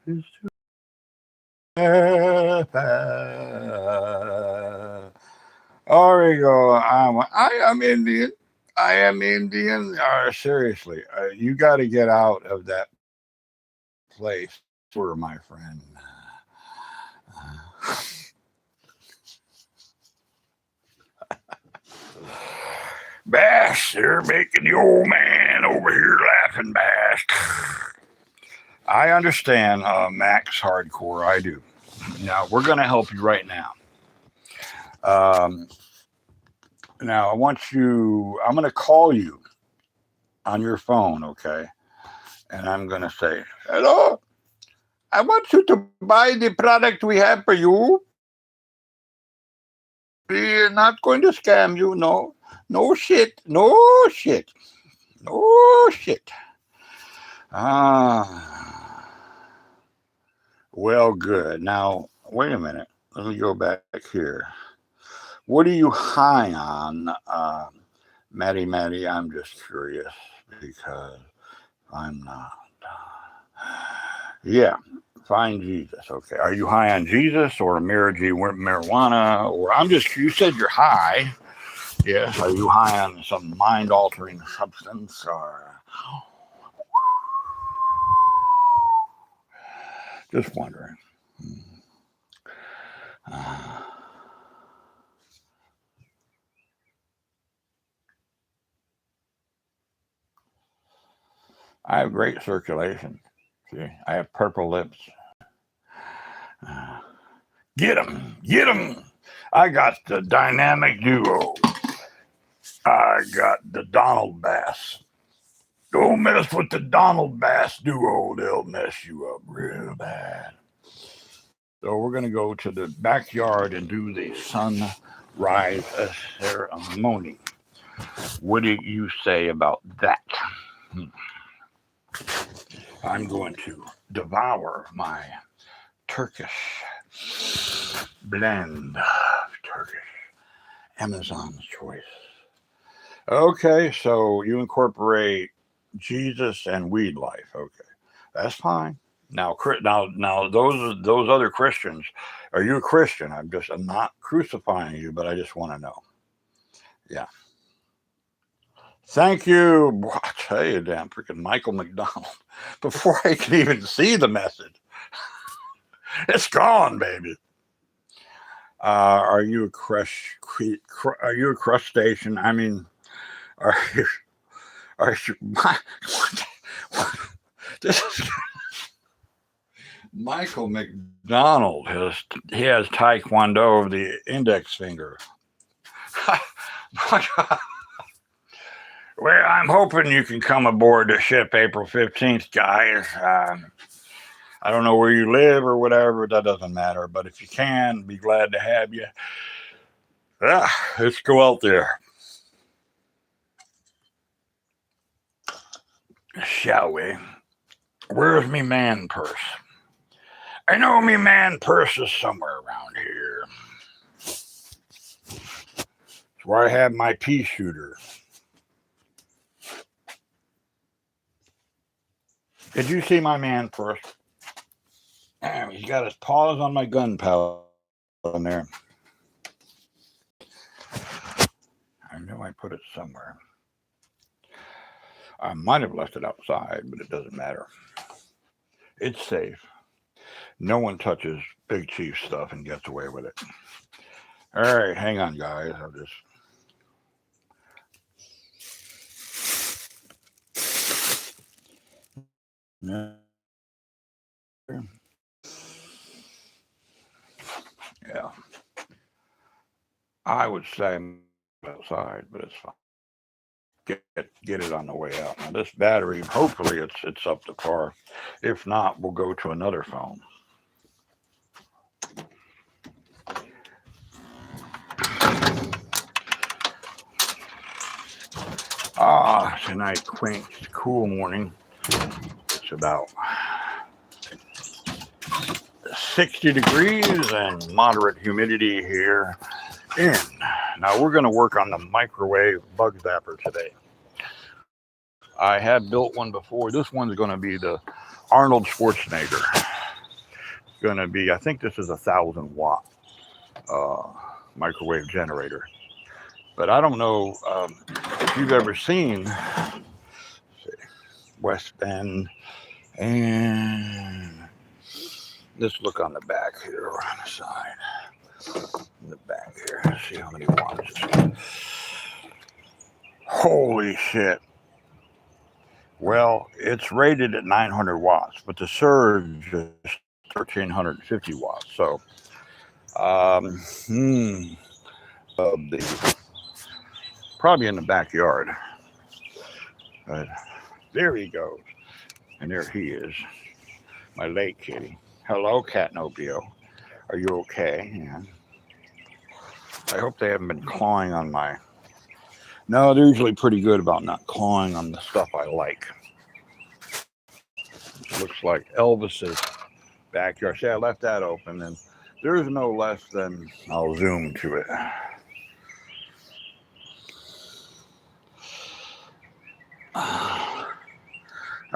is to laugh. There you go. I am Indian. I am Indian. Seriously, you got to get out of that place, for my friend. Bash, they're making the old man over here laughing, Bash. I understand, Max Hardcore. I do. Now, we're going to help you right now. Now, I'm going to call you on your phone, okay? And I'm going to say, hello, I want you to buy the product we have for you. We're not going to scam you, no. No shit. Well, good. Now, wait a minute. Let me go back here. What are you high on, Maddie? I'm just curious because I'm not. Yeah, find Jesus. Okay. Are you high on Jesus or marijuana? Or you said you're high. Yes. Are you high on some mind-altering substance or? Just wondering. I have great circulation. See, I have purple lips. Get 'em, get 'em. I got the dynamic duo. I got the Donald Bass. Don't mess with the Donald Bass duo. They'll mess you up real bad. So we're going to go to the backyard and do the sunrise ceremony. What do you say about that? I'm going to devour my Turkish blend of Turkish Amazon's choice. Okay, so you incorporate Jesus and weed life. Okay, that's fine. Now, those other Christians, are you a Christian? I'm not crucifying you, but I just want to know. Yeah. Thank you. Boy, I tell you, damn freaking Michael McDonald. Before I can even see the message, it's gone, baby. Are you a Are you a crustacean? I mean, are you? This is Michael McDonald has Taekwondo of the index finger. Well, I'm hoping you can come aboard the ship April 15th, guys. I don't know where you live or whatever. That doesn't matter. But if you can, be glad to have you. Let's go out there. Shall we? Where's me man purse? I know me man purse is somewhere around here. It's where I have my pea shooter. Did you see my man purse? Damn, he's got his paws on my gunpowder in there. I know I put it somewhere. I might have left it outside, but it doesn't matter. It's safe. No one touches Big Chief stuff and gets away with it. All right, hang on, guys. I'll just... Yeah. I would say I'm outside, but it's fine. Get it on the way out. Now this battery, hopefully it's up to par. If not, we'll go to another phone. Tonight, quaint, cool morning. It's about 60 degrees and moderate humidity here in. Now we're going to work on the microwave bug zapper today. I have built one before. This one's going to be the Arnold Schwarzenegger. It's going to be, I think this is 1,000 watt microwave generator. But I don't know if you've ever seen West End, and let's look on the back here or on the side. In the back here, let's see how many watts this is. Holy shit. Well, it's rated at 900 watts, but the surge is 1,350 watts. So, probably in the backyard. But there he goes. And there he is, my late kitty. Hello, Catnopio. Are you okay? Yeah. I hope they haven't been clawing on my... No, they're usually pretty good about not clawing on the stuff I like. It looks like Elvis's backyard. See, I left that open, and there's no less than... I'll zoom to it.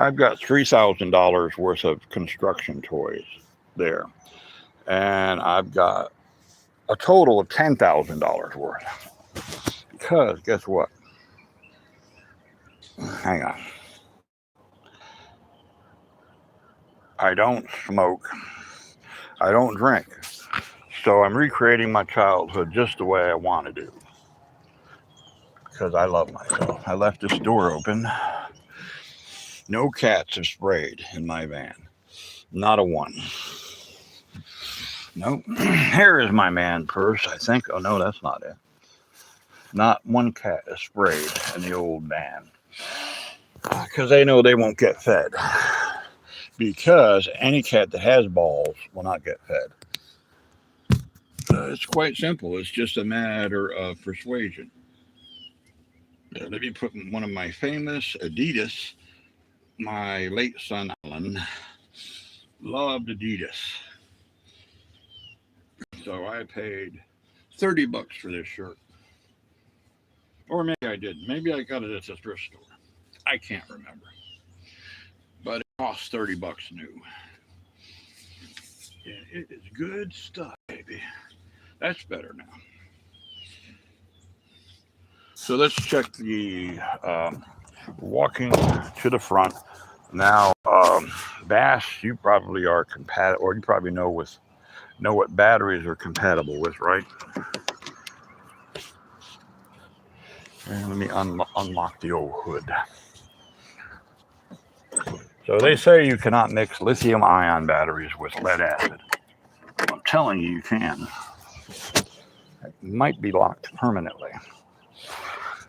I've got $3,000 worth of construction toys there. And I've got a total of $10,000 worth. Because guess what? Hang on. I don't smoke. I don't drink. So I'm recreating my childhood just the way I want to do. Because I love myself. I left this door open. No cats have sprayed in my van. Not a one. Nope. Here is my man purse, I think. Oh, no, that's not it. Not one cat is sprayed in the old van. Because they know they won't get fed. Because any cat that has balls will not get fed. It's quite simple. It's just a matter of persuasion. Let me put one of my famous Adidas. My late son, Alan, loved Adidas. So I paid $30 for this shirt. Or maybe I didn't. Maybe I got it at the thrift store. I can't remember. But it cost $30 new. And it is good stuff, baby. That's better now. So let's check the walking to the front. Now, Bass, you probably are compatible, or you probably know what batteries are compatible with, right? And let me unlock the old hood. So they say you cannot mix lithium-ion batteries with lead acid. I'm telling you, you can. It might be locked permanently.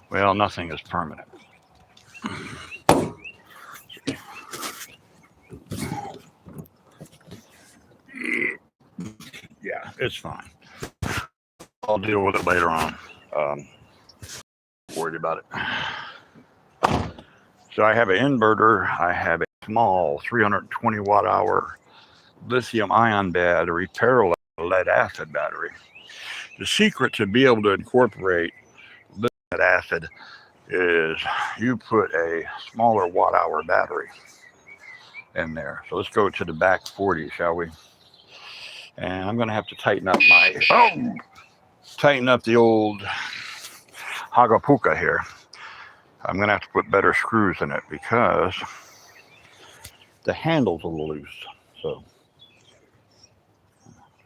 Well, nothing is permanent. Yeah, it's fine. I'll deal with it later on. Worried about it. So I have an inverter. I have a small 320 watt hour lithium ion battery, parallel lead acid battery. The secret to be able to incorporate lead acid is you put a smaller watt hour battery in there. So let's go to the back 40, shall we? And I'm going to have to tighten up the old Hagapuka here. I'm going to have to put better screws in it because the handle's a little loose. So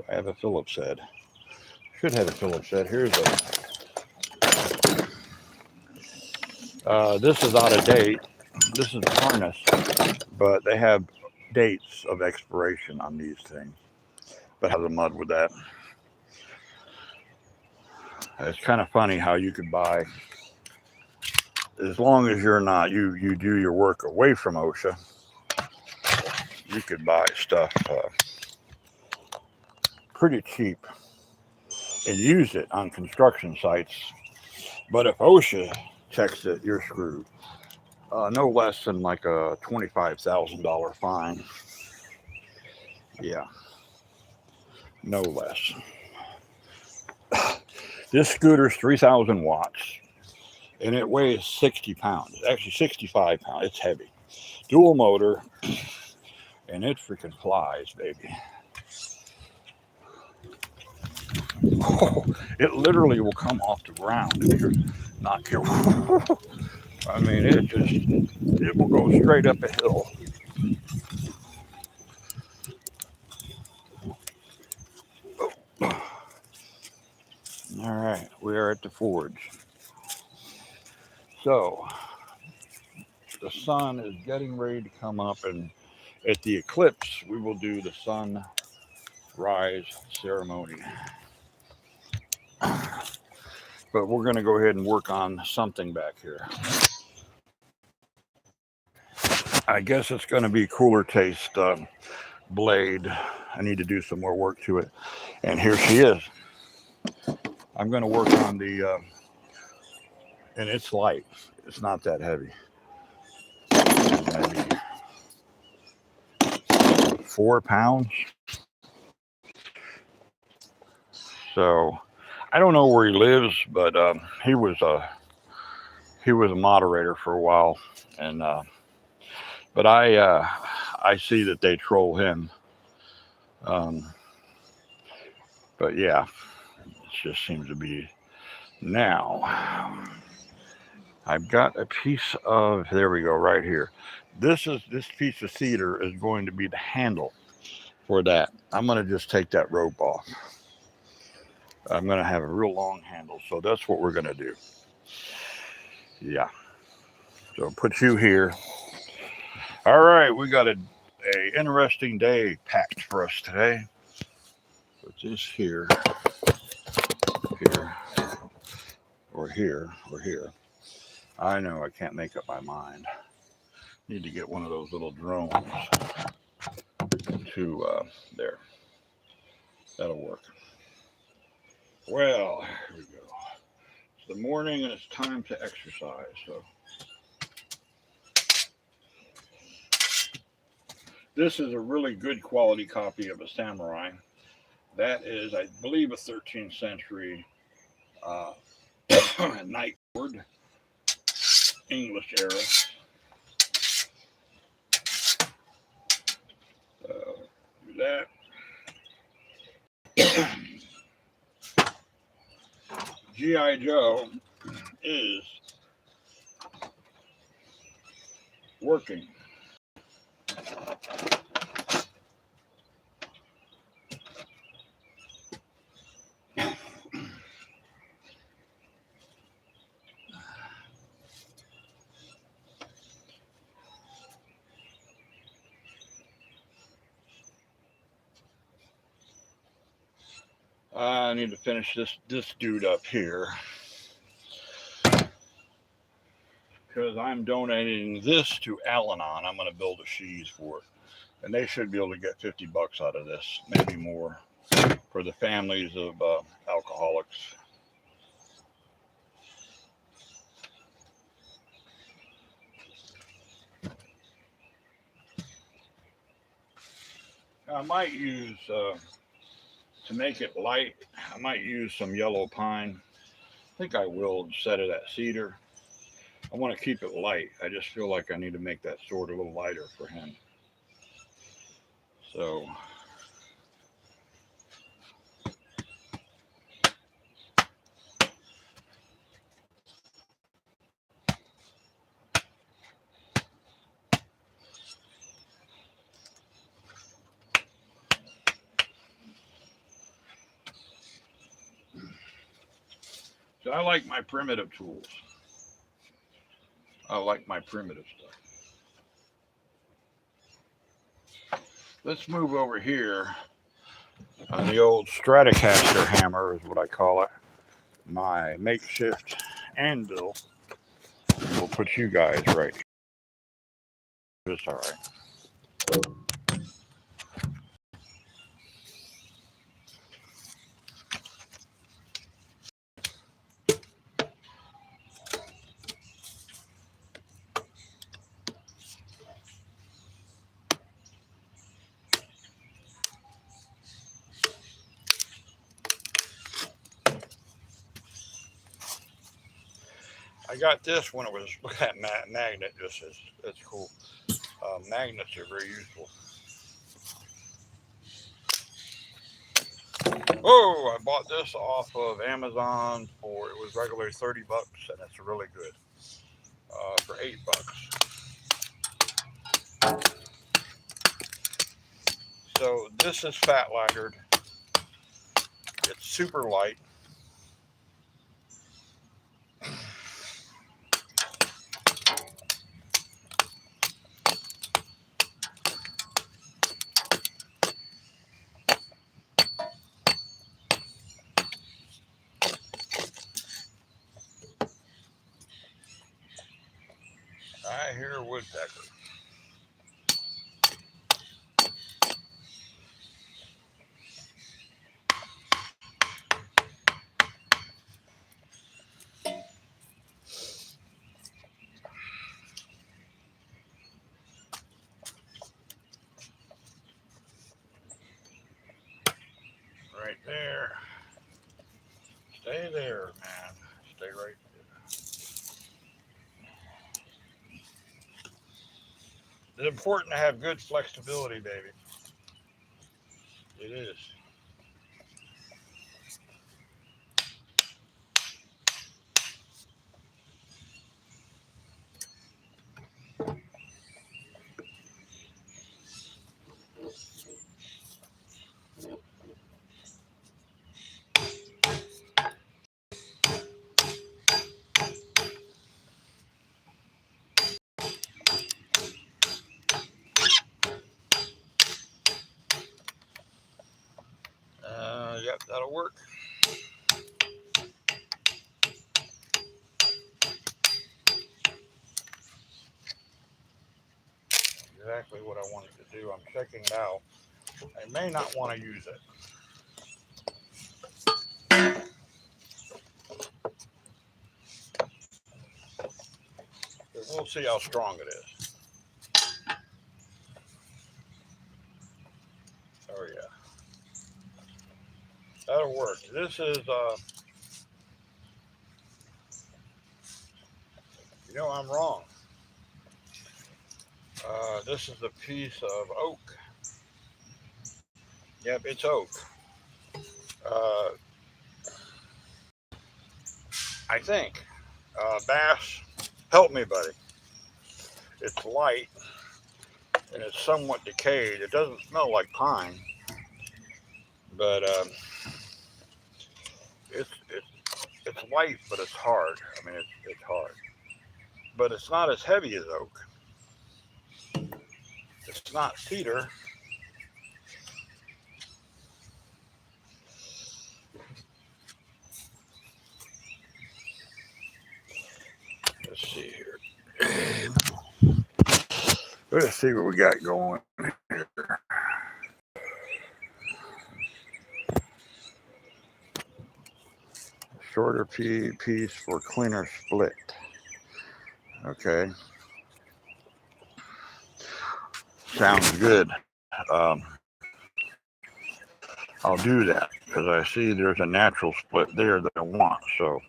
I have a Phillips head. Should have a Phillips head. Here's this is out of date. This is the harness, but they have dates of expiration on these things. But have the mud with that. It's kind of funny how you could buy, as long as you're not, you do your work away from OSHA, you could buy stuff pretty cheap and use it on construction sites. But if OSHA checks it, you're screwed. No less than like a $25,000 fine. Yeah, no less. This scooter's 3,000 watts and it weighs 60 pounds. Actually 65 pounds. It's heavy. Dual motor, and it freaking flies, baby. Oh, it literally will come off the ground if you're not careful. I mean, it will go straight up a hill. All right, we are at the forge. So the sun is getting ready to come up, and at the eclipse, we will do the sunrise ceremony. But we're going to go ahead and work on something back here. I guess it's going to be Cooler Taste blade. I need to do some more work to it. And here she is. I'm going to work on the, and it's light. It's not that heavy. Maybe 4 pounds. So I don't know where he lives, but he was a moderator for a while, and but I see that they troll him. But yeah, it just seems to be now. I've got a piece of, there we go, right here. This piece of cedar is going to be the handle for that. I'm going to just take that rope off. I'm going to have a real long handle. So that's what we're going to do. Yeah. So put you here. All right, we got a interesting day packed for us today. Put this here, here, or here, or here. I know I can't make up my mind. Need to get one of those little drones to there. That'll work. Well, here we go. It's the morning and it's time to exercise. So this is a really good quality copy of a Samurai. That is, I believe, a 13th century night sword, English era. Do that. G.I. Joe is working. I need to finish this dude up here because I'm donating this to Al-Anon. I'm going to build a sheath for it, and they should be able to get $50 out of this, maybe more, for the families of alcoholics. I might use, to make it light, I might use some yellow pine. I think I will instead of that cedar. I want to keep it light. I just feel like I need to make that sword a little lighter for him. So I like my primitive tools. I like my primitive stuff. Let's move over here on the old Stratocaster hammer is what I call it. My makeshift anvil. We'll put you guys right here. It's all right. I got this when it was, look at that magnet, that's cool. Magnets are very useful. Oh, I bought this off of Amazon it was regularly $30 and it's really good. For $8. So this is fat lacquered. It's super light. I hear a woodpecker. Right there. Stay there, man. Stay right there. It's important to have good flexibility, baby. It is. exactly what I wanted to do. I'm checking it out. I may not want to use it. But we'll see how strong it is. Oh yeah, that'll work. This is, I'm wrong. This is a piece of oak. Yep, it's oak. Uh, I think. Bass, help me, buddy. It's light and it's somewhat decayed. It doesn't smell like pine, but it's light, but it's hard. I mean, it's hard, but it's not as heavy as oak. It's not cedar. Let's see here. Let's see what we got going here. Shorter piece for cleaner split. Okay. Sounds good. Um, I'll do that because I see there's a natural split there that I want. So,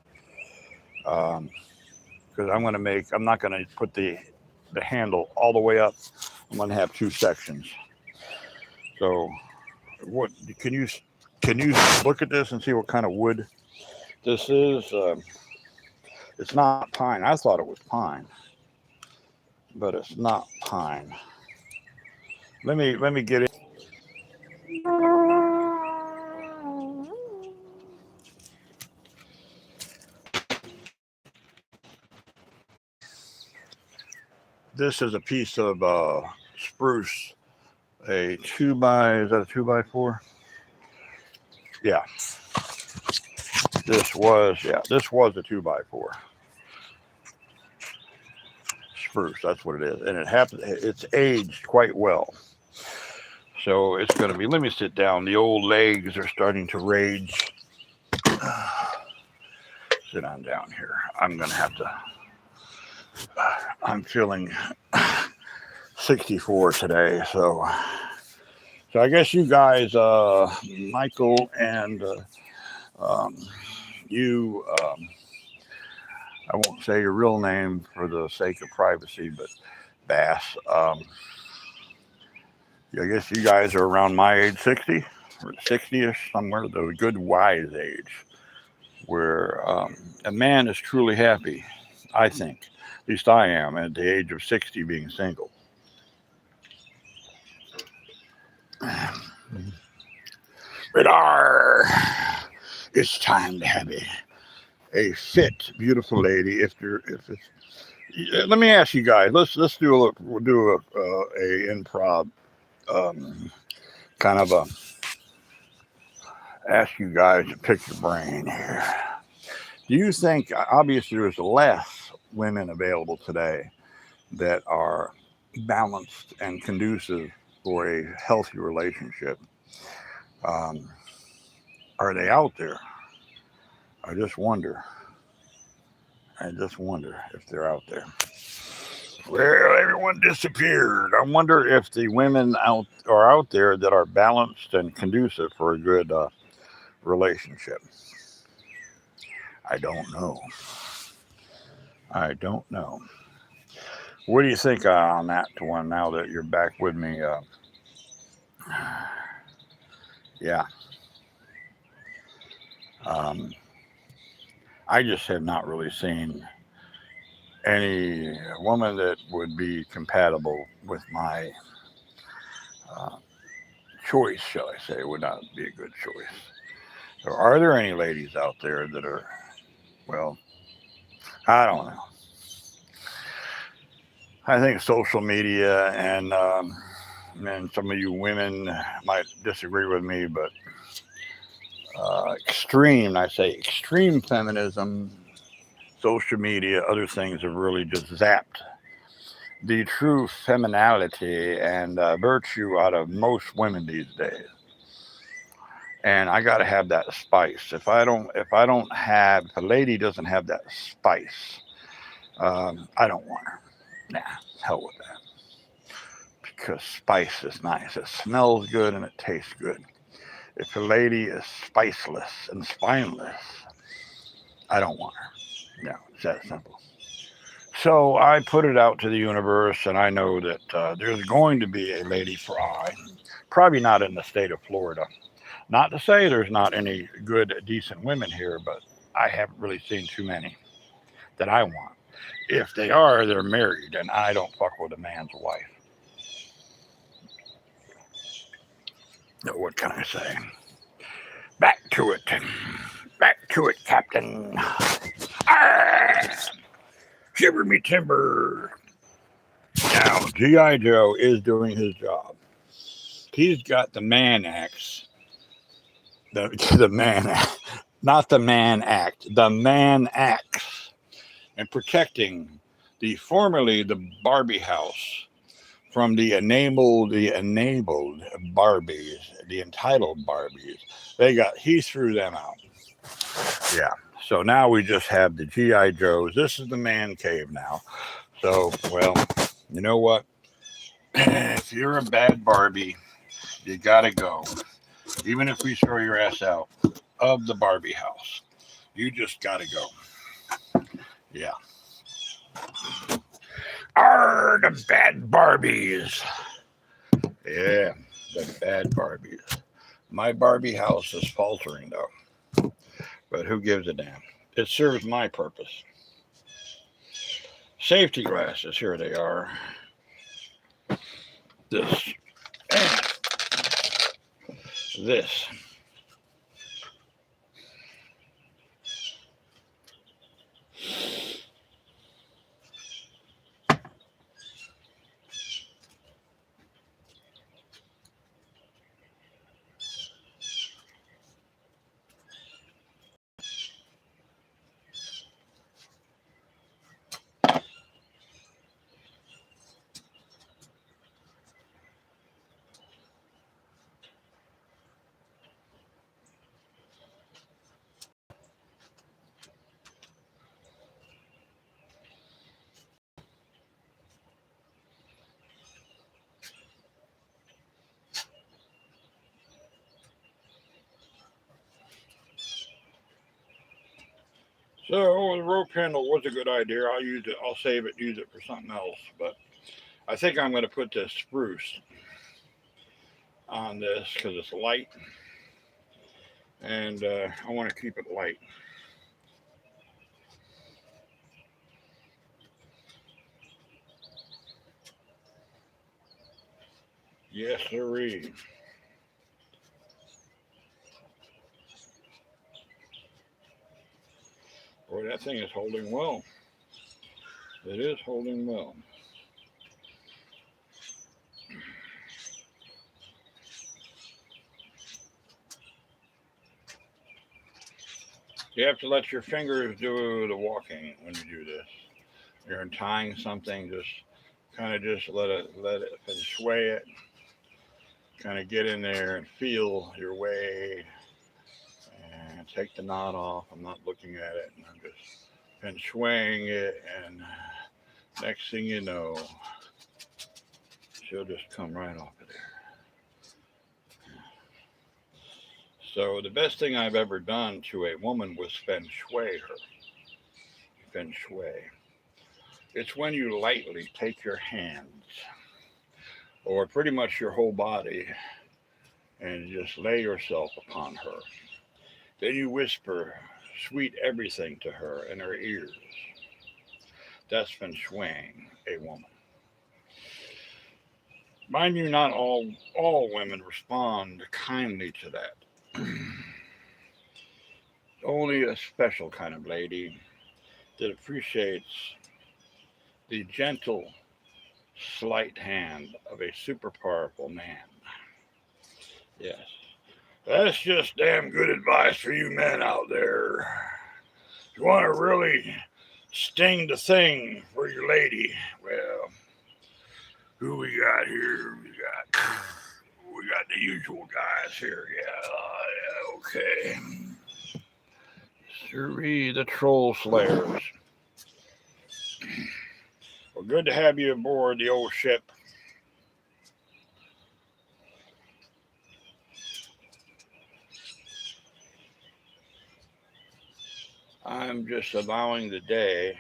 because I'm not going to put the handle all the way up. I'm going to have two sections. So, what can you look at this and see what kind of wood this is? It's not pine. I thought it was pine, but it's not pine. Let me get it. This is a piece of spruce, is that a 2x4? Yeah. This was a 2x4. Spruce, that's what it is. And it's aged quite well. So it's going to be, let me sit down. The old legs are starting to rage. Sit on down here. I'm going to have to, I'm feeling 64 today. So I guess you guys, Michael and you, I won't say your real name for the sake of privacy, but Bass. I guess you guys are around my age, 60 or 60ish, somewhere, the good wise age, where a man is truly happy, I think. At least I am at the age of 60 being single. Radar! It's time to have a fit, beautiful lady. If it's, let me ask you guys. Let's do a improv, kind of a ask you guys to pick your brain here. Do you think, obviously, there's less women available today that are balanced and conducive for a healthy relationship? Are they out there? I just wonder if they're out there. Well, everyone disappeared. I wonder if the women are out there that are balanced and conducive for a good relationship. I don't know. What do you think on that one now that you're back with me? Yeah. I just have not really seen any woman that would be compatible with my choice, shall I say. It would not be a good choice. So are there any ladies out there that are, well, I don't know. I think social media and some of you women might disagree with me, but extreme feminism, social media, other things have really just zapped the true femininity and virtue out of most women these days. And I got to have that spice. If I don't have, if a lady doesn't have that spice, I don't want her. Nah, hell with that. Because spice is nice. It smells good and it tastes good. If a lady is spiceless and spineless, I don't want her. No, it's that simple. So I put it out to the universe, and I know that there's going to be a lady for I. Probably not in the state of Florida. Not to say there's not any good, decent women here, but I haven't really seen too many that I want. If they are, they're married, and I don't fuck with a man's wife. What can I say? Back to it. Back to it, Captain. Arr! Shiver me timber. Now, G.I. Joe is doing his job. He's got the man axe. The man, not the man act, the man axe, and protecting formerly the Barbie house from the enabled Barbies, the entitled Barbies. He threw them out. Yeah. So now we just have the G.I. Joes. This is the man cave now. So, well, you know what? If you're a bad Barbie, you gotta go. Even if we throw your ass out of the Barbie house, you just gotta go. Yeah. Arr, the bad Barbies. Yeah, the bad Barbies. My Barbie house is faltering though. But who gives a damn? It serves my purpose. Safety glasses, here they are. This. This. So the rope handle was a good idea. I'll use it. I'll save it, use it for something else. But I think I'm going to put this spruce on this because it's light, and I want to keep it light. Yes, sirree. Boy, that thing is holding well. It is holding well. You have to let your fingers do the walking when you do this. You're untying something, just kind of just let it sway it. Kind of get in there and feel your way and take the knot off. I'm not looking at it, and I'm just been swaying it, and next thing you know, she'll just come right off of there. So the best thing I've ever done to a woman was feng shui her. Feng shui. It's when you lightly take your hands, or pretty much your whole body, and just lay yourself upon her. Then you whisper sweet everything to her in her ears. That's feng shuiing a woman. Mind you, not all women respond kindly to that. Only a special kind of lady that appreciates the gentle, slight hand of a super powerful man. Yes. That's just damn good advice for you men out there. If you want to really sting the thing for your lady, well, Who we got here? We got the usual guys here. Yeah, okay. Three, the troll slayers. Well, good to have you aboard the old ship. I'm just allowing the day.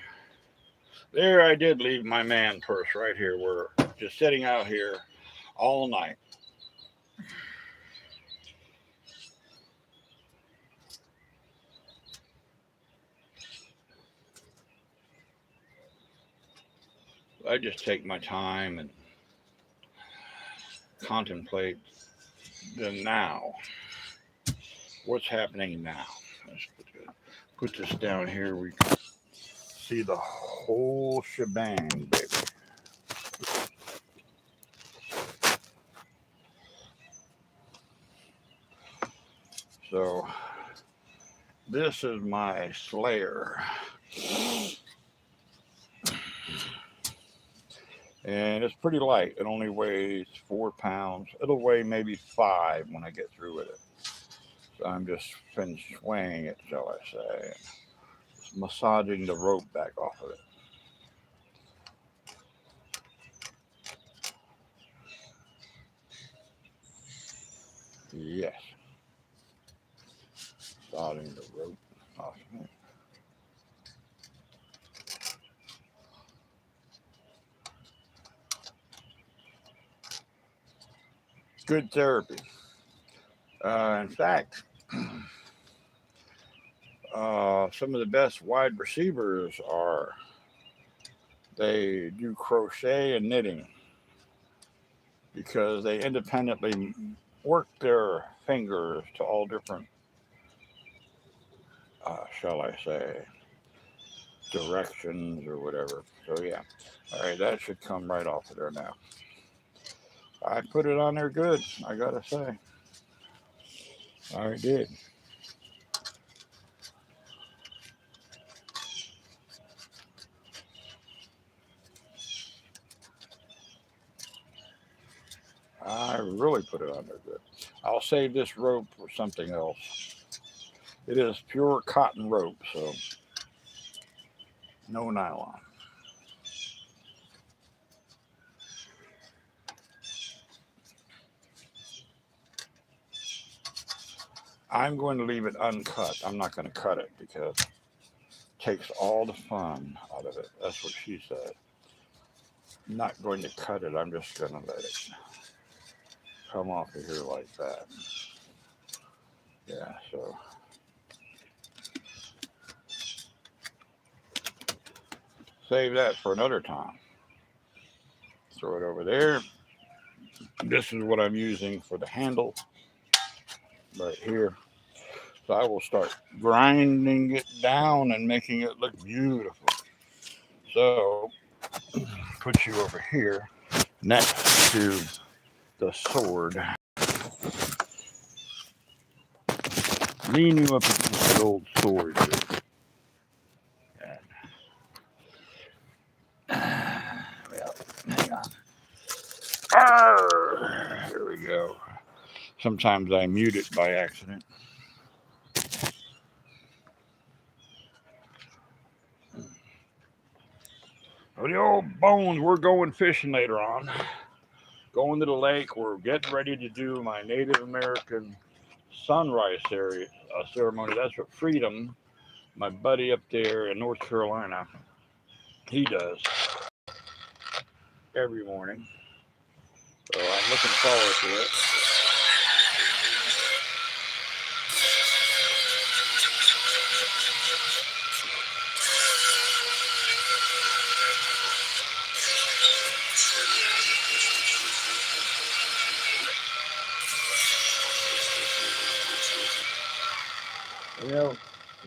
There, I did leave my man purse right here. We're just sitting out here all night. I just take my time and contemplate the now. What's happening now? Let's put this down here. We can see the whole shebang, baby. So this is my Slayer. And it's pretty light. It only weighs 4 pounds. It'll weigh maybe 5 when I get through with it. So I'm just swaying it, shall I say. Just massaging the rope back off of it. Yes. Massaging the rope off of it. Good therapy. In fact, some of the best wide receivers they do crochet and knitting because they independently work their fingers to all different, shall I say, directions or whatever. So yeah, all right, that should come right off of there now. I put it on there good, I gotta say. I did. I really put it on there good. I'll save this rope for something else. It is pure cotton rope, so no nylon. I'm going to leave it uncut. I'm not going to cut it because it takes all the fun out of it. That's what she said. I'm not going to cut it. I'm just going to let it come off of here like that. Yeah, so save that for another time. Throw it over there. This is what I'm using for the handle right here. So I will start grinding it down and making it look beautiful. So put you over here next to the sword. Lean you up against the old sword here. Well, hang on. Arr, here we go. Sometimes I mute it by accident. Well, the old bones, we're going fishing later on. Going to the lake. We're getting ready to do my Native American sunrise ceremony. That's what Freedom, my buddy up there in North Carolina, he does every morning. So I'm looking forward to it. You know,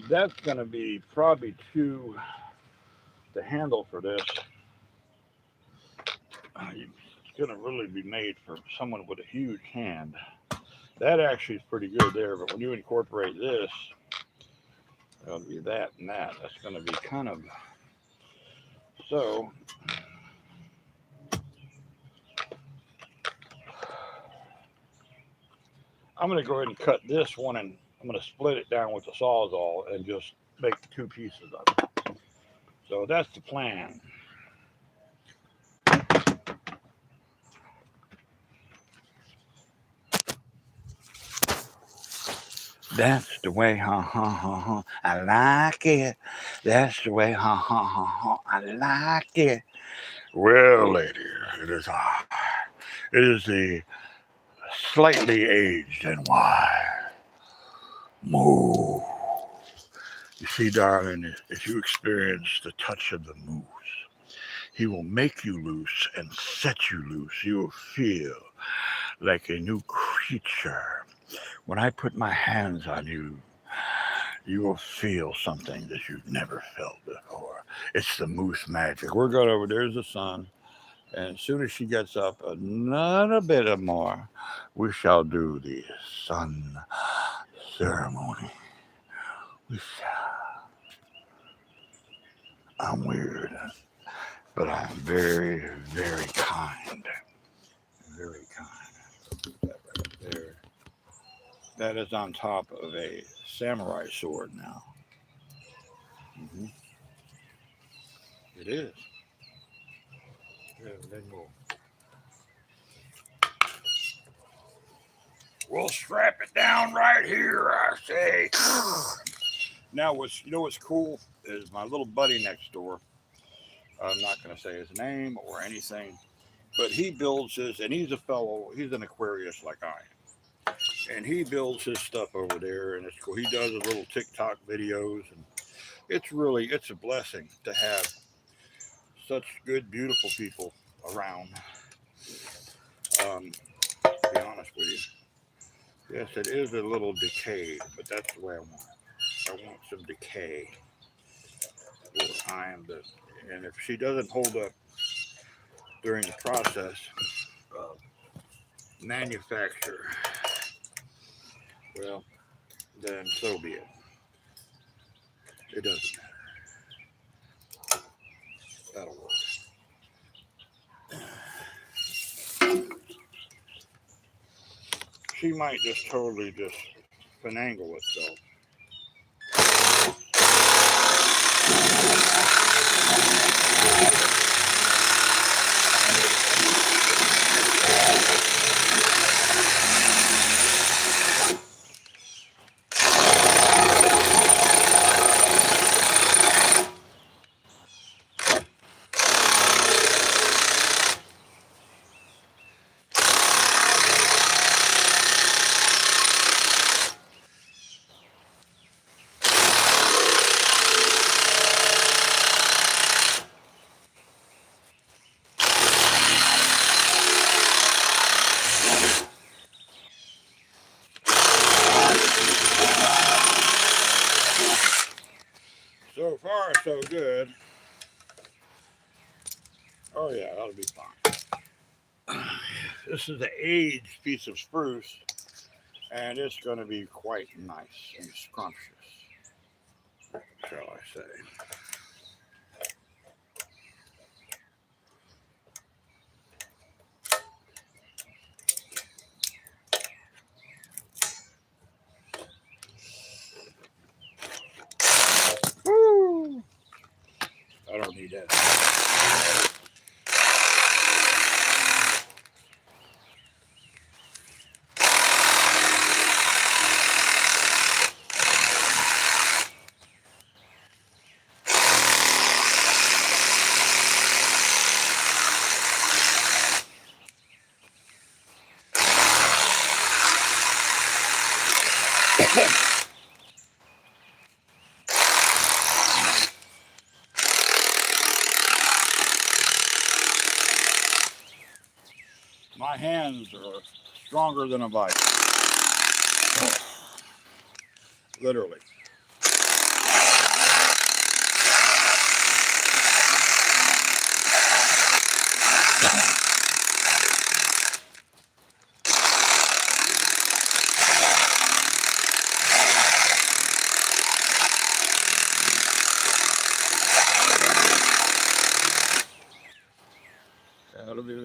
that's going to be probably the handle for this. It's going to really be made for someone with a huge hand. That actually is pretty good there, but when you incorporate this, it'll be that and that. That's going to be kind of... So, I'm going to go ahead and cut this one, and I'm going to split it down with the Sawzall and just make 2 pieces of it. So that's the plan. That's the way, I like it. That's the way, I like it. Well, lady, it is I. It is the slightly aged and wise Moo. You see, darling, if you experience the touch of the moose, he will make you loose and set you loose. You will feel like a new creature. When I put my hands on you, you will feel something that you've never felt before. It's the moose magic. We're going over, there's the sun. And as soon as she gets up, another bit of more, we shall do the sun ceremony. We shall. I'm weird, but I'm very, very kind. Very kind. Put that right there. That is on top of a samurai sword now. Mm-hmm. It is. Yeah, then we'll strap it down right here, I say. Now, what's cool is my little buddy next door. I'm not going to say his name or anything, but he builds his, and he's an Aquarius like I am. And he builds his stuff over there, and it's cool. He does his little TikTok videos, and it's a blessing to have such good, beautiful people around. To be honest with you, yes, it is a little decayed, but that's the way I want it. I want some decay. And if she doesn't hold up during the process of manufacture, well, then so be it. It doesn't matter. That'll work. She might just totally just finagle itself. So far, so good. Oh yeah, that'll be fine. This is an aged piece of spruce, and it's going to be quite nice and scrumptious, shall I say. Woo! I don't need that. My hands are stronger than a vice. Literally.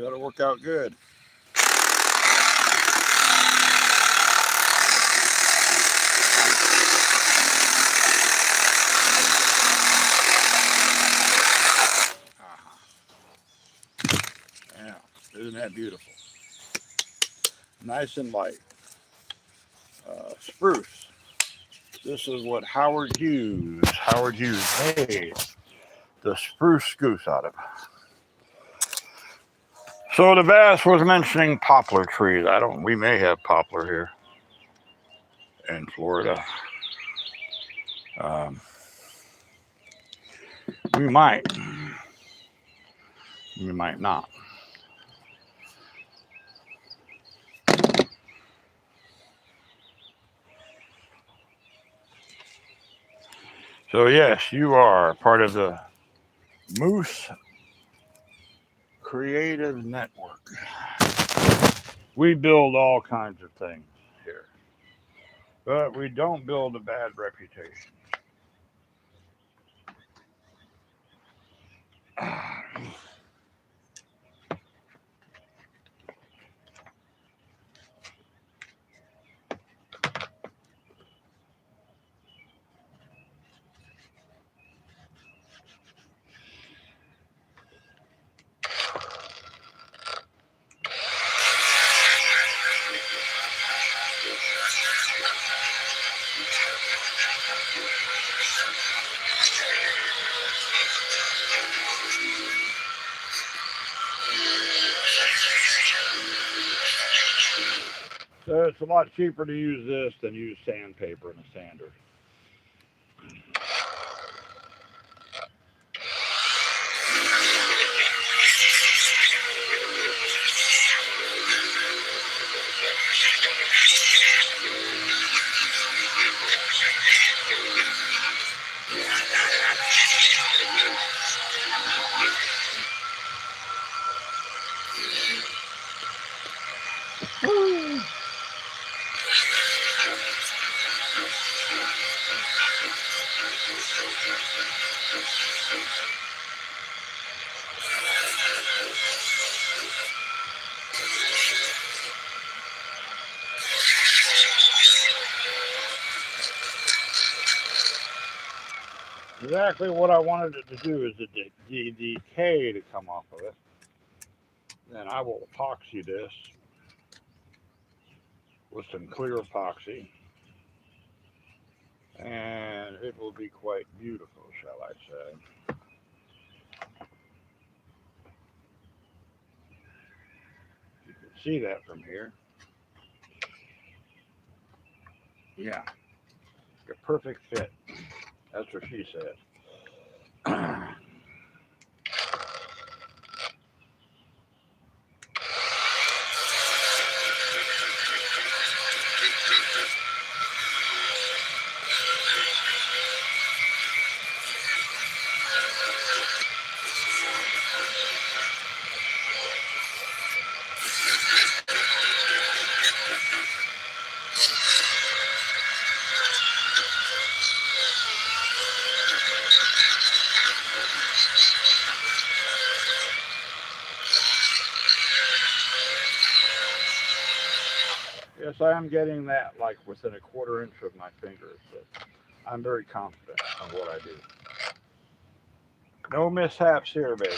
That'll work out good. that beautiful? Nice and light. Spruce. This is what Howard Hughes made the spruce goose out of. So the bass was mentioning poplar trees. We may have poplar here in Florida. We might not. So yes, you are part of the Moose Creative Network. We build all kinds of things here, but we don't build a bad reputation. So it's a lot cheaper to use this than use sandpaper and a sander. Exactly what I wanted it to do is the decay to come off of it. Then I will epoxy this with some clear epoxy, and it will be quite beautiful, shall I say. You can see that from here. Yeah, a perfect fit. That's what she said. Yes, I am getting that like within a quarter inch of my fingers, but I'm very confident on what I do. No mishaps here, baby.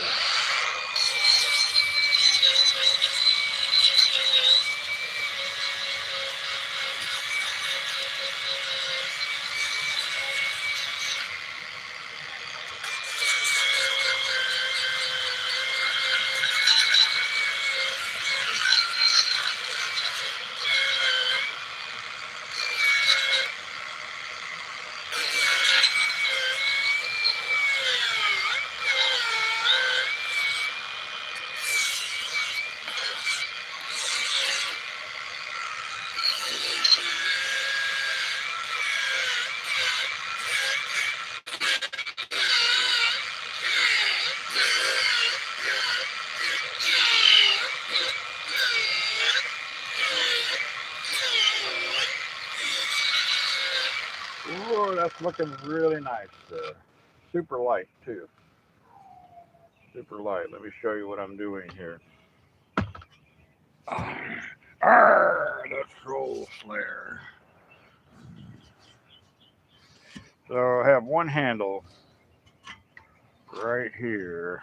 Ooh, that's looking really nice. Super light, too. Super light. Let me show you what I'm doing here. The troll slayer. So I have one handle right here.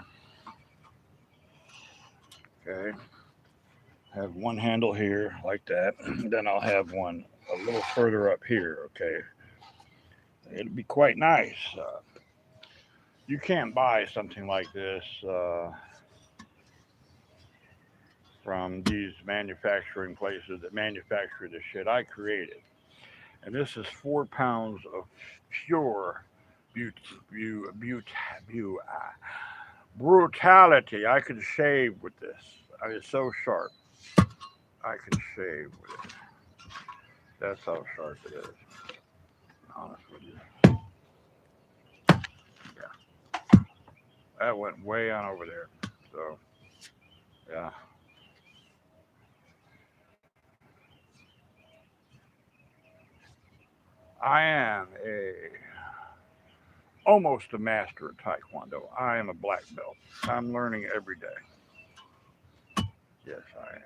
Okay. Have one handle here like that. Then I'll have one a little further up here. Okay, it'll be quite nice. You can't buy something like this from these manufacturing places that manufacture the shit I created. And this is 4 pounds of pure but, but, brutality. I could shave with this. It's so sharp. I can shave with it. That's how sharp it is. Honest with you. Yeah, that went way on over there. So yeah, I am a almost a master at Taekwondo. I am a black belt. I'm learning every day. Yes, I am.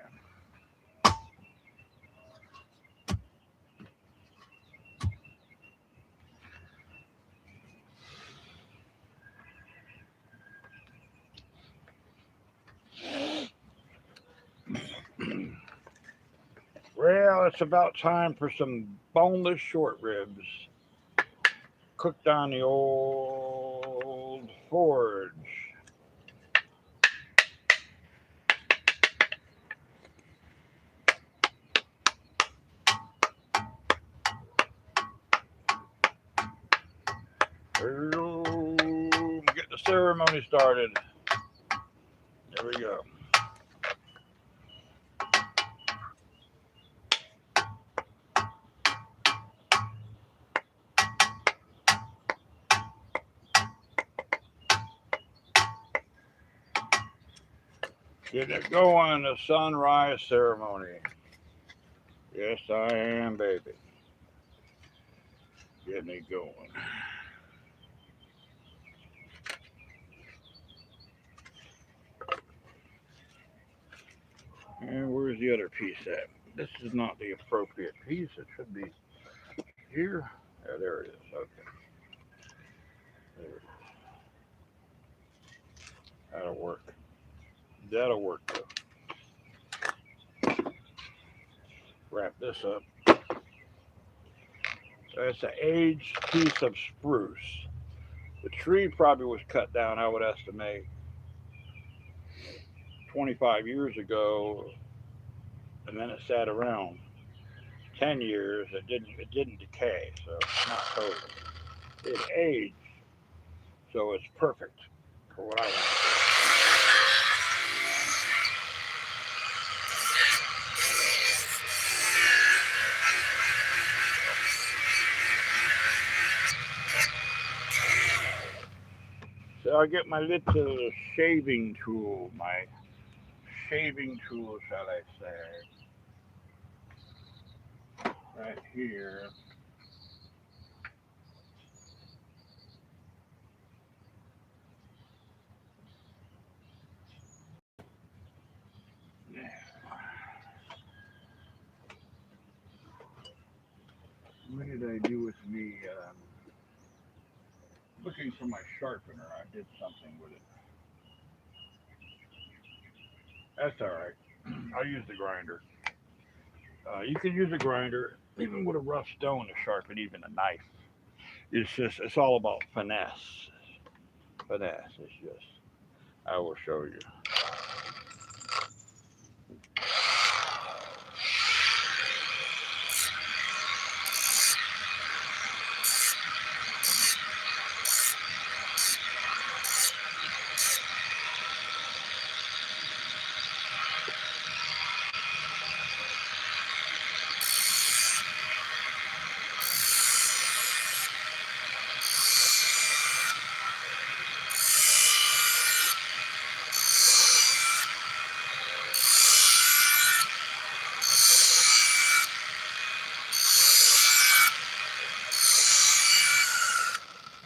Well, it's about time for some boneless short ribs cooked on the old forge. Get the ceremony started. There we go. Get it going, the sunrise ceremony. Yes, I am, baby. Getting it going. And where's the other piece at? This is not the appropriate piece. It should be here. Yeah, there it is. Okay. There it is. That'll work. That'll work, though. Wrap this up. So it's an aged piece of spruce. The tree probably was cut down, I would estimate, 25 years ago, and then it sat around 10 years. It didn't decay, so it's not total. It aged, so it's perfect for what I want. So I get my little shaving tool, shall I say, right here. Yeah. What did I do with me? Looking for my sharpener. I did something with it. That's all right. I'll use the grinder. You can use a grinder, even with a rough stone, to sharpen even a knife. It's all about finesse. Finesse. It's just, I will show you.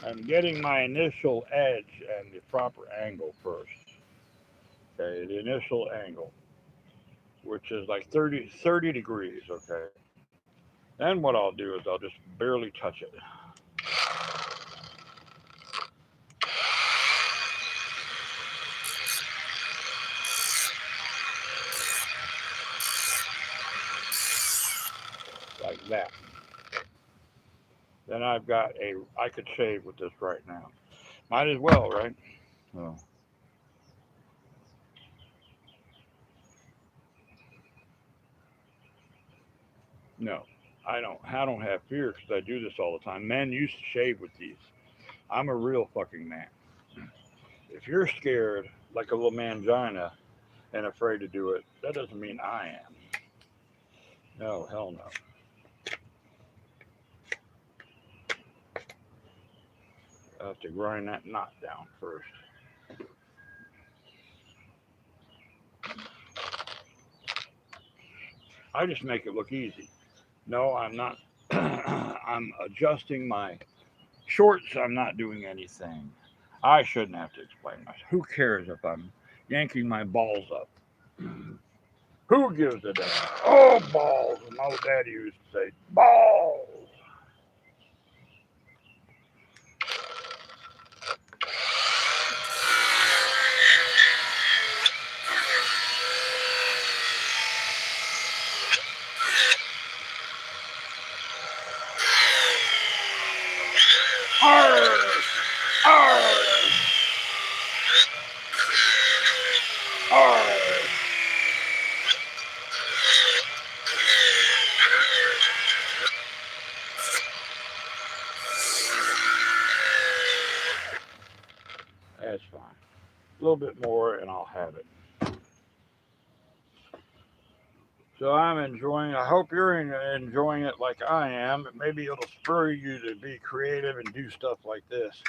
I'm getting my initial edge and the proper angle first. Okay, the initial angle, which is like 30 degrees. Okay. Then what I'll do is I'll just barely touch it. then I could shave with this right now. Might as well, right? So, no, I don't have fear because I do this all the time. Men used to shave with these. I'm a real fucking man. If you're scared like a little mangina and afraid to do it, that doesn't mean I am. No, hell no. I have to grind that knot down first. I just make it look easy. No, I'm not. I'm adjusting my shorts. I'm not doing anything. I shouldn't have to explain myself. Who cares if I'm yanking my balls up? Who gives a damn? Oh, balls. My old daddy used to say, balls. Arr! Arr! Arr! That's fine. A little bit more and I'll have it. So I'm enjoying. I hope you're enjoying it like I am. Maybe it'll spur you to be creative and do stuff like this.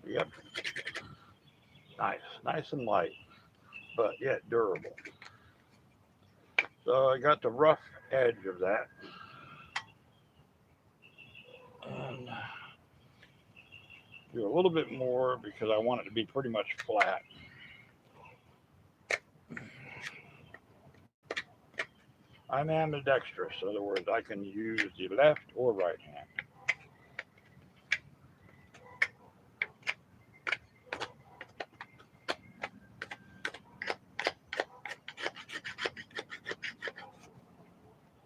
Yep, nice and light, but yet durable. So I got the rough edge of that, and do a little bit more because I want it to be pretty much flat. I'm ambidextrous. In other words, I can use the left or right hand.